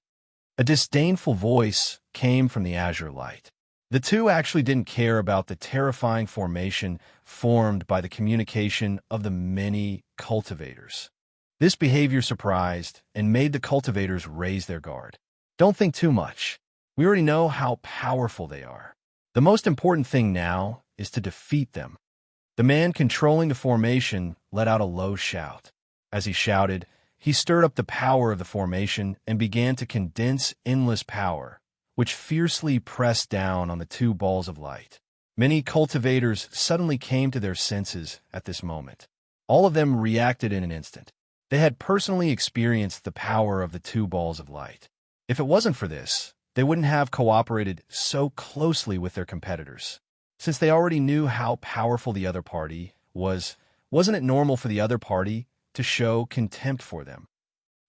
A disdainful voice came from the azure light. The two actually didn't care about the terrifying formation formed by the communication of the many cultivators. This behavior surprised and made the cultivators raise their guard. "Don't think too much. We already know how powerful they are. The most important thing now is to defeat them." The man controlling the formation let out a low shout. As he shouted, he stirred up the power of the formation and began to condense endless power, which fiercely pressed down on the two balls of light. Many cultivators suddenly came to their senses at this moment. All of them reacted in an instant. They had personally experienced the power of the two balls of light. If it wasn't for this, they wouldn't have cooperated so closely with their competitors. Since they already knew how powerful the other party was, wasn't it normal for the other party to show contempt for them?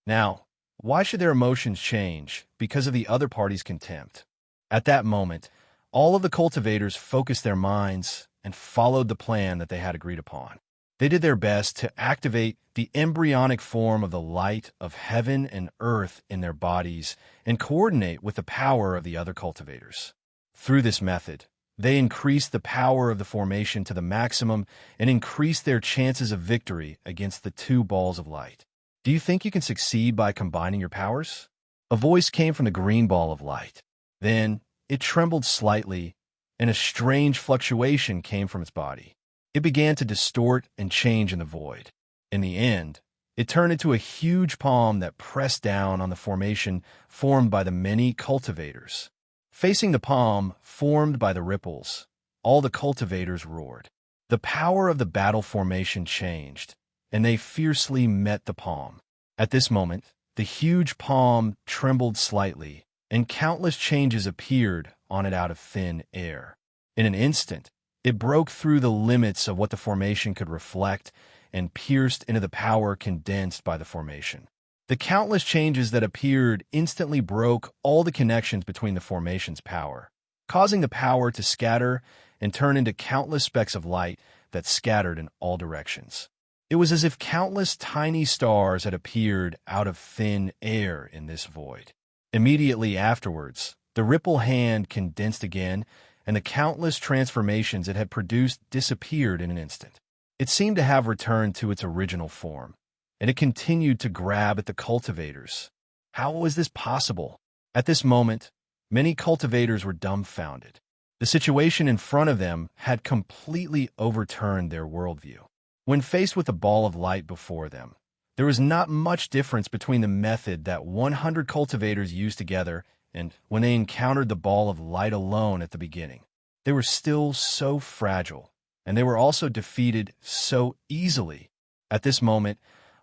Now, why should their emotions change because of the other party's contempt? At that moment, all of the cultivators focused their minds and followed the plan that they had agreed upon. They did their best to activate the embryonic form of the light of heaven and earth in their bodies and coordinate with the power of the other cultivators. Through this method, they increased the power of the formation to the maximum and increased their chances of victory against the two balls of light. "Do you think you can succeed by combining your powers?" A voice came from the green ball of light. Then it trembled slightly, and a strange fluctuation came from its body. It began to distort and change in the void. In the end, it turned into a huge palm that pressed down on the formation formed by the many cultivators. Facing the palm formed by the ripples, all the cultivators roared. The power of the battle formation changed, and they fiercely met the palm. At this moment, the huge palm trembled slightly, and countless changes appeared on it out of thin air. In an instant, it broke through the limits of what the formation could reflect and pierced into the power condensed by the formation. The countless changes that appeared instantly broke all the connections between the formation's power, causing the power to scatter and turn into countless specks of light that scattered in all directions. It was as if countless tiny stars had appeared out of thin air in this void. Immediately afterwards, the ripple hand condensed again, and the countless transformations it had produced disappeared in an instant. It seemed to have returned to its original form, and it continued to grab at the cultivators. How was this possible? At this moment, many cultivators were dumbfounded. The situation in front of them had completely overturned their worldview. When faced with a ball of light before them, there was not much difference between the method that 100 cultivators used together and when they encountered the ball of light alone at the beginning. They were still so fragile, and they were also defeated so easily. At this moment,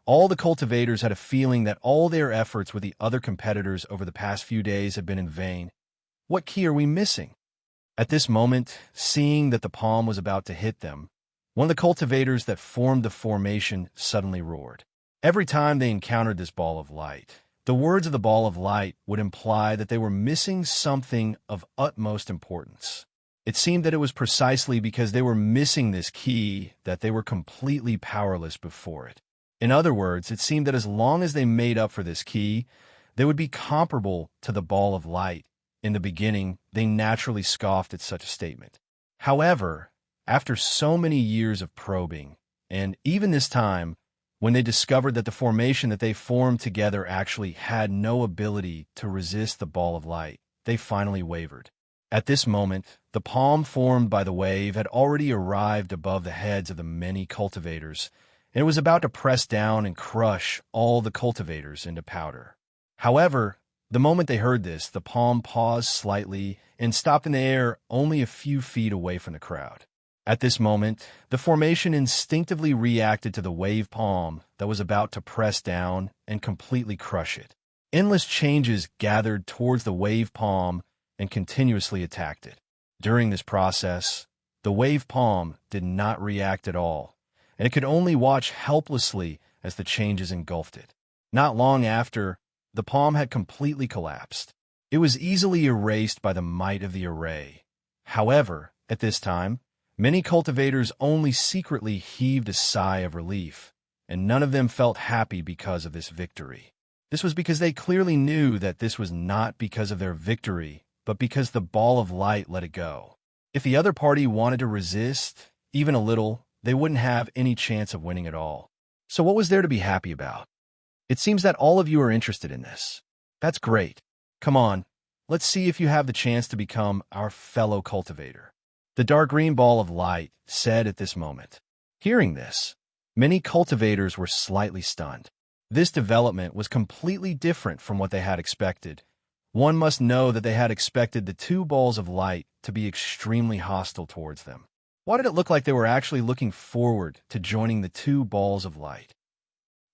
all the cultivators had a feeling that all their efforts with the other competitors over the past few days had been in vain. What key are we missing? At this moment, seeing that the palm was about to hit them, one of the cultivators that formed the formation suddenly roared. Every time they encountered this ball of light, the words of the ball of light would imply that they were missing something of utmost importance. It seemed that it was precisely because they were missing this key that they were completely powerless before it. In other words, it seemed that as long as they made up for this key, they would be comparable to the ball of light. In the beginning, they naturally scoffed at such a statement. However, after so many years of probing, and even this time, when they discovered that the formation that they formed together actually had no ability to resist the ball of light, they finally wavered. At this moment, the palm formed by the wave had already arrived above the heads of the many cultivators, and it was about to press down and crush all the cultivators into powder. However, the moment they heard this, the palm paused slightly and stopped in the air only a few feet away from the crowd. At this moment, the formation instinctively reacted to the wave palm that was about to press down and completely crush it. Endless changes gathered towards the wave palm and continuously attacked it. During this process, the wave palm did not react at all, and it could only watch helplessly as the changes engulfed it. Not long after, the palm had completely collapsed. It was easily erased by the might of the array. However, at this time, many cultivators only secretly heaved a sigh of relief, and none of them felt happy because of this victory. This was because they clearly knew that this was not because of their victory, but because the ball of light let it go. If the other party wanted to resist, even a little, they wouldn't have any chance of winning at all. So what was there to be happy about? It seems that all of you are interested in this. That's great. Come on, let's see if you have the chance to become our fellow cultivator. The dark green ball of light said at this moment. Hearing this, many cultivators were slightly stunned. This development was completely different from what they had expected. One must know that they had expected the two balls of light to be extremely hostile towards them. Why did it look like they were actually looking forward to joining the two balls of light?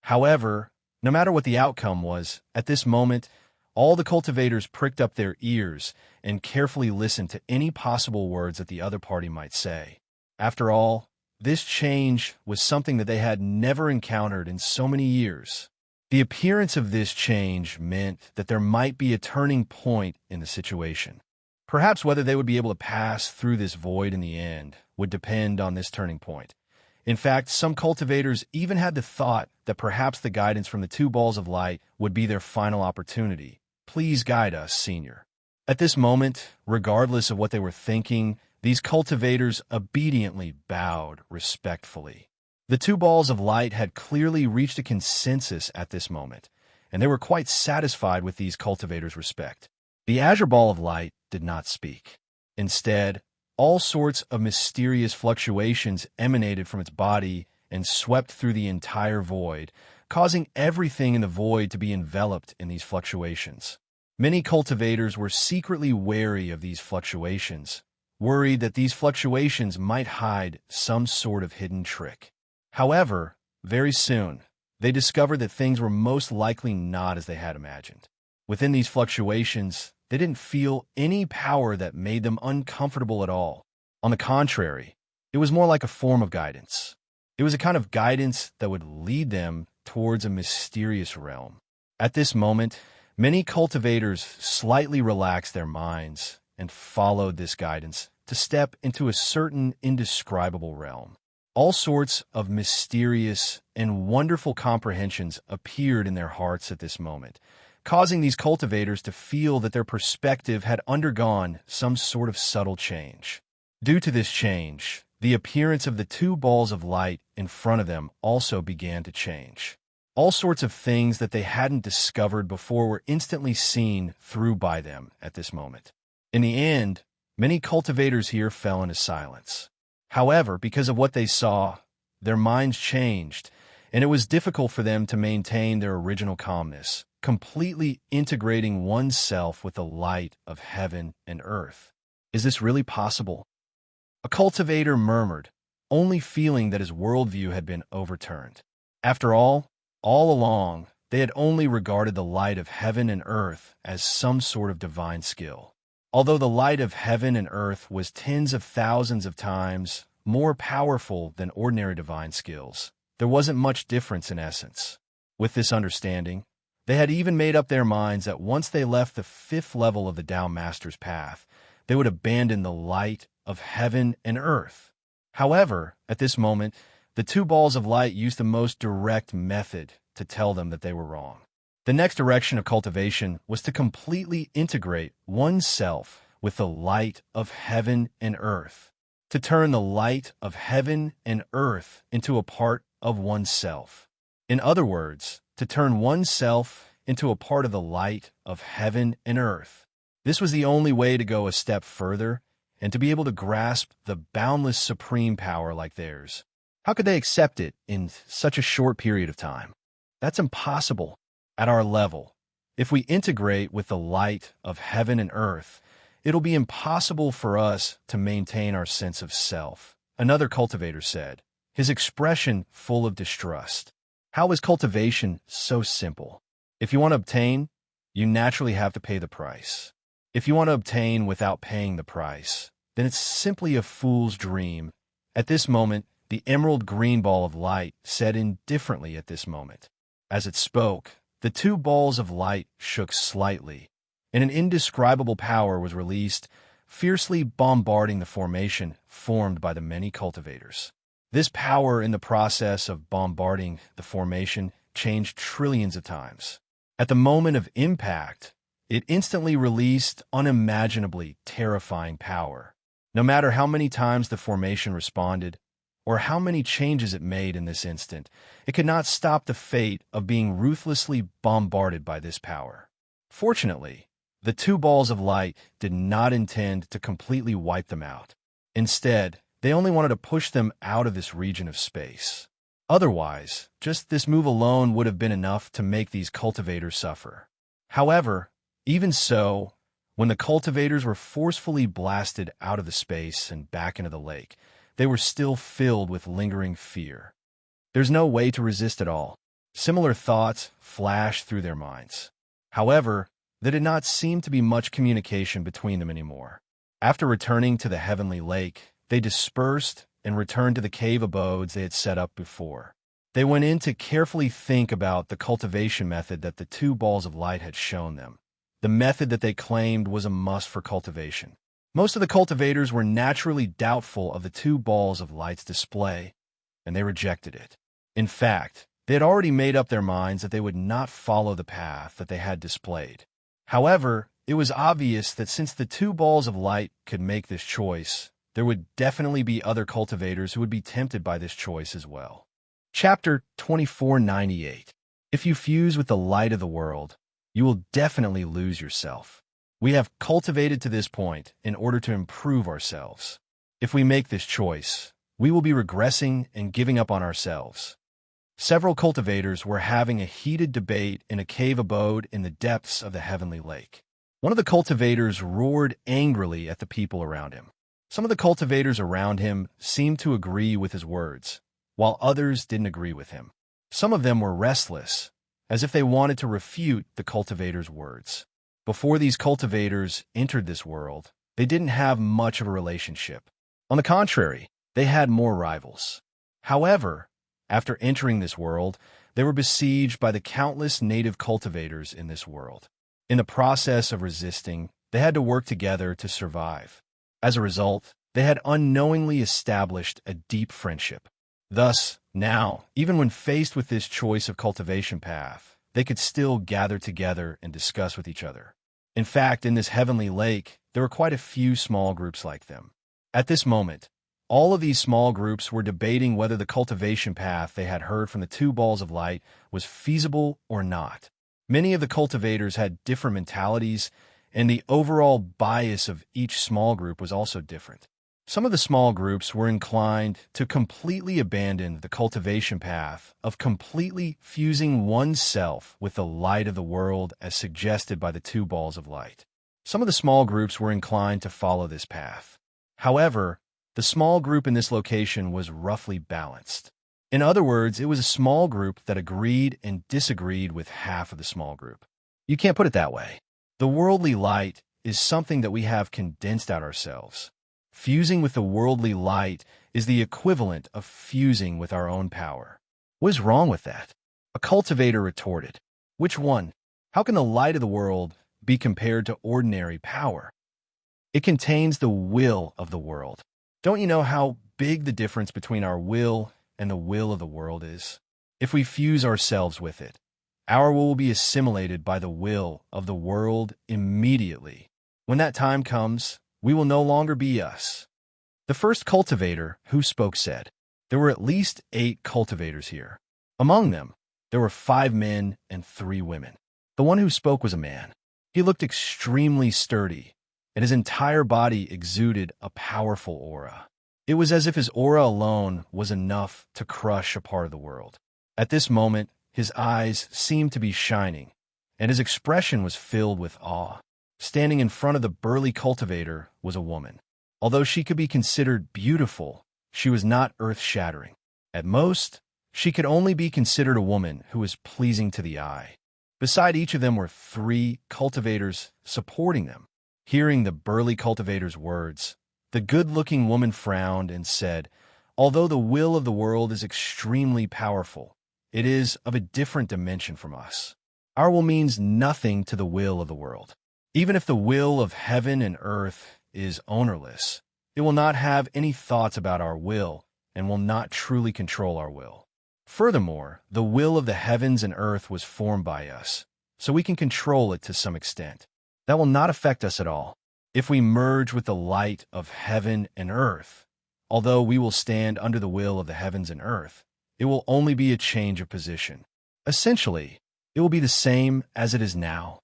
However, no matter what the outcome was, at this moment, all the cultivators pricked up their ears and carefully listened to any possible words that the other party might say. After all, this change was something that they had never encountered in so many years. The appearance of this change meant that there might be a turning point in the situation. Perhaps whether they would be able to pass through this void in the end would depend on this turning point. In fact, some cultivators even had the thought that perhaps the guidance from the two balls of light would be their final opportunity. Please guide us, Senior. At this moment, regardless of what they were thinking, these cultivators obediently bowed respectfully. The two balls of light had clearly reached a consensus at this moment, and they were quite satisfied with these cultivators' respect. The azure ball of light did not speak. Instead, all sorts of mysterious fluctuations emanated from its body and swept through the entire void, causing everything in the void to be enveloped in these fluctuations. Many cultivators were secretly wary of these fluctuations, worried that these fluctuations might hide some sort of hidden trick. However, very soon, they discovered that things were most likely not as they had imagined. Within these fluctuations, they didn't feel any power that made them uncomfortable at all. On the contrary, it was more like a form of guidance. It was a kind of guidance that would lead them towards a mysterious realm. At this moment, many cultivators slightly relaxed their minds and followed this guidance to step into a certain indescribable realm. All sorts of mysterious and wonderful comprehensions appeared in their hearts at this moment, causing these cultivators to feel that their perspective had undergone some sort of subtle change. Due to this change, the appearance of the two balls of light in front of them also began to change. All sorts of things that they hadn't discovered before were instantly seen through by them at this moment. In the end, Many cultivators here fell into silence. However, because of what they saw, their minds changed, and it was difficult for them to maintain their original calmness, completely integrating oneself with the light of heaven and earth. Is this really possible? A cultivator murmured, only feeling that his worldview had been overturned. After all along, they had only regarded the light of heaven and earth as some sort of divine skill. Although the light of heaven and earth was tens of thousands of times more powerful than ordinary divine skills, there wasn't much difference in essence. With this understanding, they had even made up their minds that once they left the fifth level of the Tao Master's path, they would abandon the light of heaven and earth. However, at this moment, the two balls of light used the most direct method to tell them that they were wrong. The next direction of cultivation was to completely integrate oneself with the light of heaven and earth, to turn the light of heaven and earth into a part of oneself. In other words, to turn oneself into a part of the light of heaven and earth. This was the only way to go a step further and to be able to grasp the boundless supreme power like theirs. How could they accept it in such a short period of time? That's impossible. At our level, if we integrate with the light of heaven and earth, it'll be impossible for us to maintain our sense of self, another cultivator said, his expression full of distrust. How is cultivation so simple? If you want to obtain, you naturally have to pay the price. If you want to obtain without paying the price, then it's simply a fool's dream. At this moment, the emerald green ball of light said indifferently at this moment. As it spoke, the two balls of light shook slightly, and an indescribable power was released, fiercely bombarding the formation formed by the many cultivators. This power, in the process of bombarding the formation, changed trillions of times. At the moment of impact, it instantly released unimaginably terrifying power. No matter how many times the formation responded, or how many changes it made in this instant, it could not stop the fate of being ruthlessly bombarded by this power. Fortunately, the two balls of light did not intend to completely wipe them out. Instead, they only wanted to push them out of this region of space. Otherwise, just this move alone would have been enough to make these cultivators suffer. However, even so, when the cultivators were forcefully blasted out of the space and back into the lake, they were still filled with lingering fear. There's no way to resist at all. Similar thoughts flashed through their minds. However, there did not seem to be much communication between them anymore. After returning to the heavenly lake, they dispersed and returned to the cave abodes they had set up before. They went in to carefully think about the cultivation method that the two balls of light had shown them, the method that they claimed was a must for cultivation. Most of the cultivators were naturally doubtful of the two balls of light's display, and they rejected it. In fact, they had already made up their minds that they would not follow the path that they had displayed. However, it was obvious that since the two balls of light could make this choice, there would definitely be other cultivators who would be tempted by this choice as well. Chapter 2498. If you fuse with the light of the world, you will definitely lose yourself. We have cultivated to this point in order to improve ourselves. If we make this choice, we will be regressing and giving up on ourselves. Several cultivators were having a heated debate in a cave abode in the depths of the heavenly lake. One of the cultivators roared angrily at the people around him. Some of the cultivators around him seemed to agree with his words, while others didn't agree with him. Some of them were restless, as if they wanted to refute the cultivator's words. Before these cultivators entered this world, they didn't have much of a relationship. On the contrary, they had more rivals. However, after entering this world, they were besieged by the countless native cultivators in this world. In the process of resisting, they had to work together to survive. As a result, they had unknowingly established a deep friendship. Thus, now, even when faced with this choice of cultivation path, they could still gather together and discuss with each other. In fact, in this heavenly lake, there were quite a few small groups like them. At this moment, all of these small groups were debating whether the cultivation path they had heard from the two balls of light was feasible or not. Many of the cultivators had different mentalities, and the overall bias of each small group was also different. Some of the small groups were inclined to completely abandon the cultivation path of completely fusing oneself with the light of the world as suggested by the two balls of light. Some of the small groups were inclined to follow this path. However, the small group in this location was roughly balanced. In other words, it was a small group that agreed and disagreed with half of the small group. You can't put it that way. The worldly light is something that we have condensed out ourselves. Fusing with the worldly light is the equivalent of fusing with our own power. What is wrong with that? A cultivator retorted. Which one? How can the light of the world be compared to ordinary power? It contains the will of the world. Don't you know how big the difference between our will and the will of the world is? If we fuse ourselves with it, our will be assimilated by the will of the world immediately. When that time comes, we will no longer be us. The first cultivator who spoke said, there were at least 8 cultivators here. Among them, there were 5 men and 3 women. The one who spoke was a man. He looked extremely sturdy, and his entire body exuded a powerful aura. It was as if his aura alone was enough to crush a part of the world. At this moment, his eyes seemed to be shining, and his expression was filled with awe. Standing in front of the burly cultivator was a woman. Although she could be considered beautiful, she was not earth-shattering. At most, she could only be considered a woman who was pleasing to the eye. Beside each of them were 3 cultivators supporting them. Hearing the burly cultivator's words, the good-looking woman frowned and said, although the will of the world is extremely powerful, it is of a different dimension from us. Our will means nothing to the will of the world. Even if the will of heaven and earth is ownerless, it will not have any thoughts about our will and will not truly control our will. Furthermore, the will of the heavens and earth was formed by us, so we can control it to some extent. That will not affect us at all. If we merge with the light of heaven and earth, although we will stand under the will of the heavens and earth, it will only be a change of position. Essentially, it will be the same as it is now.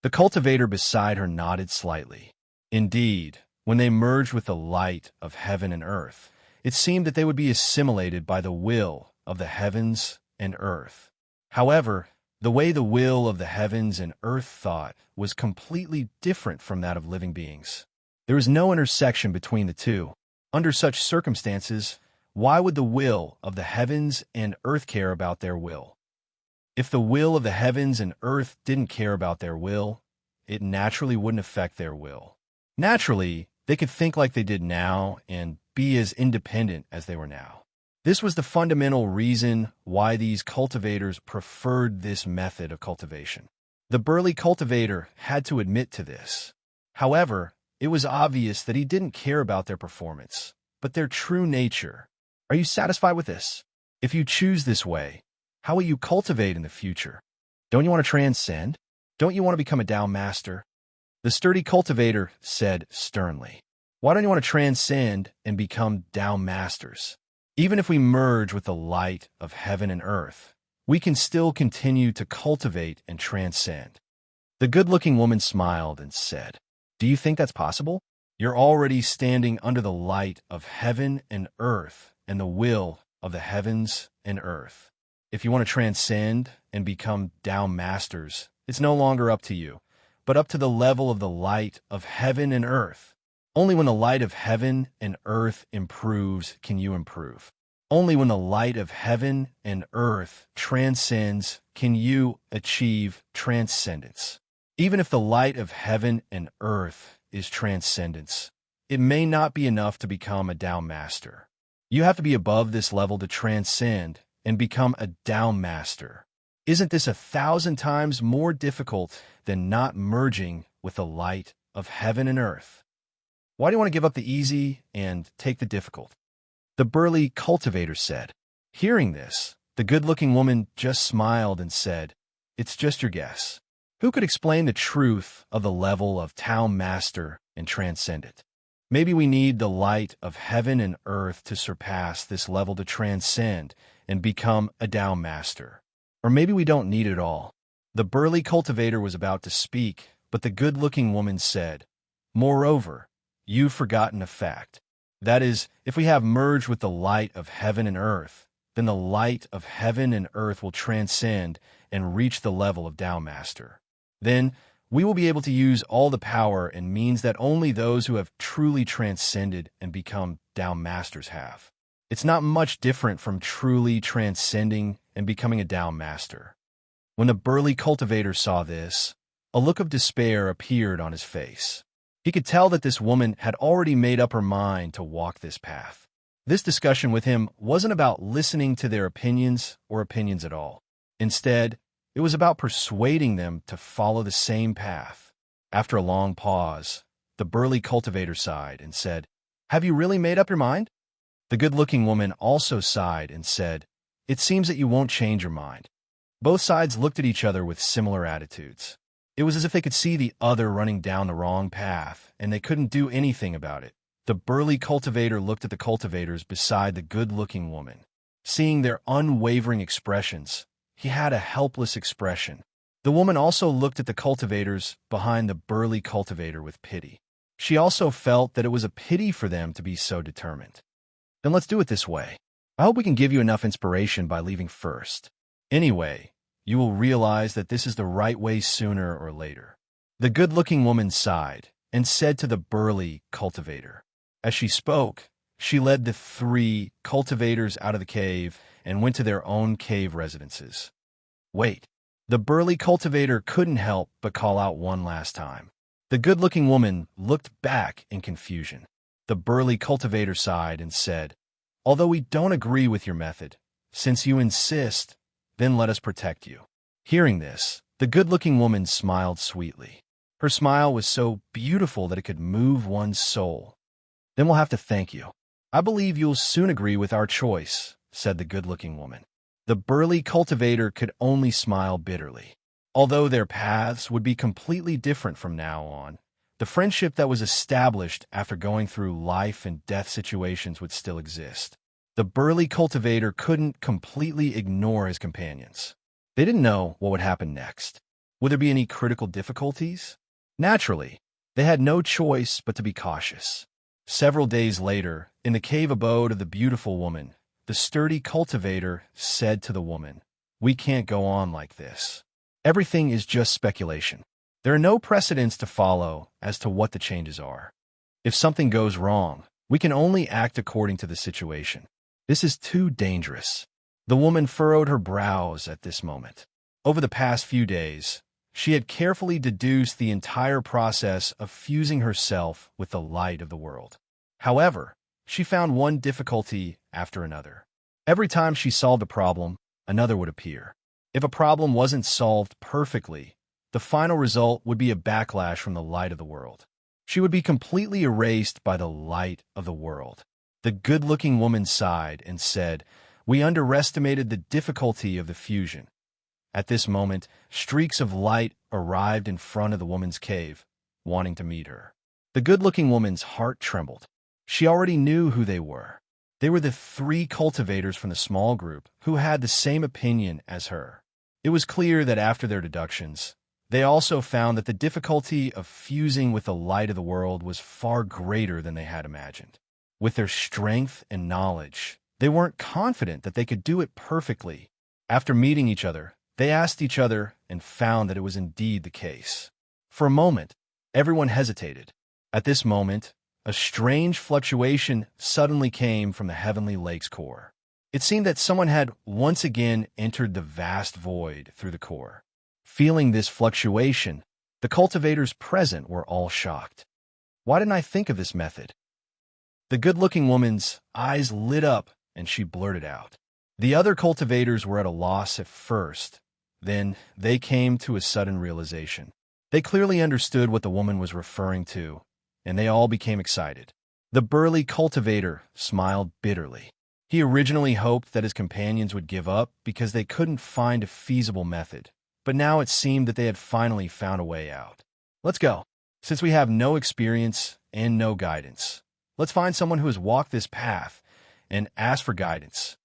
The cultivator beside her nodded slightly. Indeed, when they merged with the light of heaven and earth, it seemed that they would be assimilated by the will of the heavens and earth. However, the way the will of the heavens and earth thought was completely different from that of living beings. There was no intersection between the two. Under such circumstances, why would the will of the heavens and earth care about their will? If the will of the heavens and earth didn't care about their will, it naturally wouldn't affect their will. Naturally, they could think like they did now and be as independent as they were now. This was the fundamental reason why these cultivators preferred this method of cultivation. The burly cultivator had to admit to this. However, it was obvious that he didn't care about their performance, but their true nature. Are you satisfied with this? If you choose this way, how will you cultivate in the future? Don't you want to transcend? Don't you want to become a Tao master? The sturdy cultivator said sternly. Why don't you want to transcend and become Tao masters? Even if we merge with the light of heaven and earth, we can still continue to cultivate and transcend. The good-looking woman smiled and said, do you think that's possible? You're already standing under the light of heaven and earth and the will of the heavens and earth. If you want to transcend and become Tao masters, it's no longer up to you, but up to the level of the light of heaven and earth. Only when the light of heaven and earth improves can you improve. Only when the light of heaven and earth transcends can you achieve transcendence. Even if the light of heaven and earth is transcendence, it may not be enough to become a Tao master. You have to be above this level to transcend and become a Tao master. Isn't this 1,000 times more difficult than not merging with the light of heaven and earth? Why do you want to give up the easy and take the difficult? The burly cultivator said. Hearing this, the good-looking woman just smiled and said, it's just your guess. Who could explain the truth of the level of Tao master and transcendent? Maybe we need the light of heaven and earth to surpass this level to transcend and become a Tao master. Or maybe we don't need it all. The burly cultivator was about to speak But the good-looking woman said, "Moreover, you've forgotten a fact. That is, if we have merged with the light of heaven and earth, then the light of heaven and earth will transcend and reach the level of Tao Master. Then we will be able to use all the power and means that only those who have truly transcended and become Tao Masters have. It's not much different from truly transcending and becoming a Tao Master." When the burly cultivator saw this, a look of despair appeared on his face. He could tell that this woman had already made up her mind to walk this path. This discussion with him wasn't about listening to their opinions or opinions at all. Instead, it was about persuading them to follow the same path. After a long pause, the burly cultivator sighed and said, "Have you really made up your mind?" The good-looking woman also sighed and said, "It seems that you won't change your mind." Both sides looked at each other with similar attitudes. It was as if they could see the other running down the wrong path, and they couldn't do anything about it. The burly cultivator looked at the cultivators beside the good-looking woman. Seeing their unwavering expressions, he had a helpless expression. The woman also looked at the cultivators behind the burly cultivator with pity. She also felt that it was a pity for them to be so determined. "Then let's do it this way. I hope we can give you enough inspiration by leaving first. Anyway, you will realize that this is the right way sooner or later." The good-looking woman sighed and said to the burly cultivator. As she spoke, she led the 3 cultivators out of the cave and went to their own cave residences. "Wait." The burly cultivator couldn't help but call out one last time. The good-looking woman looked back in confusion. The burly cultivator sighed and said, "Although we don't agree with your method, since you insist, then let us protect you." Hearing this, the good-looking woman smiled sweetly. Her smile was so beautiful that it could move one's soul. "Then we'll have to thank you. I believe you'll soon agree with our choice," said the good-looking woman. The burly cultivator could only smile bitterly. Although their paths would be completely different from now on, the friendship that was established after going through life and death situations would still exist. The burly cultivator couldn't completely ignore his companions. They didn't know what would happen next. Would there be any critical difficulties? Naturally, they had no choice but to be cautious. Several days later, in the cave abode of the beautiful woman, the sturdy cultivator said to the woman, "We can't go on like this. Everything is just speculation. There are no precedents to follow as to what the changes are. If something goes wrong, we can only act according to the situation. This is too dangerous." The woman furrowed her brows at this moment. Over the past few days, she had carefully deduced the entire process of fusing herself with the light of the world. However, she found one difficulty after another. Every time she solved a problem, another would appear. If a problem wasn't solved perfectly, the final result would be a backlash from the light of the world. She would be completely erased by the light of the world. The good-looking woman sighed and said, "We underestimated the difficulty of the fusion." At this moment, streaks of light arrived in front of the woman's cave, wanting to meet her. The good-looking woman's heart trembled. She already knew who they were. They were the 3 cultivators from the small group who had the same opinion as her. It was clear that after their deductions, they also found that the difficulty of fusing with the light of the world was far greater than they had imagined. With their strength and knowledge, they weren't confident that they could do it perfectly. After meeting each other, they asked each other and found that it was indeed the case. For a moment, everyone hesitated. At this moment, a strange fluctuation suddenly came from the heavenly lake's core. It seemed that someone had once again entered the vast void through the core. Feeling this fluctuation, the cultivators present were all shocked. Why didn't I think of this method? The good-looking woman's eyes lit up and she blurted out. The other cultivators were at a loss at first. Then they came to a sudden realization. They clearly understood what the woman was referring to, and they all became excited. The burly cultivator smiled bitterly. He originally hoped that his companions would give up because they couldn't find a feasible method, but now it seemed that they had finally found a way out. "Let's go. Since we have no experience and no guidance, let's find someone who has walked this path and ask for guidance,"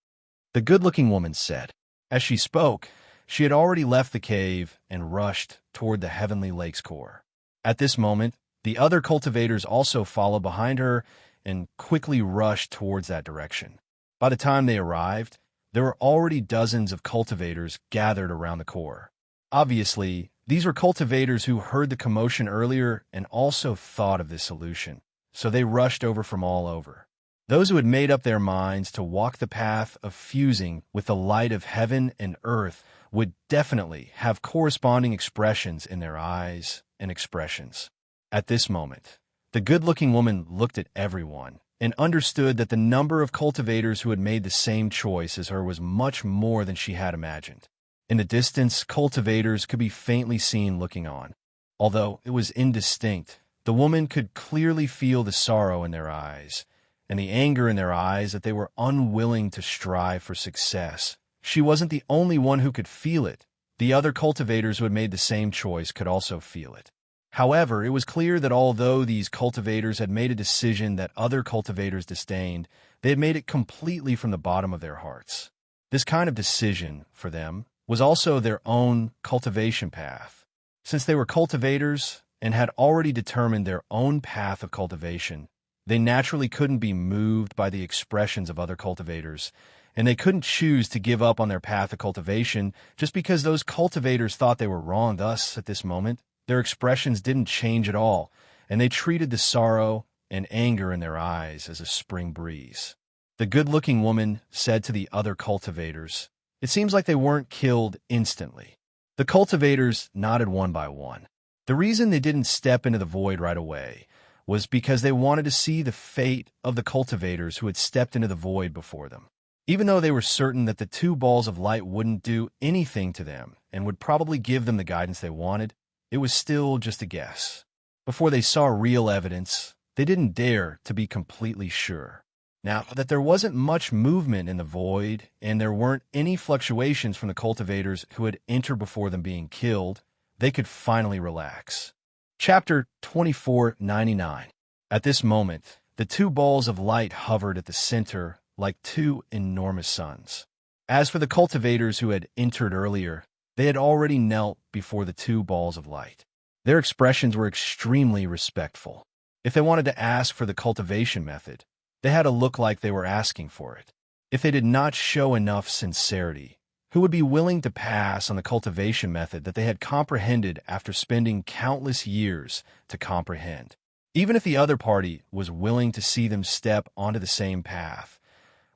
the good-looking woman said. As she spoke, she had already left the cave and rushed toward the heavenly lake's core. At this moment, the other cultivators also followed behind her and quickly rushed towards that direction. By the time they arrived, there were already dozens of cultivators gathered around the core. Obviously, these were cultivators who heard the commotion earlier and also thought of this solution, so they rushed over from all over. Those who had made up their minds to walk the path of fusing with the light of heaven and earth would definitely have corresponding expressions in their eyes and expressions. At this moment, the good-looking woman looked at everyone and understood that the number of cultivators who had made the same choice as her was much more than she had imagined. In the distance, cultivators could be faintly seen looking on. Although it was indistinct, the woman could clearly feel the sorrow in their eyes and the anger in their eyes that they were unwilling to strive for success. She wasn't the only one who could feel it. The other cultivators who had made the same choice could also feel it. However, it was clear that although these cultivators had made a decision that other cultivators disdained, they had made it completely from the bottom of their hearts. This kind of decision, for them, was also their own cultivation path. Since they were cultivators and had already determined their own path of cultivation, they naturally couldn't be moved by the expressions of other cultivators, and they couldn't choose to give up on their path of cultivation just because those cultivators thought they were wrong. Thus, at this moment, their expressions didn't change at all, and they treated the sorrow and anger in their eyes as a spring breeze. The good-looking woman said to the other cultivators, "It seems like they weren't killed instantly." The cultivators nodded one by one. The reason they didn't step into the void right away was because they wanted to see the fate of the cultivators who had stepped into the void before them. Even though they were certain that the two balls of light wouldn't do anything to them and would probably give them the guidance they wanted, it was still just a guess. Before they saw real evidence, they didn't dare to be completely sure. Now that there wasn't much movement in the void and there weren't any fluctuations from the cultivators who had entered before them being killed, they could finally relax. Chapter 2499. At this moment, the two balls of light hovered at the center like two enormous suns. As for the cultivators who had entered earlier, they had already knelt before the two balls of light. Their expressions were extremely respectful. If they wanted to ask for the cultivation method, they had to look like they were asking for it. If they did not show enough sincerity, who would be willing to pass on the cultivation method that they had comprehended after spending countless years to comprehend? Even if the other party was willing to see them step onto the same path,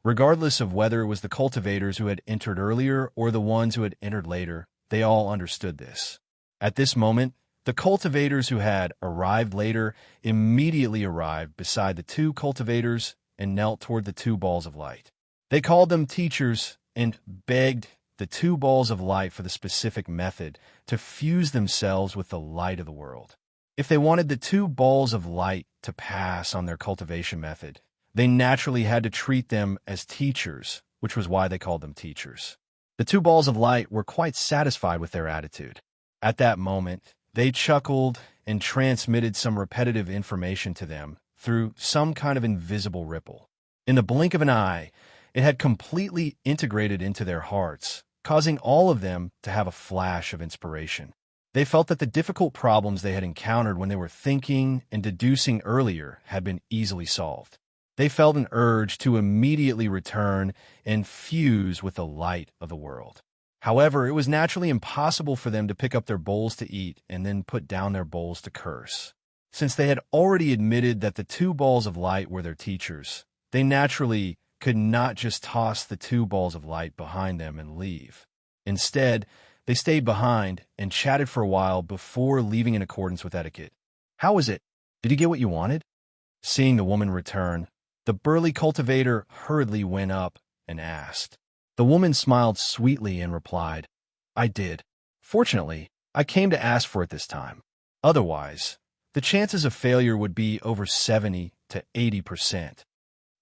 regardless of whether it was the cultivators who had entered earlier or the ones who had entered later, they all understood this. At this moment, the cultivators who had arrived later immediately arrived beside the two cultivators and knelt toward the two balls of light. They called them teachers and begged the two balls of light for the specific method to fuse themselves with the light of the world. If they wanted the two balls of light to pass on their cultivation method, they naturally had to treat them as teachers, which was why they called them teachers. The two balls of light were quite satisfied with their attitude. At that moment, they chuckled and transmitted some repetitive information to them through some kind of invisible ripple. In the blink of an eye, it had completely integrated into their hearts, causing all of them to have a flash of inspiration. They felt that the difficult problems they had encountered when they were thinking and deducing earlier had been easily solved. They felt an urge to immediately return and fuse with the light of the world. However, it was naturally impossible for them to pick up their bowls to eat and then put down their bowls to curse. Since they had already admitted that the two balls of light were their teachers, they naturally could not just toss the two balls of light behind them and leave. Instead, they stayed behind and chatted for a while before leaving in accordance with etiquette. "How was it? Did you get what you wanted?" Seeing the woman return, the burly cultivator hurriedly went up and asked. The woman smiled sweetly and replied, "I did. Fortunately, I came to ask for it this time. Otherwise, the chances of failure would be over 70 to 80%.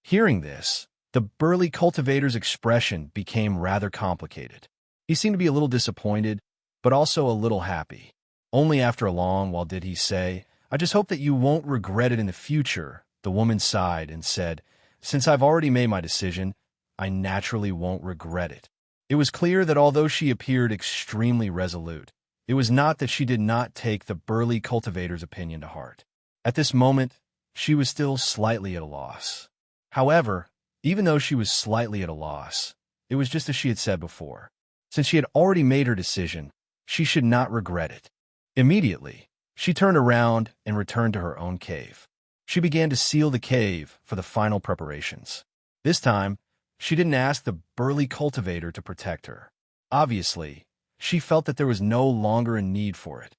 Hearing this, the burly cultivator's expression became rather complicated. He seemed to be a little disappointed, but also a little happy. Only after a long while did he say, "I just hope that you won't regret it in the future." The woman sighed and said, "Since I've already made my decision, I naturally won't regret it." It was clear that although she appeared extremely resolute, It was not that she did not take the burly cultivator's opinion to heart. At this moment, she was still slightly at a loss. However, even though she was slightly at a loss, it was just as she had said before. Since she had already made her decision, she should not regret it. Immediately, she turned around and returned to her own cave. She began to seal the cave for the final preparations. This time, she didn't ask the burly cultivator to protect her. Obviously, she felt that there was no longer a need for it.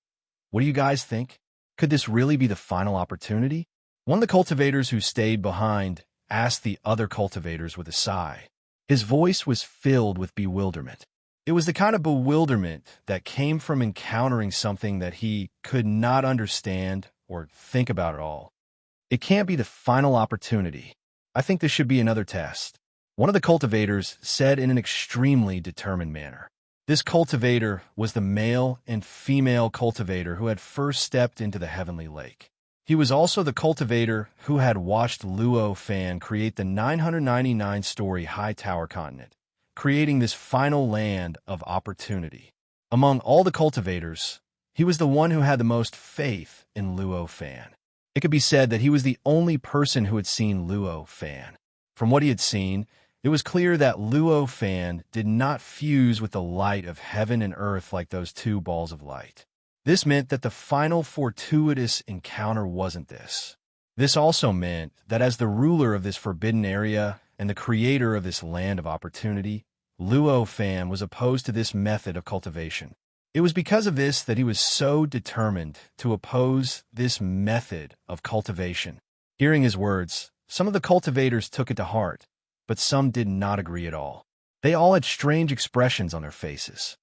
What do you guys think? Could this really be the final opportunity? One of the cultivators who stayed behind asked the other cultivators with a sigh. His voice was filled with bewilderment. It was the kind of bewilderment that came from encountering something that he could not understand or think about at all. It can't be the final opportunity. I think this should be another test. One of the cultivators said in an extremely determined manner. This cultivator was the male and female cultivator who had first stepped into the heavenly lake. He was also the cultivator who had watched Luo Fan create the 999-story high tower continent, creating this final land of opportunity. Among all the cultivators, he was the one who had the most faith in Luo Fan. It could be said that he was the only person who had seen Luo Fan. From what he had seen, it was clear that Luo Fan did not fuse with the light of heaven and earth like those two balls of light. This meant that the final fortuitous encounter wasn't this. This also meant that as the ruler of this forbidden area and the creator of this land of opportunity, Luo Fan was opposed to this method of cultivation. It was because of this that he was so determined to oppose this method of cultivation. Hearing his words, some of the cultivators took it to heart, but some did not agree at all. They all had strange expressions on their faces.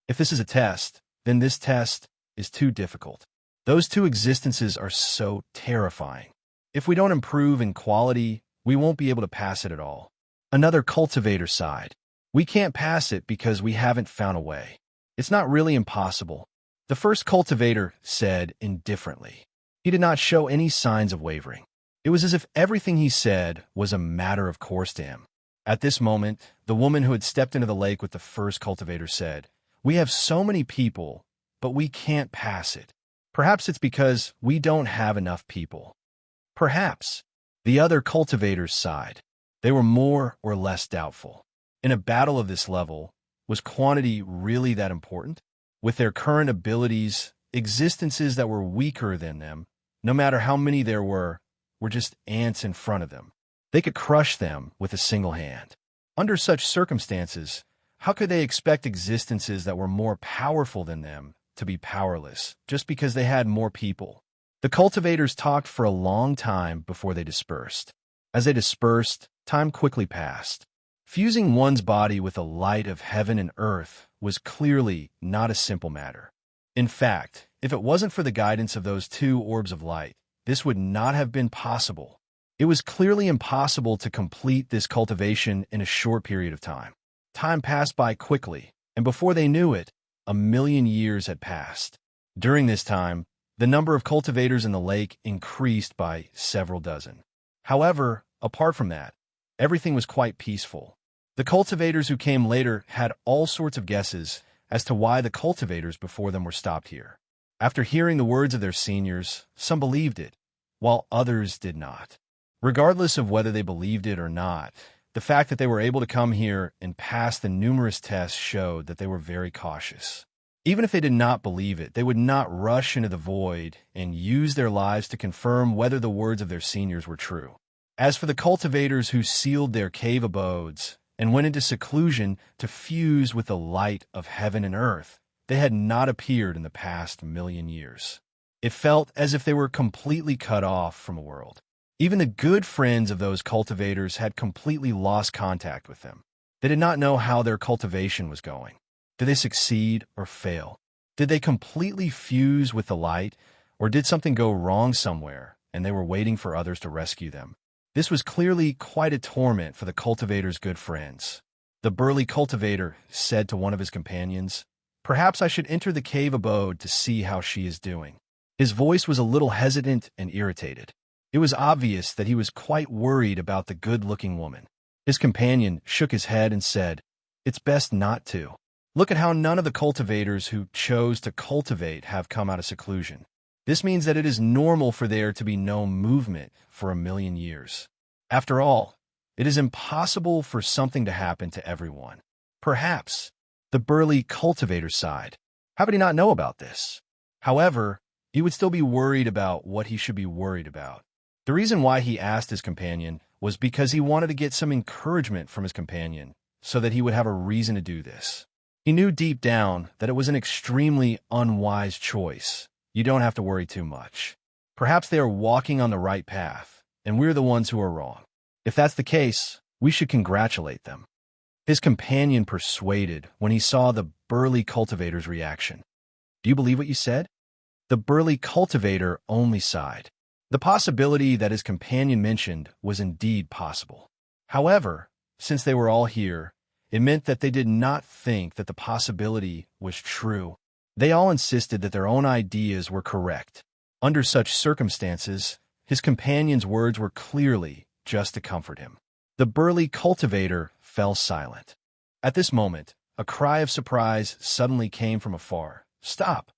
If this is a test, then this test is too difficult. Those two existences are so terrifying. If we don't improve in quality, we won't be able to pass it at all. Another cultivator sighed. We can't pass it because we haven't found a way. It's not really impossible. The first cultivator said indifferently. He did not show any signs of wavering. It was as if everything he said was a matter of course to him. At this moment, the woman who had stepped into the lake with the first cultivator said, "We have so many people, but we can't pass it. Perhaps it's because we don't have enough people." Perhaps. The other cultivators sighed. They were more or less doubtful. In a battle of this level, was quantity really that important? With their current abilities, existences that were weaker than them, no matter how many there were just ants in front of them. They could crush them with a single hand. Under such circumstances, how could they expect existences that were more powerful than them to be powerless just because they had more people? The cultivators talked for a long time before they dispersed. As they dispersed, time quickly passed. Fusing one's body with the light of heaven and earth was clearly not a simple matter. In fact, if it wasn't for the guidance of those two orbs of light, this would not have been possible. It was clearly impossible to complete this cultivation in a short period of time. Time passed by quickly, and before they knew it, 1,000,000 years had passed. During this time, the number of cultivators in the lake increased by several dozen. However, apart from that, everything was quite peaceful. The cultivators who came later had all sorts of guesses as to why the cultivators before them were stopped here. After hearing the words of their seniors, some believed it, while others did not. Regardless of whether they believed it or not, the fact that they were able to come here and pass the numerous tests showed that they were very cautious. Even if they did not believe it, they would not rush into the void and use their lives to confirm whether the words of their seniors were true. As for the cultivators who sealed their cave abodes and went into seclusion to fuse with the light of heaven and earth, they had not appeared in the past 1,000,000 years. It felt as if they were completely cut off from the world. Even the good friends of those cultivators had completely lost contact with them. They did not know how their cultivation was going. Did they succeed or fail? Did they completely fuse with the light, or did something go wrong somewhere and they were waiting for others to rescue them? This was clearly quite a torment for the cultivator's good friends. The burly cultivator said to one of his companions, "Perhaps I should enter the cave abode to see how she is doing." His voice was a little hesitant and irritated. It was obvious that he was quite worried about the good-looking woman. His companion shook his head and said, "It's best not to." Look at how none of the cultivators who chose to cultivate have come out of seclusion. This means that it is normal for there to be no movement for 1,000,000 years. After all, it is impossible for something to happen to everyone. Perhaps the burly cultivator sighed. How would he not know about this? However, he would still be worried about what he should be worried about. The reason why he asked his companion was because he wanted to get some encouragement from his companion so that he would have a reason to do this. He knew deep down that it was an extremely unwise choice. You don't have to worry too much. Perhaps they are walking on the right path, and we're the ones who are wrong. If that's the case, we should congratulate them. His companion persuaded when he saw the burly cultivator's reaction. Do you believe what you said? The burly cultivator only sighed. The possibility that his companion mentioned was indeed possible. However, since they were all here, it meant that they did not think that the possibility was true. They all insisted that their own ideas were correct. Under such circumstances, his companion's words were clearly just to comfort him. The burly cultivator fell silent. At this moment, a cry of surprise suddenly came from afar. Stop!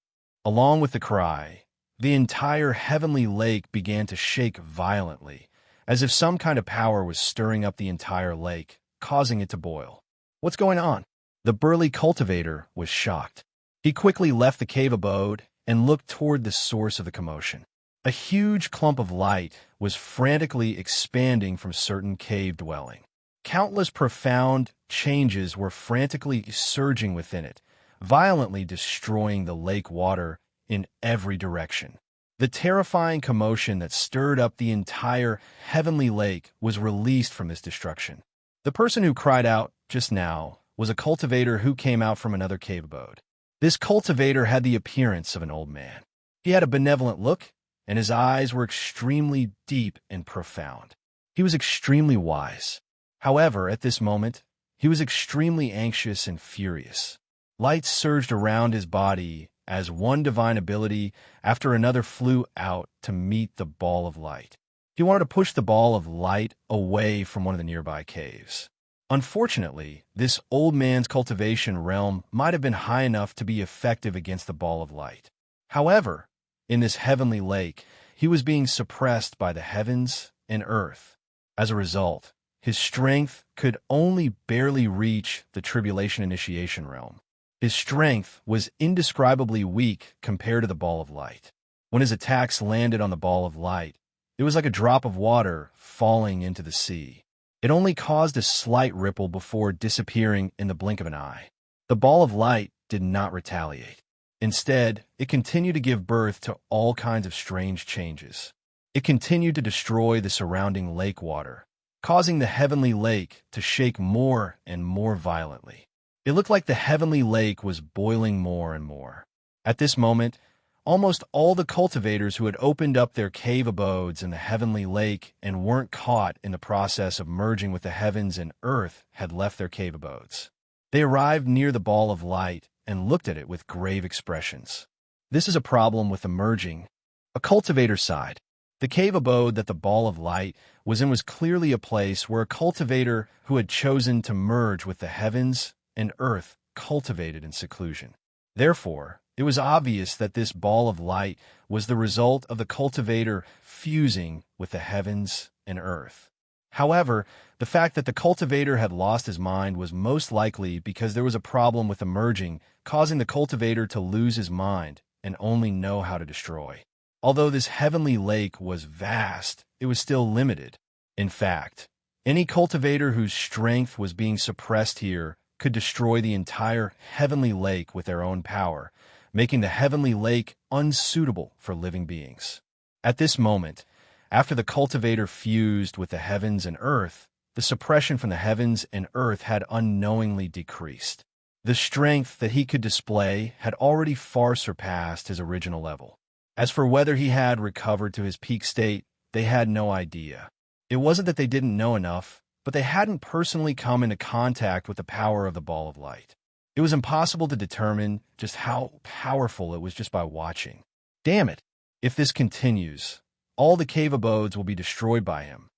Along with the cry, the entire heavenly lake began to shake violently, as if some kind of power was stirring up the entire lake, causing it to boil. What's going on? The burly cultivator was shocked. He quickly left the cave abode and looked toward the source of the commotion. A huge clump of light was frantically expanding from certain cave dwelling. Countless profound changes were frantically surging within it, violently destroying the lake water in every direction. The terrifying commotion that stirred up the entire heavenly lake was released from this destruction. The person who cried out just now was a cultivator who came out from another cave abode. This cultivator had the appearance of an old man. He had a benevolent look, and his eyes were extremely deep and profound. He was extremely wise. However, at this moment, he was extremely anxious and furious. Light surged around his body as one divine ability after another flew out to meet the ball of light. He wanted to push the ball of light away from one of the nearby caves. Unfortunately, this old man's cultivation realm might have been high enough to be effective against the ball of light. However, in this heavenly lake, he was being suppressed by the heavens and earth. As a result, his strength could only barely reach the tribulation initiation realm. His strength was indescribably weak compared to the ball of light. When his attacks landed on the ball of light, it was like a drop of water falling into the sea. It only caused a slight ripple before disappearing in the blink of an eye. The ball of light did not retaliate. Instead, it continued to give birth to all kinds of strange changes. It continued to destroy the surrounding lake water, causing the heavenly lake to shake more and more violently. It looked like the heavenly lake was boiling more and more. At this moment, almost all the cultivators who had opened up their cave abodes in the heavenly lake and weren't caught in the process of merging with the heavens and earth had left their cave abodes. They arrived near the ball of light and looked at it with grave expressions. This is a problem with the merging. A cultivator sighed. The cave abode that the ball of light was in was clearly a place where a cultivator who had chosen to merge with the heavens and earth cultivated in seclusion. Therefore, it was obvious that this ball of light was the result of the cultivator fusing with the heavens and earth. However, the fact that the cultivator had lost his mind was most likely because there was a problem with the merging, causing the cultivator to lose his mind and only know how to destroy. Although this heavenly lake was vast, it was still limited. In fact, any cultivator whose strength was being suppressed here could destroy the entire heavenly lake with their own power, making the heavenly lake unsuitable for living beings. At this moment, after the cultivator fused with the heavens and earth, the suppression from the heavens and earth had unknowingly decreased. The strength that he could display had already far surpassed his original level. As for whether he had recovered to his peak state, they had no idea. It wasn't that they didn't know enough, but they hadn't personally come into contact with the power of the ball of light. It was impossible to determine just how powerful it was just by watching. Damn it! If this continues, all the cave abodes will be destroyed by him.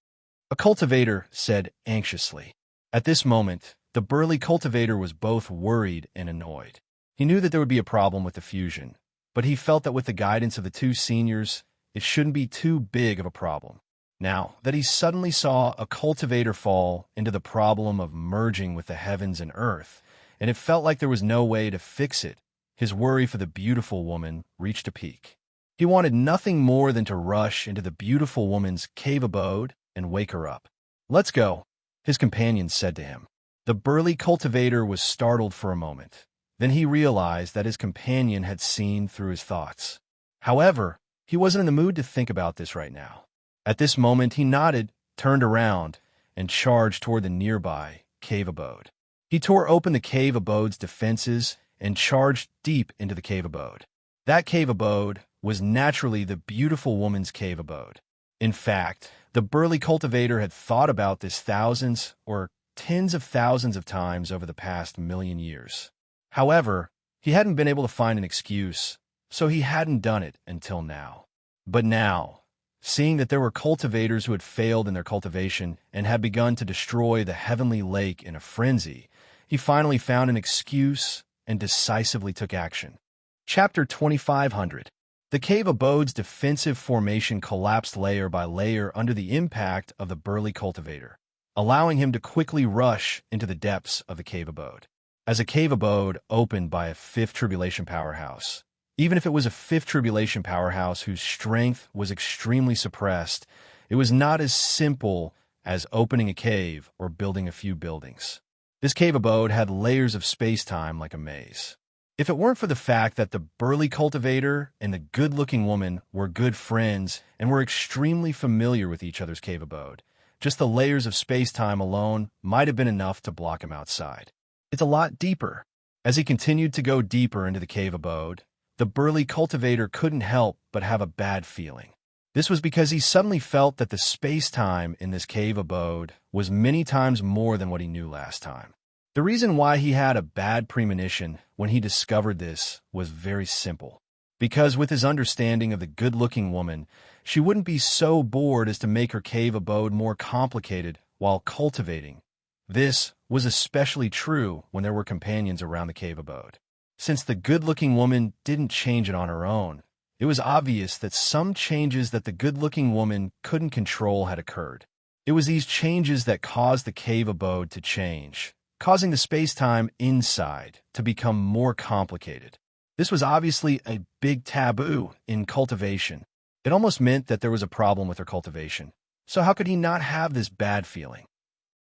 A cultivator said anxiously. At this moment, The burly cultivator was both worried and annoyed. He knew that there would be a problem with the fusion, but he felt that with the guidance of the two seniors, it shouldn't be too big of a problem. Now that he suddenly saw a cultivator fall into the problem of merging with the heavens and earth, and it felt like there was no way to fix it, his worry for the beautiful woman reached a peak. He wanted nothing more than to rush into the beautiful woman's cave abode and wake her up. "Let's go," his companion said to him. The burly cultivator was startled for a moment. Then he realized that his companion had seen through his thoughts. However, he wasn't in the mood to think about this right now. At this moment, he nodded, turned around, and charged toward the nearby cave abode. He tore open the cave abode's defenses and charged deep into the cave abode. That cave abode was naturally the beautiful woman's cave abode. In fact, the burly cultivator had thought about this thousands or tens of thousands of times over the past million years. However, he hadn't been able to find an excuse, so he hadn't done it until now. But now, seeing that there were cultivators who had failed in their cultivation and had begun to destroy the heavenly lake in a frenzy, he finally found an excuse and decisively took action. Chapter 2500. The cave abode's defensive formation collapsed layer by layer under the impact of the burly cultivator, allowing him to quickly rush into the depths of the cave abode. As a cave abode opened by a fifth tribulation powerhouse, even if it was a fifth tribulation powerhouse whose strength was extremely suppressed, it was not as simple as opening a cave or building a few buildings. This cave abode had layers of space-time like a maze. If it weren't for the fact that the burly cultivator and the good-looking woman were good friends and were extremely familiar with each other's cave abode, just the layers of space-time alone might have been enough to block him outside. It's a lot deeper. As he continued to go deeper into the cave abode, the burly cultivator couldn't help but have a bad feeling. This was because he suddenly felt that the space-time in this cave abode was many times more than what he knew last time. The reason why he had a bad premonition when he discovered this was very simple. Because with his understanding of the good-looking woman, she wouldn't be so bored as to make her cave abode more complicated while cultivating. This was especially true when there were companions around the cave abode. Since the good-looking woman didn't change it on her own, it was obvious that some changes that the good-looking woman couldn't control had occurred. It was these changes that caused the cave abode to change, causing the space-time inside to become more complicated. This was obviously a big taboo in cultivation. It almost meant that there was a problem with her cultivation. So how could he not have this bad feeling?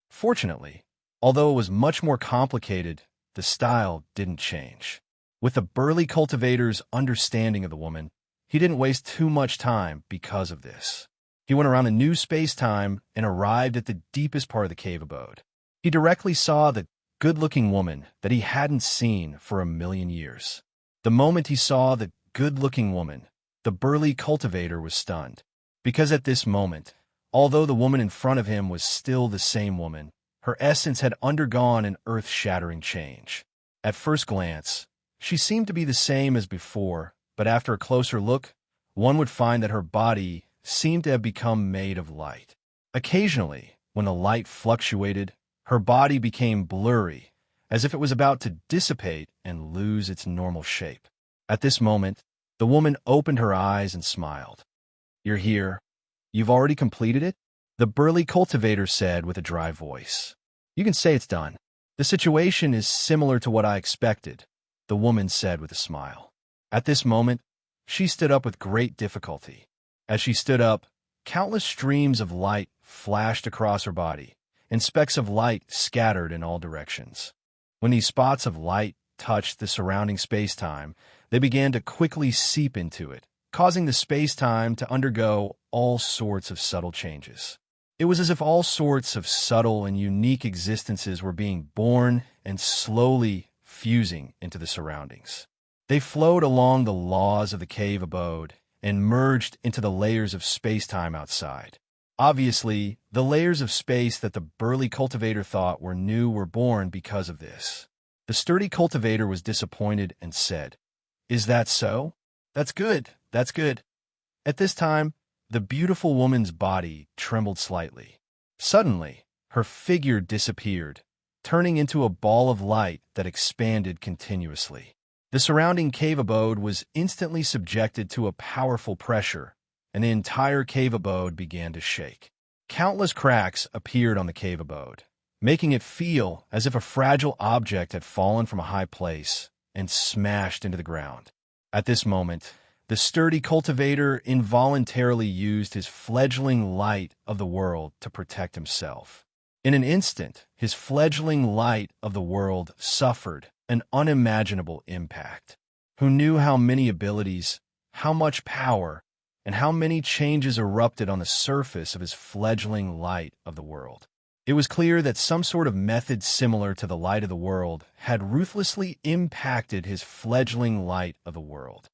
Fortunately, although it was much more complicated, the style didn't change. With the burly cultivator's understanding of the woman, he didn't waste too much time because of this. He went around the new space-time and arrived at the deepest part of the cave abode. He directly saw the good-looking woman that he hadn't seen for a million years. The moment he saw the good-looking woman, the burly cultivator was stunned. Because at this moment, although the woman in front of him was still the same woman, her essence had undergone an earth-shattering change. At first glance, she seemed to be the same as before, but after a closer look, one would find that her body seemed to have become made of light. Occasionally, when the light fluctuated, her body became blurry, as if it was about to dissipate and lose its normal shape. At this moment, the woman opened her eyes and smiled. "You're here. You've already completed it?" the burly cultivator said with a dry voice. "You can say it's done. The situation is similar to what I expected," the woman said with a smile. At this moment, she stood up with great difficulty. As she stood up, countless streams of light flashed across her body, and specks of light scattered in all directions. When these spots of light touched the surrounding space-time, they began to quickly seep into it, causing the space-time to undergo all sorts of subtle changes. It was as if all sorts of subtle and unique existences were being born and slowly fusing into the surroundings. They flowed along the laws of the cave abode and merged into the layers of space-time outside. Obviously, the layers of space that the burly cultivator thought were new were born because of this. The sturdy cultivator was disappointed and said, "Is that so? That's good, that's good." At this time, the beautiful woman's body trembled slightly. Suddenly, her figure disappeared, turning into a ball of light that expanded continuously. The surrounding cave abode was instantly subjected to a powerful pressure, and the entire cave abode began to shake. Countless cracks appeared on the cave abode, making it feel as if a fragile object had fallen from a high place and smashed into the ground. At this moment, the sturdy cultivator involuntarily used his fledgling light of the world to protect himself. In an instant, his fledgling light of the world suffered an unimaginable impact. Who knew how many abilities, how much power, and how many changes erupted on the surface of his fledgling light of the world? It was clear that some sort of method similar to the light of the world had ruthlessly impacted his fledgling light of the world.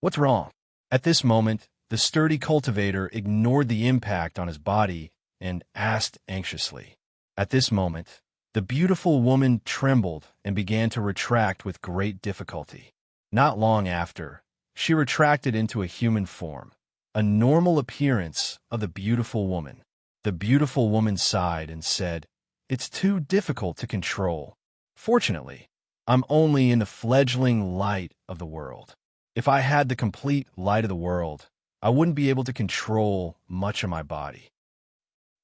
What's wrong? At this moment, the sturdy cultivator ignored the impact on his body and asked anxiously. At this moment, the beautiful woman trembled and began to retract with great difficulty. Not long after, she retracted into a human form, a normal appearance of the beautiful woman. The beautiful woman sighed and said, "It's too difficult to control. Fortunately, I'm only in the fledgling light of the world. If I had the complete light of the world, I wouldn't be able to control much of my body."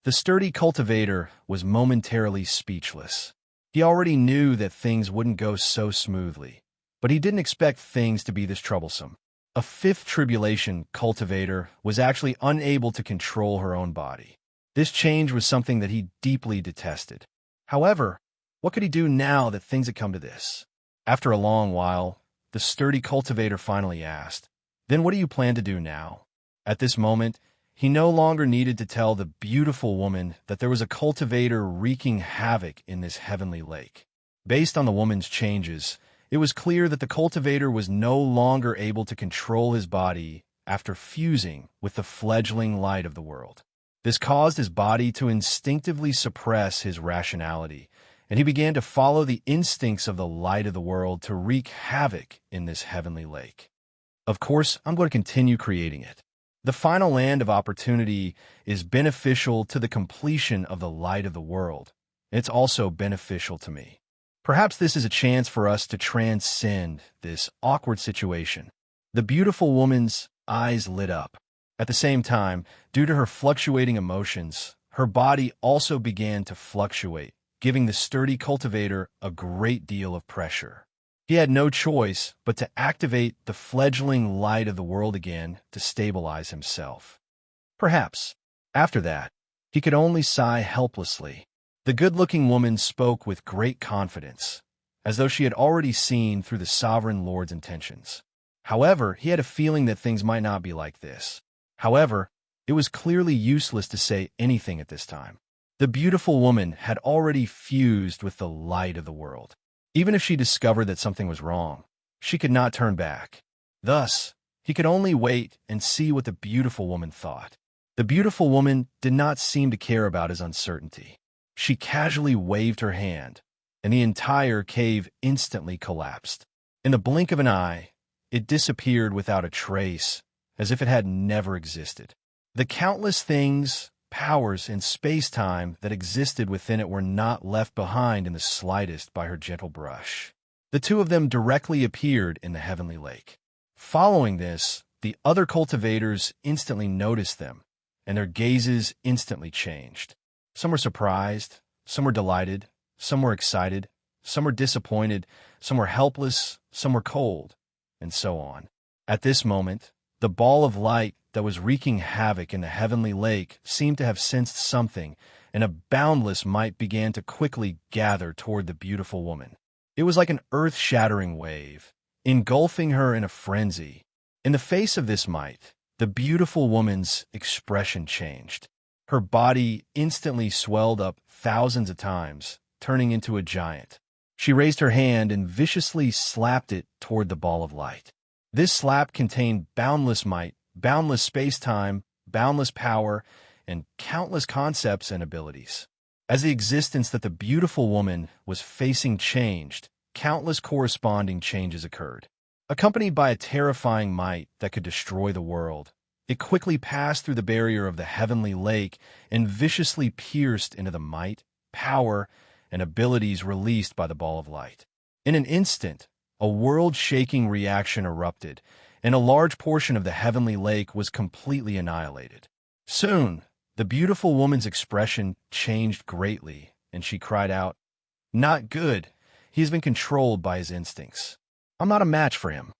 The sturdy cultivator was momentarily speechless. He already knew that things wouldn't go so smoothly, but he didn't expect things to be this troublesome. A fifth tribulation cultivator was actually unable to control her own body. This change was something that he deeply detested. However, what could he do now that things had come to this? After a long while, the sturdy cultivator finally asked, "Then what do you plan to do now?" At this moment, he no longer needed to tell the beautiful woman that there was a cultivator wreaking havoc in this heavenly lake. Based on the woman's changes, it was clear that the cultivator was no longer able to control his body after fusing with the fledgling light of the world. This caused his body to instinctively suppress his rationality, and he began to follow the instincts of the light of the world to wreak havoc in this heavenly lake. Of course, I'm going to continue creating it. The final land of opportunity is beneficial to the completion of the light of the world. It's also beneficial to me. Perhaps this is a chance for us to transcend this awkward situation. The beautiful woman's eyes lit up. At the same time, due to her fluctuating emotions, her body also began to fluctuate, giving the sturdy cultivator a great deal of pressure. He had no choice but to activate the fledgling light of the world again to stabilize himself. Perhaps, after that, he could only sigh helplessly. The good-looking woman spoke with great confidence, as though she had already seen through the sovereign lord's intentions. However, he had a feeling that things might not be like this. However, it was clearly useless to say anything at this time. The beautiful woman had already fused with the light of the world. Even if she discovered that something was wrong, she could not turn back. Thus, he could only wait and see what the beautiful woman thought. The beautiful woman did not seem to care about his uncertainty. She casually waved her hand, and the entire cave instantly collapsed. In the blink of an eye, it disappeared without a trace, as if it had never existed. The countless things, powers, and space-time that existed within it were not left behind in the slightest by her gentle brush. The two of them directly appeared in the heavenly lake. Following this, the other cultivators instantly noticed them, and their gazes instantly changed. Some were surprised, some were delighted, some were excited, some were disappointed, some were helpless, some were cold, and so on. At this moment, the ball of light that was wreaking havoc in the heavenly lake seemed to have sensed something, and a boundless might began to quickly gather toward the beautiful woman. It was like an earth-shattering wave, engulfing her in a frenzy. In the face of this might, the beautiful woman's expression changed. Her body instantly swelled up thousands of times, turning into a giant. She raised her hand and viciously slapped it toward the ball of light. This slap contained boundless might, boundless space-time, boundless power, and countless concepts and abilities. As the existence that the beautiful woman was facing changed, countless corresponding changes occurred. Accompanied by a terrifying might that could destroy the world, it quickly passed through the barrier of the heavenly lake and viciously pierced into the might, power, and abilities released by the ball of light. In an instant, a world-shaking reaction erupted, and a large portion of the heavenly lake was completely annihilated. Soon, the beautiful woman's expression changed greatly, and she cried out, "Not good. He has been controlled by his instincts. I'm not a match for him."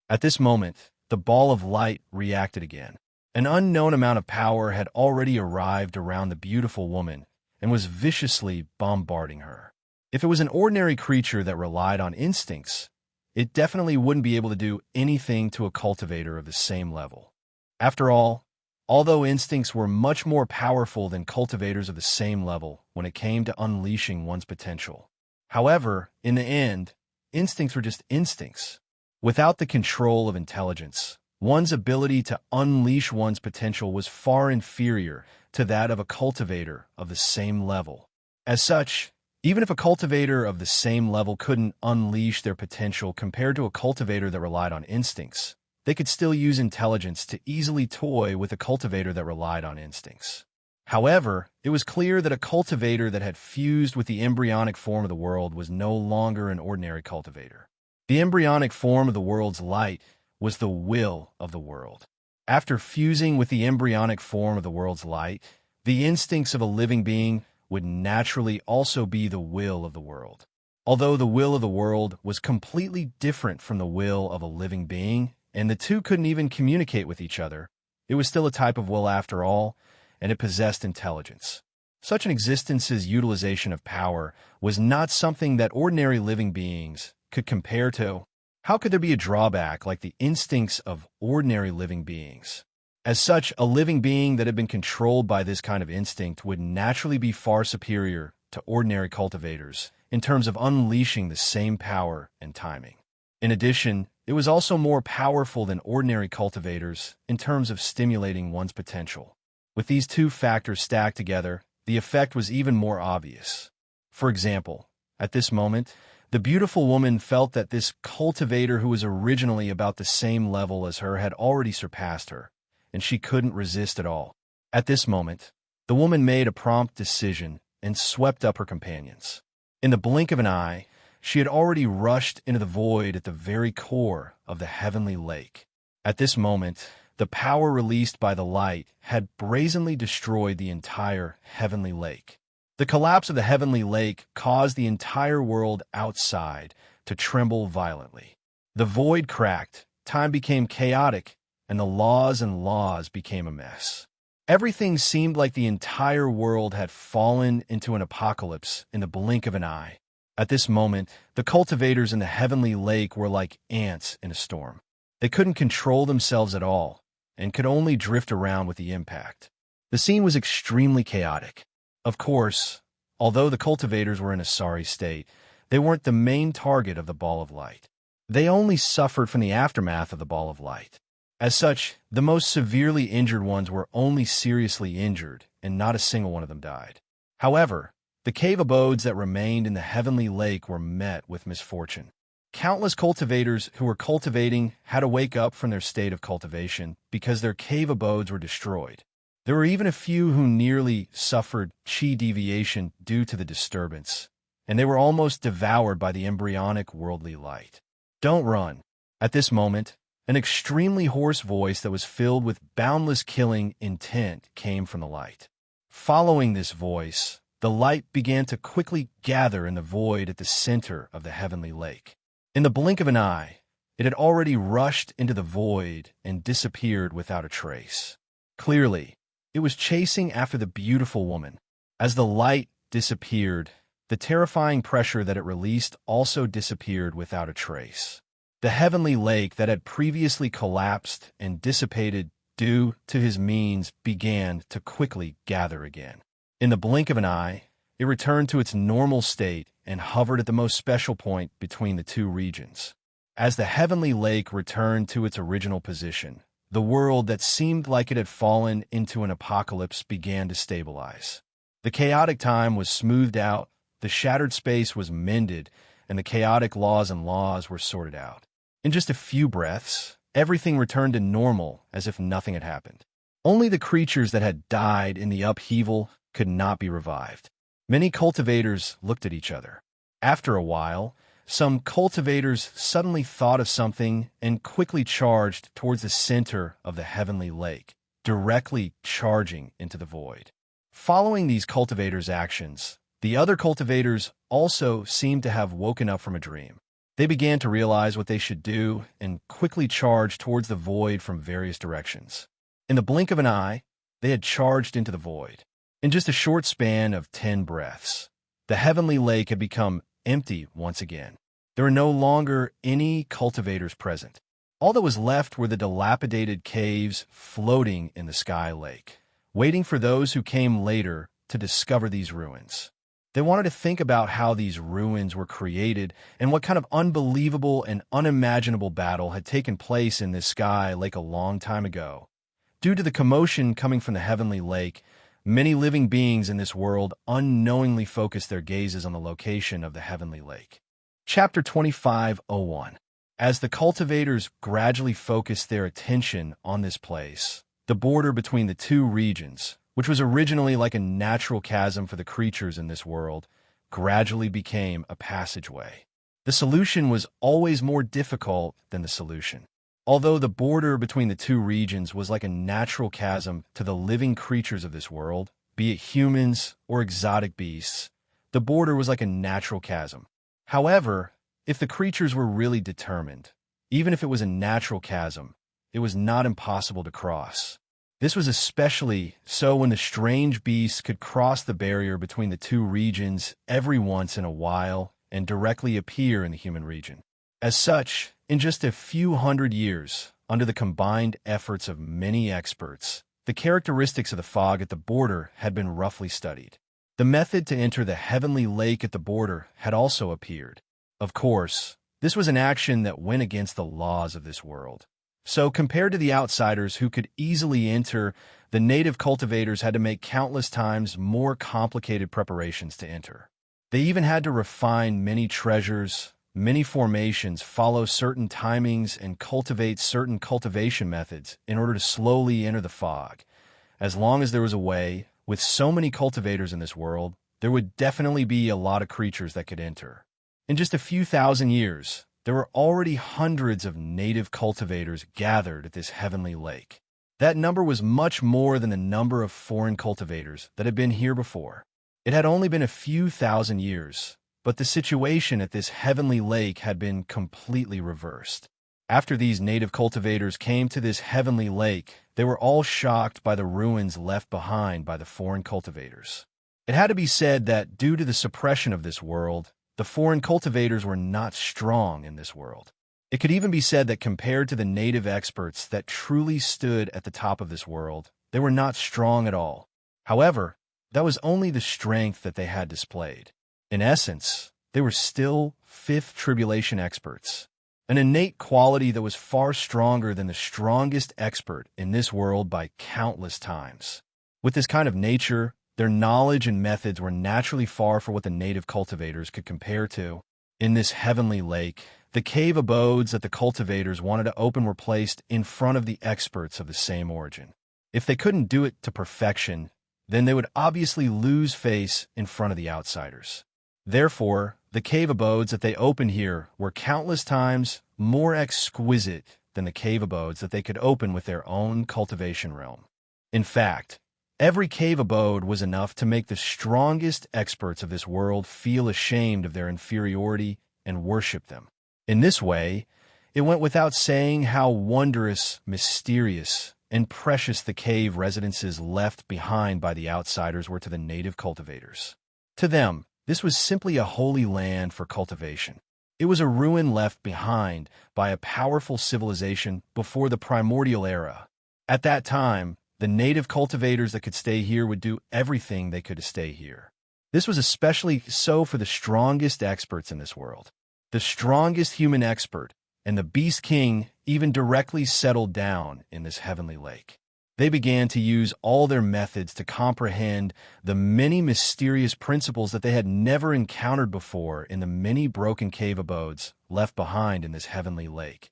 At this moment, the ball of light reacted again. An unknown amount of power had already arrived around the beautiful woman and was viciously bombarding her. If it was an ordinary creature that relied on instincts, it definitely wouldn't be able to do anything to a cultivator of the same level. After all, although instincts were much more powerful than cultivators of the same level when it came to unleashing one's potential. However, in the end, instincts were just instincts. Without the control of intelligence, one's ability to unleash one's potential was far inferior to that of a cultivator of the same level. As such, even if a cultivator of the same level couldn't unleash their potential compared to a cultivator that relied on instincts, they could still use intelligence to easily toy with a cultivator that relied on instincts. However, it was clear that a cultivator that had fused with the embryonic form of the world was no longer an ordinary cultivator. The embryonic form of the world's light was the will of the world. After fusing with the embryonic form of the world's light, the instincts of a living being would naturally also be the will of the world. Although the will of the world was completely different from the will of a living being, and the two couldn't even communicate with each other, it was still a type of will after all, and it possessed intelligence. Such an existence's utilization of power was not something that ordinary living beings could compare to. How could there be a drawback like the instincts of ordinary living beings? As such, a living being that had been controlled by this kind of instinct would naturally be far superior to ordinary cultivators in terms of unleashing the same power and timing. In addition, it was also more powerful than ordinary cultivators in terms of stimulating one's potential. With these two factors stacked together, the effect was even more obvious. For example, at this moment, the beautiful woman felt that this cultivator who was originally about the same level as her had already surpassed her, and she couldn't resist at all. At this moment, the woman made a prompt decision and swept up her companions. In the blink of an eye, she had already rushed into the void at the very core of the heavenly lake. At this moment, the power released by the light had brazenly destroyed the entire heavenly lake. The collapse of the heavenly lake caused the entire world outside to tremble violently. The void cracked, time became chaotic, and the laws became a mess. Everything seemed like the entire world had fallen into an apocalypse in the blink of an eye. At this moment, the cultivators in the heavenly lake were like ants in a storm. They couldn't control themselves at all, and could only drift around with the impact. The scene was extremely chaotic. Of course, although the cultivators were in a sorry state, they weren't the main target of the ball of light. They only suffered from the aftermath of the ball of light. As such, the most severely injured ones were only seriously injured, and not a single one of them died. However, the cave abodes that remained in the heavenly lake were met with misfortune. Countless cultivators who were cultivating had to wake up from their state of cultivation because their cave abodes were destroyed. There were even a few who nearly suffered chi deviation due to the disturbance, and they were almost devoured by the embryonic worldly light. Don't run. At this moment, an extremely hoarse voice that was filled with boundless killing intent came from the light. Following this voice, the light began to quickly gather in the void at the center of the heavenly lake. In the blink of an eye, it had already rushed into the void and disappeared without a trace. Clearly, it was chasing after the beautiful woman. As the light disappeared, the terrifying pressure that it released also disappeared without a trace. The heavenly lake that had previously collapsed and dissipated due to his means began to quickly gather again. In the blink of an eye, it returned to its normal state and hovered at the most special point between the two regions. As the heavenly lake returned to its original position, the world that seemed like it had fallen into an apocalypse began to stabilize. The chaotic time was smoothed out, the shattered space was mended, and the chaotic laws were sorted out. In just a few breaths, everything returned to normal as if nothing had happened. Only the creatures that had died in the upheaval could not be revived. Many cultivators looked at each other. After a while, some cultivators suddenly thought of something and quickly charged towards the center of the heavenly lake, directly charging into the void. Following these cultivators' actions, the other cultivators also seemed to have woken up from a dream. They began to realize what they should do and quickly charged towards the void from various directions. In the blink of an eye, they had charged into the void. In just a short span of 10 breaths, the heavenly lake had become empty once again. There were no longer any cultivators present. All that was left were the dilapidated caves floating in the sky lake, waiting for those who came later to discover these ruins. They wanted to think about how these ruins were created and what kind of unbelievable and unimaginable battle had taken place in this sky lake a long time ago. Due to the commotion coming from the heavenly lake, many living beings in this world unknowingly focused their gazes on the location of the heavenly lake. Chapter 25:01. As the cultivators gradually focused their attention on this place, the border between the two regions, which was originally like a natural chasm for the creatures in this world, gradually became a passageway. The solution was always more difficult than the solution. Although the border between the two regions was like a natural chasm to the living creatures of this world, be it humans or exotic beasts, the border was like a natural chasm. However, if the creatures were really determined, even if it was a natural chasm, it was not impossible to cross. This was especially so when the strange beasts could cross the barrier between the two regions every once in a while and directly appear in the human region. As such, in just a few hundred years, under the combined efforts of many experts, the characteristics of the fog at the border had been roughly studied. The method to enter the heavenly lake at the border had also appeared. Of course, this was an action that went against the laws of this world. So compared to the outsiders who could easily enter, the native cultivators had to make countless times more complicated preparations to enter. They even had to refine many treasures, many formations, follow certain timings, and cultivate certain cultivation methods in order to slowly enter the fog. As long as there was a way, with so many cultivators in this world, there would definitely be a lot of creatures that could enter. In just a few thousand years, there were already hundreds of native cultivators gathered at this heavenly lake. That number was much more than the number of foreign cultivators that had been here before. It had only been a few thousand years, but the situation at this heavenly lake had been completely reversed. After these native cultivators came to this heavenly lake, they were all shocked by the ruins left behind by the foreign cultivators. It had to be said that due to the suppression of this world, the foreign cultivators were not strong in this world. It could even be said that compared to the native experts that truly stood at the top of this world, they were not strong at all. However, that was only the strength that they had displayed. In essence, they were still fifth tribulation experts, an innate quality that was far stronger than the strongest expert in this world by countless times. With this kind of nature, their knowledge and methods were naturally far from what the native cultivators could compare to. In this heavenly lake, the cave abodes that the cultivators wanted to open were placed in front of the experts of the same origin. If they couldn't do it to perfection, then they would obviously lose face in front of the outsiders. Therefore, the cave abodes that they opened here were countless times more exquisite than the cave abodes that they could open with their own cultivation realm. In fact, every cave abode was enough to make the strongest experts of this world feel ashamed of their inferiority and worship them. In this way, it went without saying how wondrous, mysterious, and precious the cave residences left behind by the outsiders were to the native cultivators. To them, this was simply a holy land for cultivation. It was a ruin left behind by a powerful civilization before the Primordial era. At that time, the native cultivators that could stay here would do everything they could to stay here. This was especially so for the strongest experts in this world. The strongest human expert and the Beast King even directly settled down in this heavenly lake. They began to use all their methods to comprehend the many mysterious principles that they had never encountered before in the many broken cave abodes left behind in this heavenly lake.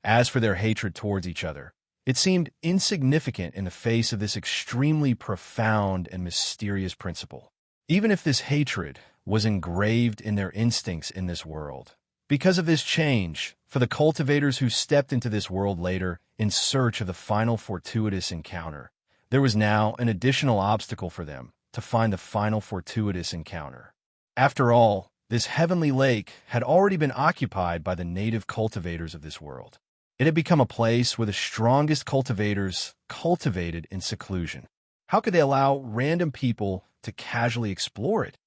As for their hatred towards each other, it seemed insignificant in the face of this extremely profound and mysterious principle. even if this hatred was engraved in their instincts in this world. Because of this change, for the cultivators who stepped into this world later in search of the final fortuitous encounter, there was now an additional obstacle for them to find the final fortuitous encounter. After all, this heavenly lake had already been occupied by the native cultivators of this world. It had become a place where the strongest cultivators cultivated in seclusion. How could they allow random people to casually explore it?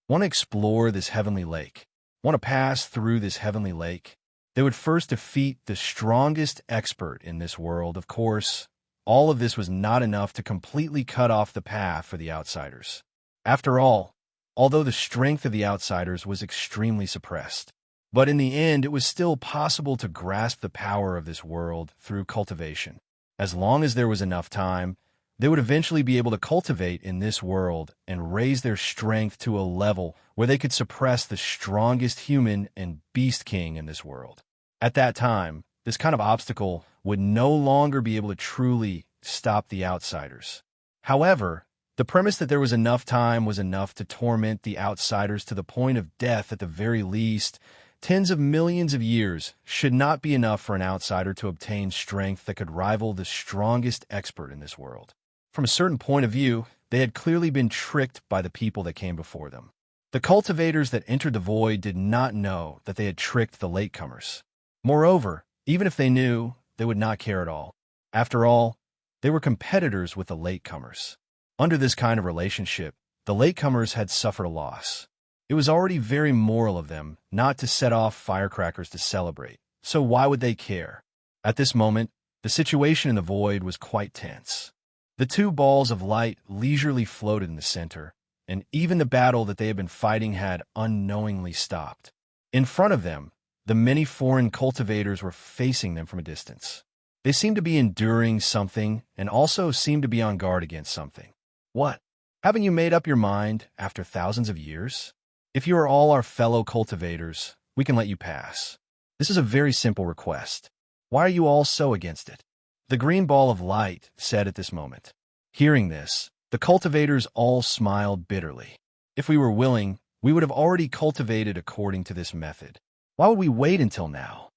Want to explore this heavenly lake? Want to pass through this heavenly lake? They would first defeat the strongest expert in this world. Of course, all of this was not enough to completely cut off the path for the outsiders. After all, although the strength of the outsiders was extremely suppressed, but in the end it was still possible to grasp the power of this world through cultivation. As long as there was enough time, they would eventually be able to cultivate in this world and raise their strength to a level where they could suppress the strongest human and beast king in this world. At that time, this kind of obstacle would no longer be able to truly stop the outsiders. However, the premise that there was enough time was enough to torment the outsiders to the point of death at the very least. Tens of millions of years should not be enough for an outsider to obtain strength that could rival the strongest expert in this world. From a certain point of view, they had clearly been tricked by the people that came before them. The cultivators that entered the void did not know that they had tricked the latecomers. Moreover, even if they knew, they would not care at all. After all, they were competitors with the latecomers. Under this kind of relationship, the latecomers had suffered a loss. It was already very moral of them not to set off firecrackers to celebrate, so why would they care? At this moment, the situation in the void was quite tense. The two balls of light leisurely floated in the center, and even the battle that they had been fighting had unknowingly stopped. In front of them, the many foreign cultivators were facing them from a distance. They seemed to be enduring something and also seemed to be on guard against something. What? Haven't you made up your mind after thousands of years? If you are all our fellow cultivators, we can let you pass. This is a very simple request. Why are you all so against it? The green ball of light said at this moment. Hearing this, the cultivators all smiled bitterly. If we were willing, we would have already cultivated according to this method. Why would we wait until now?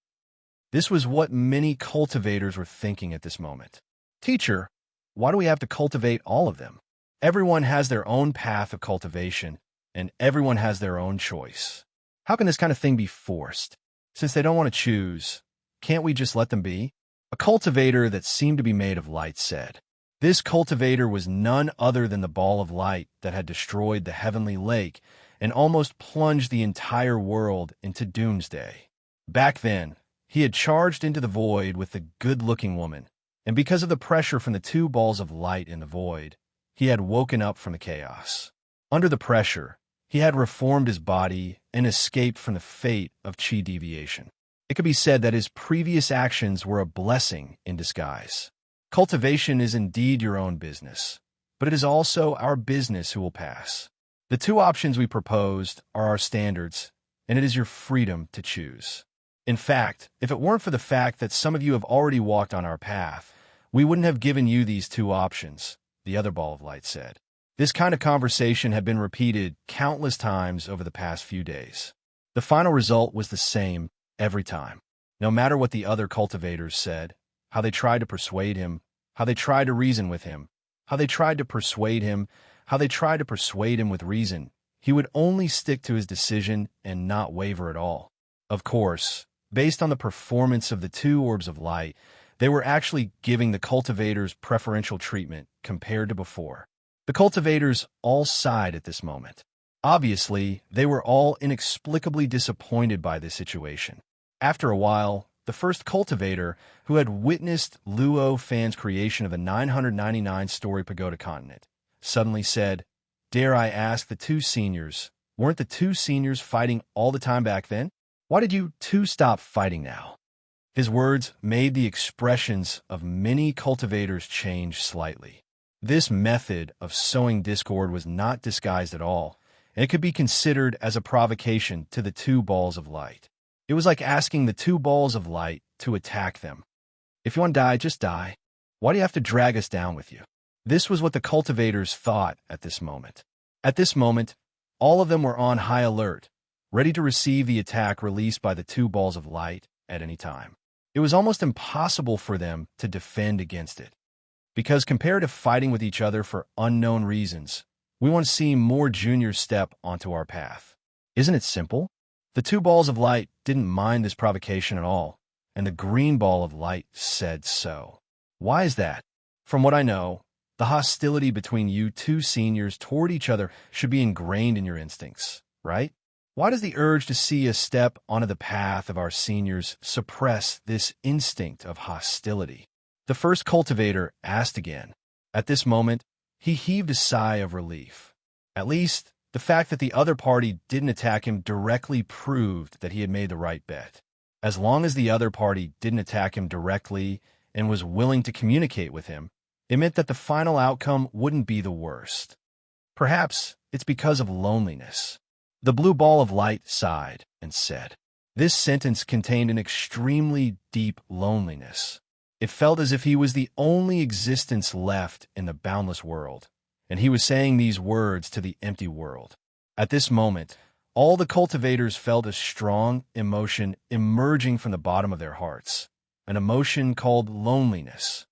This was what many cultivators were thinking at this moment. Teacher, why do we have to cultivate all of them? Everyone has their own path of cultivation, and everyone has their own choice. How can this kind of thing be forced? Since they don't want to choose, can't we just let them be? A cultivator that seemed to be made of light said. This cultivator was none other than the ball of light that had destroyed the heavenly lake and almost plunged the entire world into doomsday. Back then, he had charged into the void with the good-looking woman, and because of the pressure from the two balls of light in the void, he had woken up from the chaos. Under the pressure, he had reformed his body and escaped from the fate of chi deviation. It could be said that his previous actions were a blessing in disguise. Cultivation is indeed your own business, but it is also our business who will pass. The two options we proposed are our standards, and it is your freedom to choose. In fact, if it weren't for the fact that some of you have already walked on our path, we wouldn't have given you these two options, the other ball of light said. This kind of conversation had been repeated countless times over the past few days. The final result was the same every time. No matter what the other cultivators said, how they tried to persuade him, how they tried to reason with him, how they tried to persuade him, how they tried to persuade him with reason, he would only stick to his decision and not waver at all. Of course, based on the performance of the two orbs of light, they were actually giving the cultivators preferential treatment compared to before. The cultivators all sighed at this moment. Obviously, they were all inexplicably disappointed by this situation. After a while, the first cultivator, who had witnessed Luo Fan's creation of the 999-story pagoda continent, suddenly said, "Dare I ask the two seniors, weren't the two seniors fighting all the time back then? Why did you two stop fighting now?" His words made the expressions of many cultivators change slightly. This method of sowing discord was not disguised at all, and it could be considered as a provocation to the two balls of light. It was like asking the two balls of light to attack them. If you want to die, just die. Why do you have to drag us down with you? This was what the cultivators thought at this moment. At this moment, all of them were on high alert, ready to receive the attack released by the two balls of light at any time. It was almost impossible for them to defend against it. Because compared to fighting with each other for unknown reasons, we want to see more juniors step onto our path. Isn't it simple? The two balls of light didn't mind this provocation at all, and the green ball of light said so. Why is that? From what I know, the hostility between you two seniors toward each other should be ingrained in your instincts, right? Why does the urge to see us step onto the path of our seniors suppress this instinct of hostility? The first cultivator asked again. At this moment, he heaved a sigh of relief. At least, the fact that the other party didn't attack him directly proved that he had made the right bet. As long as the other party didn't attack him directly and was willing to communicate with him, it meant that the final outcome wouldn't be the worst. Perhaps it's because of loneliness. The blue ball of light sighed and said, "This sentence contained an extremely deep loneliness. It felt as if he was the only existence left in the boundless world, and he was saying these words to the empty world." At this moment, all the cultivators felt a strong emotion emerging from the bottom of their hearts, an emotion called loneliness.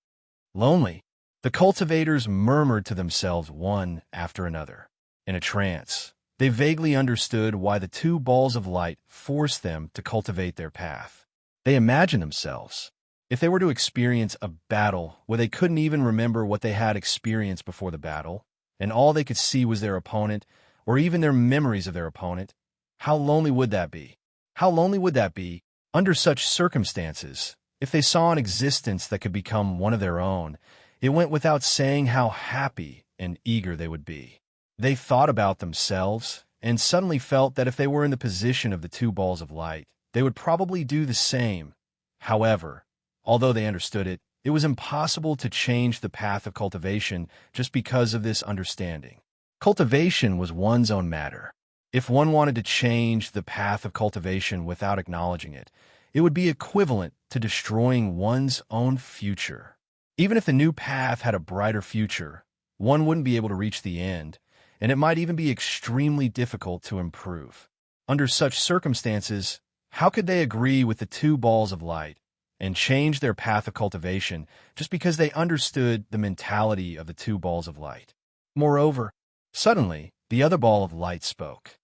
Lonely? The cultivators murmured to themselves one after another. In a trance, they vaguely understood why the two balls of light forced them to cultivate their path. They imagined themselves, if they were to experience a battle where they couldn't even remember what they had experienced before the battle, and all they could see was their opponent, or even their memories of their opponent, how lonely would that be? How lonely would that be, under such circumstances, if they saw an existence that could become one of their own? It went without saying how happy and eager they would be. They thought about themselves, and suddenly felt that if they were in the position of the two balls of light, they would probably do the same. However, although they understood it, it was impossible to change the path of cultivation just because of this understanding. Cultivation was one's own matter. If one wanted to change the path of cultivation without acknowledging it, it would be equivalent to destroying one's own future. Even if the new path had a brighter future, one wouldn't be able to reach the end, and it might even be extremely difficult to improve. Under such circumstances, how could they agree with the two balls of light and change their path of cultivation just because they understood the mentality of the two balls of light? Moreover, suddenly, the other ball of light spoke.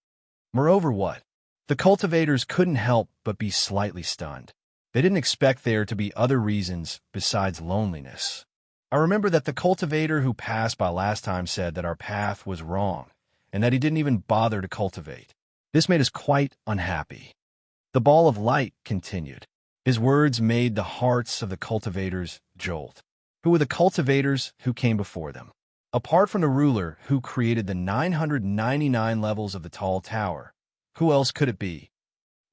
Moreover what? The cultivators couldn't help but be slightly stunned. They didn't expect there to be other reasons besides loneliness. I remember that the cultivator who passed by last time said that our path was wrong, and that he didn't even bother to cultivate. This made us quite unhappy. The ball of light continued. His words made the hearts of the cultivators jolt. Who were the cultivators who came before them? Apart from the ruler who created the 999 levels of the tall tower, who else could it be?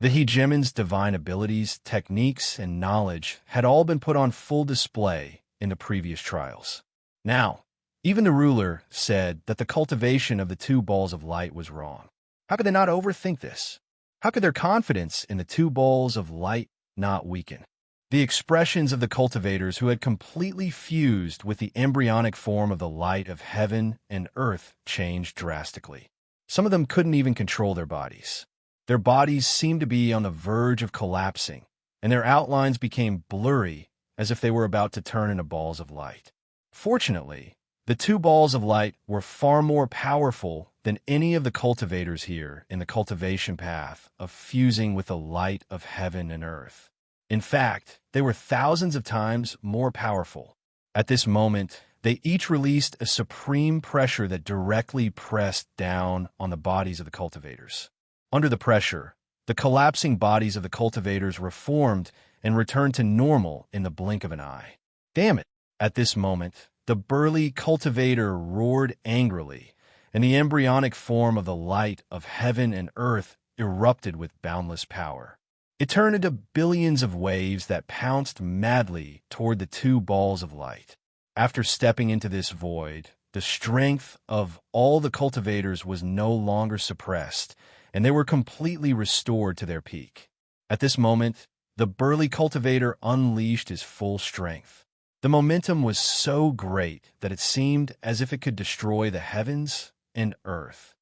The hegemon's divine abilities, techniques, and knowledge had all been put on full display in the previous trials. Now, even the ruler said that the cultivation of the two balls of light was wrong. How could they not overthink this? How could their confidence in the two balls of light not weaken? The expressions of the cultivators who had completely fused with the embryonic form of the light of heaven and earth changed drastically. Some of them couldn't even control their bodies. Their bodies seemed to be on the verge of collapsing, and their outlines became blurry as if they were about to turn into balls of light. Fortunately, the two balls of light were far more powerful than any of the cultivators here in the cultivation path of fusing with the light of heaven and earth. In fact, they were thousands of times more powerful. At this moment, they each released a supreme pressure that directly pressed down on the bodies of the cultivators. Under the pressure, the collapsing bodies of the cultivators reformed and returned to normal in the blink of an eye. Damn it! At this moment, the burly cultivator roared angrily, and the embryonic form of the light of heaven and earth erupted with boundless power. It turned into billions of waves that pounced madly toward the two balls of light. After stepping into this void, the strength of all the cultivators was no longer suppressed, and they were completely restored to their peak. At this moment, the burly cultivator unleashed his full strength. The momentum was so great that it seemed as if it could destroy the heavens and earth.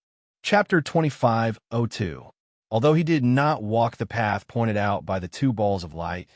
Chapter 25:02. Although he did not walk the path pointed out by the two balls of light,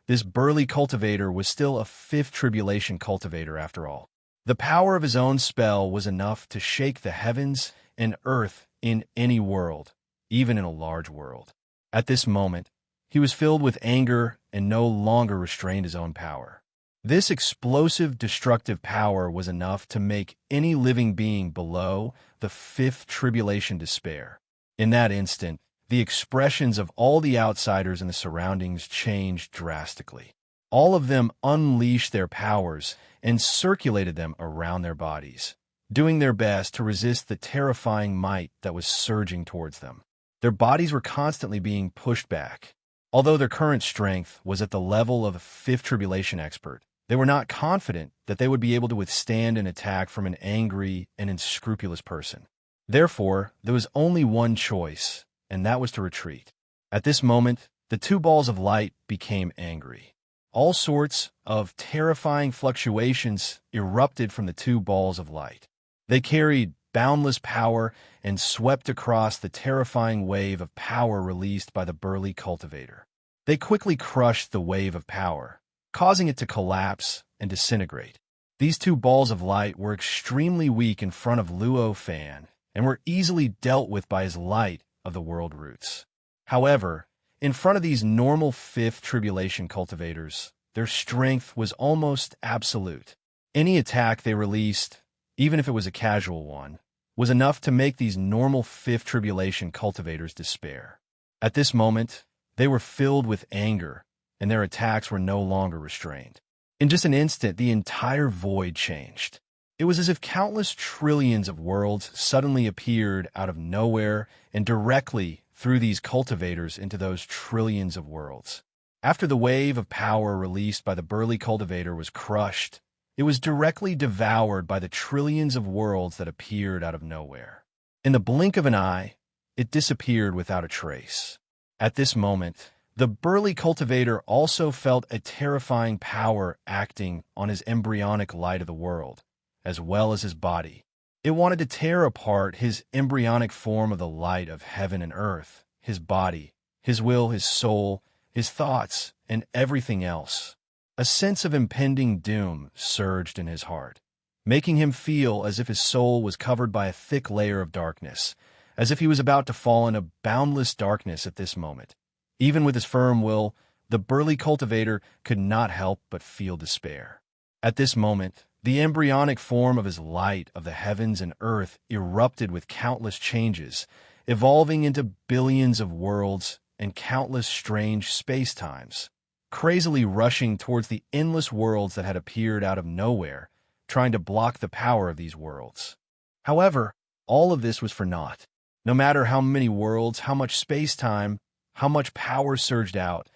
this burly cultivator was still a fifth tribulation cultivator after all. The power of his own spell was enough to shake the heavens and earth in any world, even in a large world. At this moment, he was filled with anger and no longer restrained his own power. This explosive, destructive power was enough to make any living being below the fifth tribulation despair. In that instant, the expressions of all the outsiders in the surroundings changed drastically. All of them unleashed their powers and circulated them around their bodies, doing their best to resist the terrifying might that was surging towards them. Their bodies were constantly being pushed back. Although their current strength was at the level of a fifth tribulation expert, they were not confident that they would be able to withstand an attack from an angry and unscrupulous person. Therefore, there was only one choice, and that was to retreat. At this moment, the two balls of light became angry. All sorts of terrifying fluctuations erupted from the two balls of light. They carried boundless power and swept across the terrifying wave of power released by the burly cultivator. They quickly crushed the wave of power, causing it to collapse and disintegrate. These two balls of light were extremely weak in front of Luo Fan and were easily dealt with by his light of the world roots. However, in front of these normal fifth tribulation cultivators, their strength was almost absolute. Any attack they released, even if it was a casual one, was enough to make these normal fifth tribulation cultivators despair. At this moment, they were filled with anger, and their attacks were no longer restrained. In just an instant, the entire void changed. It was as if countless trillions of worlds suddenly appeared out of nowhere and directly threw these cultivators into those trillions of worlds. After the wave of power released by the burly cultivator was crushed, it was directly devoured by the trillions of worlds that appeared out of nowhere. In the blink of an eye, it disappeared without a trace. At this moment, the burly cultivator also felt a terrifying power acting on his embryonic light of the world, as well as his body. It wanted to tear apart his embryonic form of the light of heaven and earth, his body, his will, his soul, his thoughts, and everything else. A sense of impending doom surged in his heart, making him feel as if his soul was covered by a thick layer of darkness, as if he was about to fall into boundless darkness at this moment. Even with his firm will, the burly cultivator could not help but feel despair. At this moment, the embryonic form of his light of the heavens and earth erupted with countless changes, evolving into billions of worlds and countless strange space-times, crazily rushing towards the endless worlds that had appeared out of nowhere, trying to block the power of these worlds. However, all of this was for naught. No matter how many worlds, how much space-time, how much power surged out,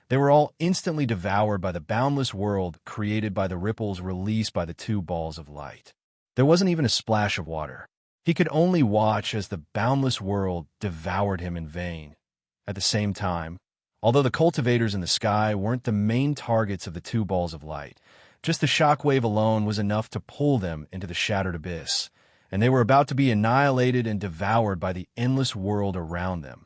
they were all instantly devoured by the boundless world created by the ripples released by the two balls of light. There wasn't even a splash of water. He could only watch as the boundless world devoured him in vain. At the same time, although the cultivators in the sky weren't the main targets of the two balls of light, just the shockwave alone was enough to pull them into the shattered abyss, and they were about to be annihilated and devoured by the endless world around them.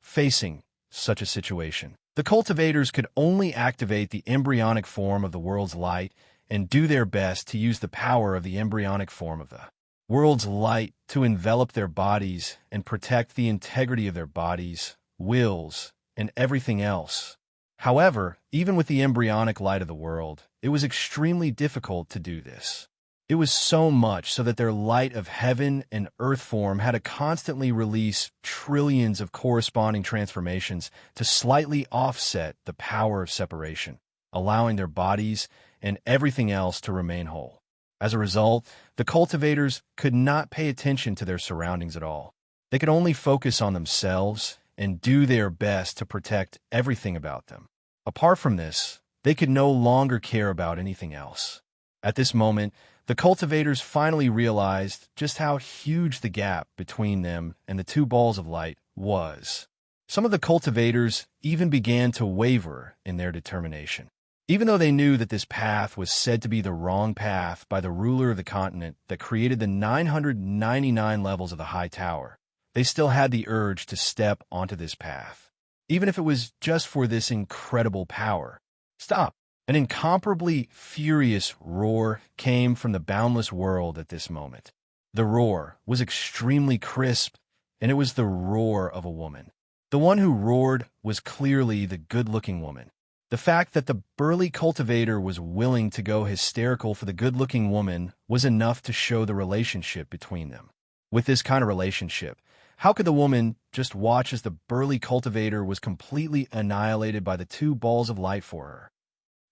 Facing such a situation, the cultivators could only activate the embryonic form of the world's light and do their best to use the power of the embryonic form of the world's light to envelop their bodies and protect the integrity of their bodies, wills, and everything else. However, even with the embryonic light of the world, it was extremely difficult to do this. It was so much so that their light of heaven and earth form had to constantly release trillions of corresponding transformations to slightly offset the power of separation, allowing their bodies and everything else to remain whole. As a result, the cultivators could not pay attention to their surroundings at all. They could only focus on themselves and do their best to protect everything about them. Apart from this, they could no longer care about anything else. At this moment, the cultivators finally realized just how huge the gap between them and the two balls of light was. Some of the cultivators even began to waver in their determination. Even though they knew that this path was said to be the wrong path by the ruler of the continent that created the 999 levels of the High Tower, they still had the urge to step onto this path, even if it was just for this incredible power. Stop! An incomparably furious roar came from the boundless world at this moment. The roar was extremely crisp, and it was the roar of a woman. The one who roared was clearly the good-looking woman. The fact that the burly cultivator was willing to go hysterical for the good-looking woman was enough to show the relationship between them. With this kind of relationship, how could the woman just watch as the burly cultivator was completely annihilated by the two balls of light for her?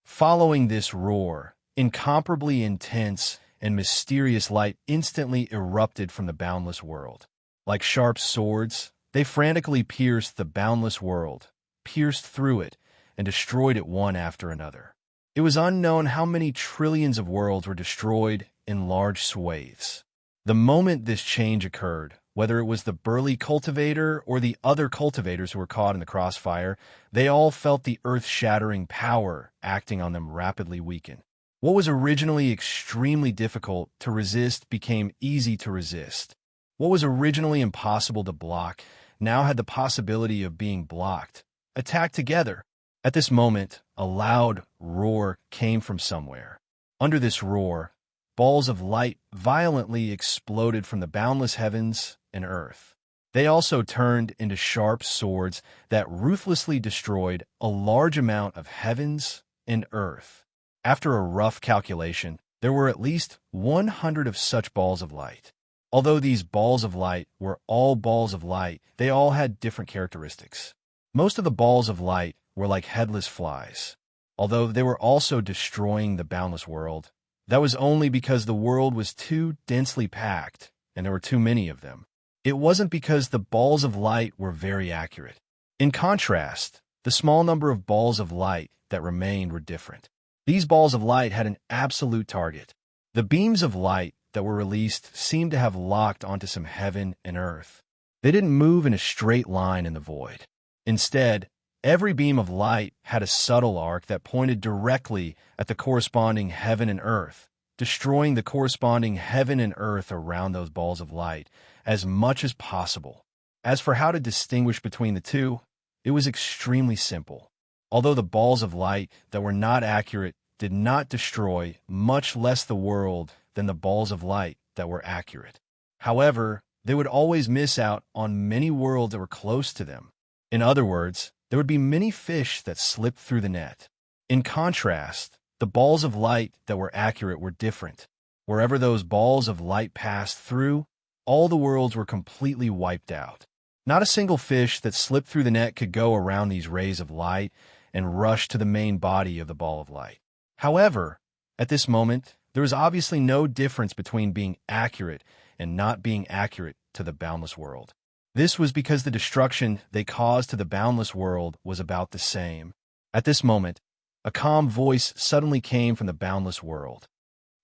Following this roar, incomparably intense and mysterious light instantly erupted from the boundless world. Like sharp swords, they frantically pierced the boundless world, pierced through it, and destroyed it one after another. It was unknown how many trillions of worlds were destroyed in large swathes. The moment this change occurred, whether it was the burly cultivator or the other cultivators who were caught in the crossfire, they all felt the earth-shattering power acting on them rapidly weaken. What was originally extremely difficult to resist became easy to resist. What was originally impossible to block now had the possibility of being blocked, attacked together. At this moment, a loud roar came from somewhere. Under this roar, balls of light violently exploded from the boundless heavens and earth. They also turned into sharp swords that ruthlessly destroyed a large amount of heavens and earth. After a rough calculation, there were at least 100 of such balls of light. Although these balls of light were all balls of light, they all had different characteristics. Most of the balls of light were like headless flies. Although they were also destroying the boundless world, that was only because the world was too densely packed and there were too many of them. It wasn't because the balls of light were very accurate. In contrast, the small number of balls of light that remained were different. These balls of light had an absolute target. The beams of light that were released seemed to have locked onto some heaven and earth. They didn't move in a straight line in the void. Instead, every beam of light had a subtle arc that pointed directly at the corresponding heaven and earth, destroying the corresponding heaven and earth around those balls of light as much as possible. As for how to distinguish between the two, it was extremely simple. Although the balls of light that were not accurate did not destroy much less the world than the balls of light that were accurate. However, they would always miss out on many worlds that were close to them. In other words, there would be many fish that slipped through the net. In contrast, the balls of light that were accurate were different. Wherever those balls of light passed through, all the worlds were completely wiped out. Not a single fish that slipped through the net could go around these rays of light and rush to the main body of the ball of light. However, at this moment, there was obviously no difference between being accurate and not being accurate to the boundless world. This was because the destruction they caused to the boundless world was about the same. At this moment, a calm voice suddenly came from the boundless world.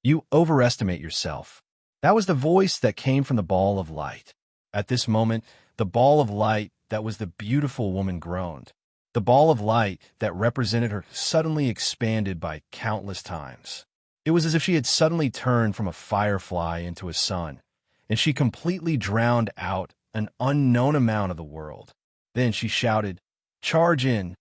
"You overestimate yourself." That was the voice that came from the ball of light. At this moment, the ball of light that was the beautiful woman groaned. The ball of light that represented her suddenly expanded by countless times. It was as if she had suddenly turned from a firefly into a sun, and she completely drowned out an unknown amount of the world. Then she shouted, "Charge in!"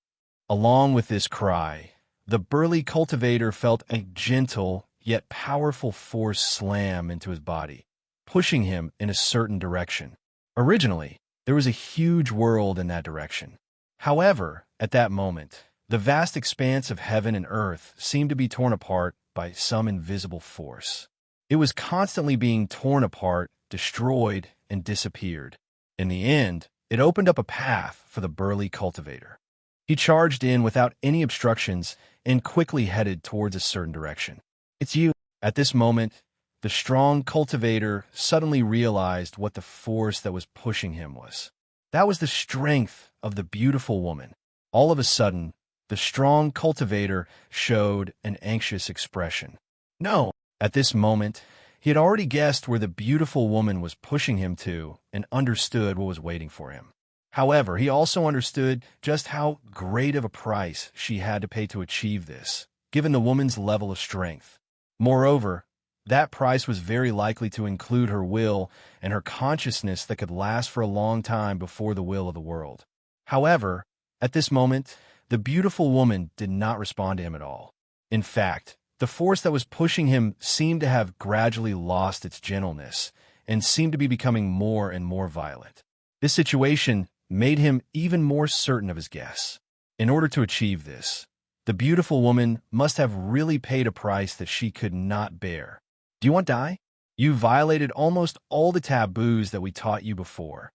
Along with this cry, the burly cultivator felt a gentle yet powerful force slam into his body, pushing him in a certain direction. Originally, there was a huge world in that direction. However, at that moment, the vast expanse of heaven and earth seemed to be torn apart by some invisible force. It was constantly being torn apart, destroyed, and disappeared. In the end, it opened up a path for the burly cultivator. He charged in without any obstructions and quickly headed towards a certain direction. "It's you." At this moment, the strong cultivator suddenly realized what the force that was pushing him was. That was the strength of the beautiful woman. All of a sudden, the strong cultivator showed an anxious expression. No! At this moment, he had already guessed where the beautiful woman was pushing him to and understood what was waiting for him. However, he also understood just how great of a price she had to pay to achieve this. given the woman's level of strength. Moreover, that price was very likely to include her will and her consciousness that could last for a long time before the will of the world. However, at this moment, the beautiful woman did not respond to him at all. In fact, the force that was pushing him seemed to have gradually lost its gentleness and seemed to be becoming more and more violent. This situation made him even more certain of his guess. In order to achieve this, the beautiful woman must have really paid a price that she could not bear. Do you want to die? You violated almost all the taboos that we taught you before.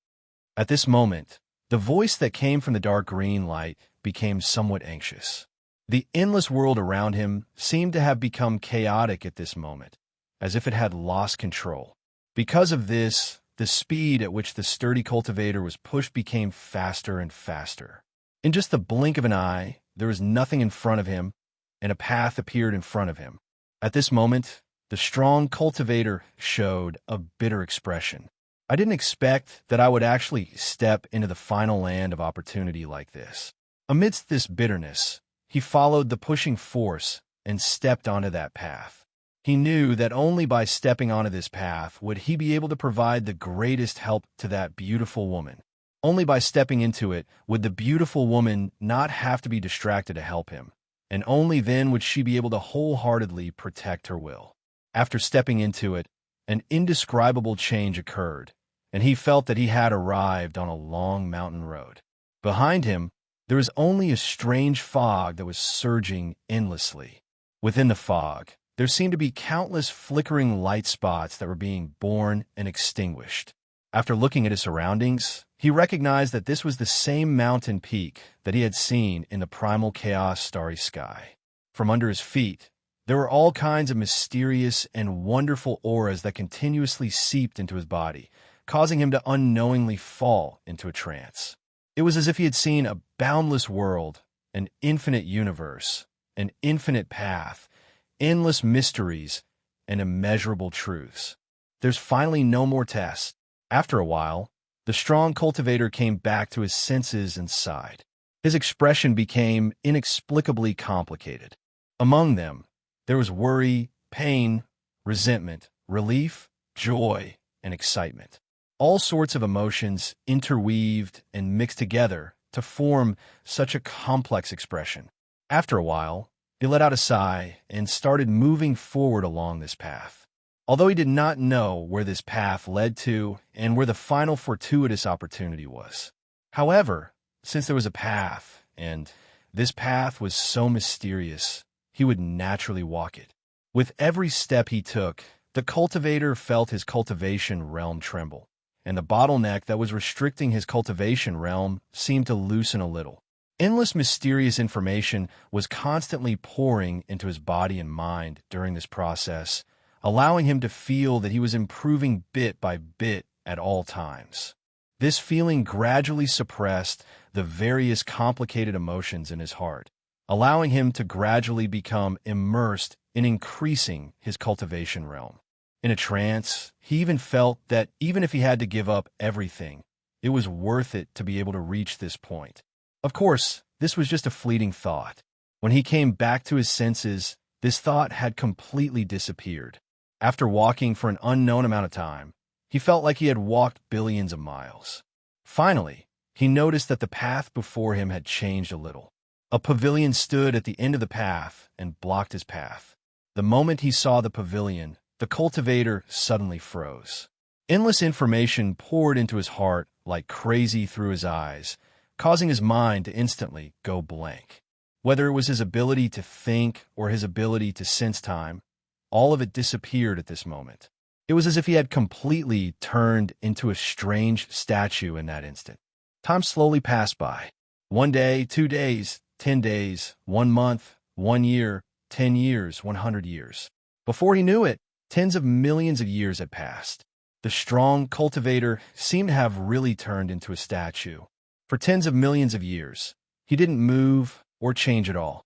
At this moment, the voice that came from the dark green light became somewhat anxious. The endless world around him seemed to have become chaotic at this moment, as if it had lost control. Because of this, the speed at which the sturdy cultivator was pushed became faster and faster. In just the blink of an eye, there was nothing in front of him, and a path appeared in front of him. At this moment, the strong cultivator showed a bitter expression. I didn't expect that I would actually step into the final land of opportunity like this. Amidst this bitterness, he followed the pushing force and stepped onto that path. He knew that only by stepping onto this path would he be able to provide the greatest help to that beautiful woman. Only by stepping into it would the beautiful woman not have to be distracted to help him, and only then would she be able to wholeheartedly protect her will. After stepping into it, an indescribable change occurred, and he felt that he had arrived on a long mountain road. Behind him, there was only a strange fog that was surging endlessly. Within the fog, there seemed to be countless flickering light spots that were being born and extinguished. After looking at his surroundings, he recognized that this was the same mountain peak that he had seen in the primal chaos starry sky. From under his feet, there were all kinds of mysterious and wonderful auras that continuously seeped into his body, causing him to unknowingly fall into a trance. It was as if he had seen a boundless world, an infinite universe, an infinite path, endless mysteries, and immeasurable truths. There's finally no more tests. After a while, the strong cultivator came back to his senses and sighed. His expression became inexplicably complicated. Among them, there was worry, pain, resentment, relief, joy, and excitement. All sorts of emotions interweaved and mixed together to form such a complex expression. After a while, he let out a sigh and started moving forward along this path. Although he did not know where this path led to and where the final fortuitous opportunity was. However, since there was a path, and this path was so mysterious, he would naturally walk it. With every step he took, the cultivator felt his cultivation realm tremble, and the bottleneck that was restricting his cultivation realm seemed to loosen a little. Endless mysterious information was constantly pouring into his body and mind during this process, allowing him to feel that he was improving bit by bit at all times. This feeling gradually suppressed the various complicated emotions in his heart, allowing him to gradually become immersed in increasing his cultivation realm. In a trance, he even felt that even if he had to give up everything, it was worth it to be able to reach this point. Of course, this was just a fleeting thought. When he came back to his senses, this thought had completely disappeared. After walking for an unknown amount of time, he felt like he had walked billions of miles. Finally, he noticed that the path before him had changed a little. A pavilion stood at the end of the path and blocked his path. The moment he saw the pavilion, the cultivator suddenly froze. Endless information poured into his heart like crazy through his eyes, causing his mind to instantly go blank. Whether it was his ability to think or his ability to sense time, all of it disappeared at this moment. It was as if he had completely turned into a strange statue in that instant. Time slowly passed by. 1 day, 2 days, 10 days, 1 month, 1 year, 10 years, 100 years. Before he knew it, tens of millions of years had passed. The strong cultivator seemed to have really turned into a statue. For tens of millions of years, he didn't move or change at all.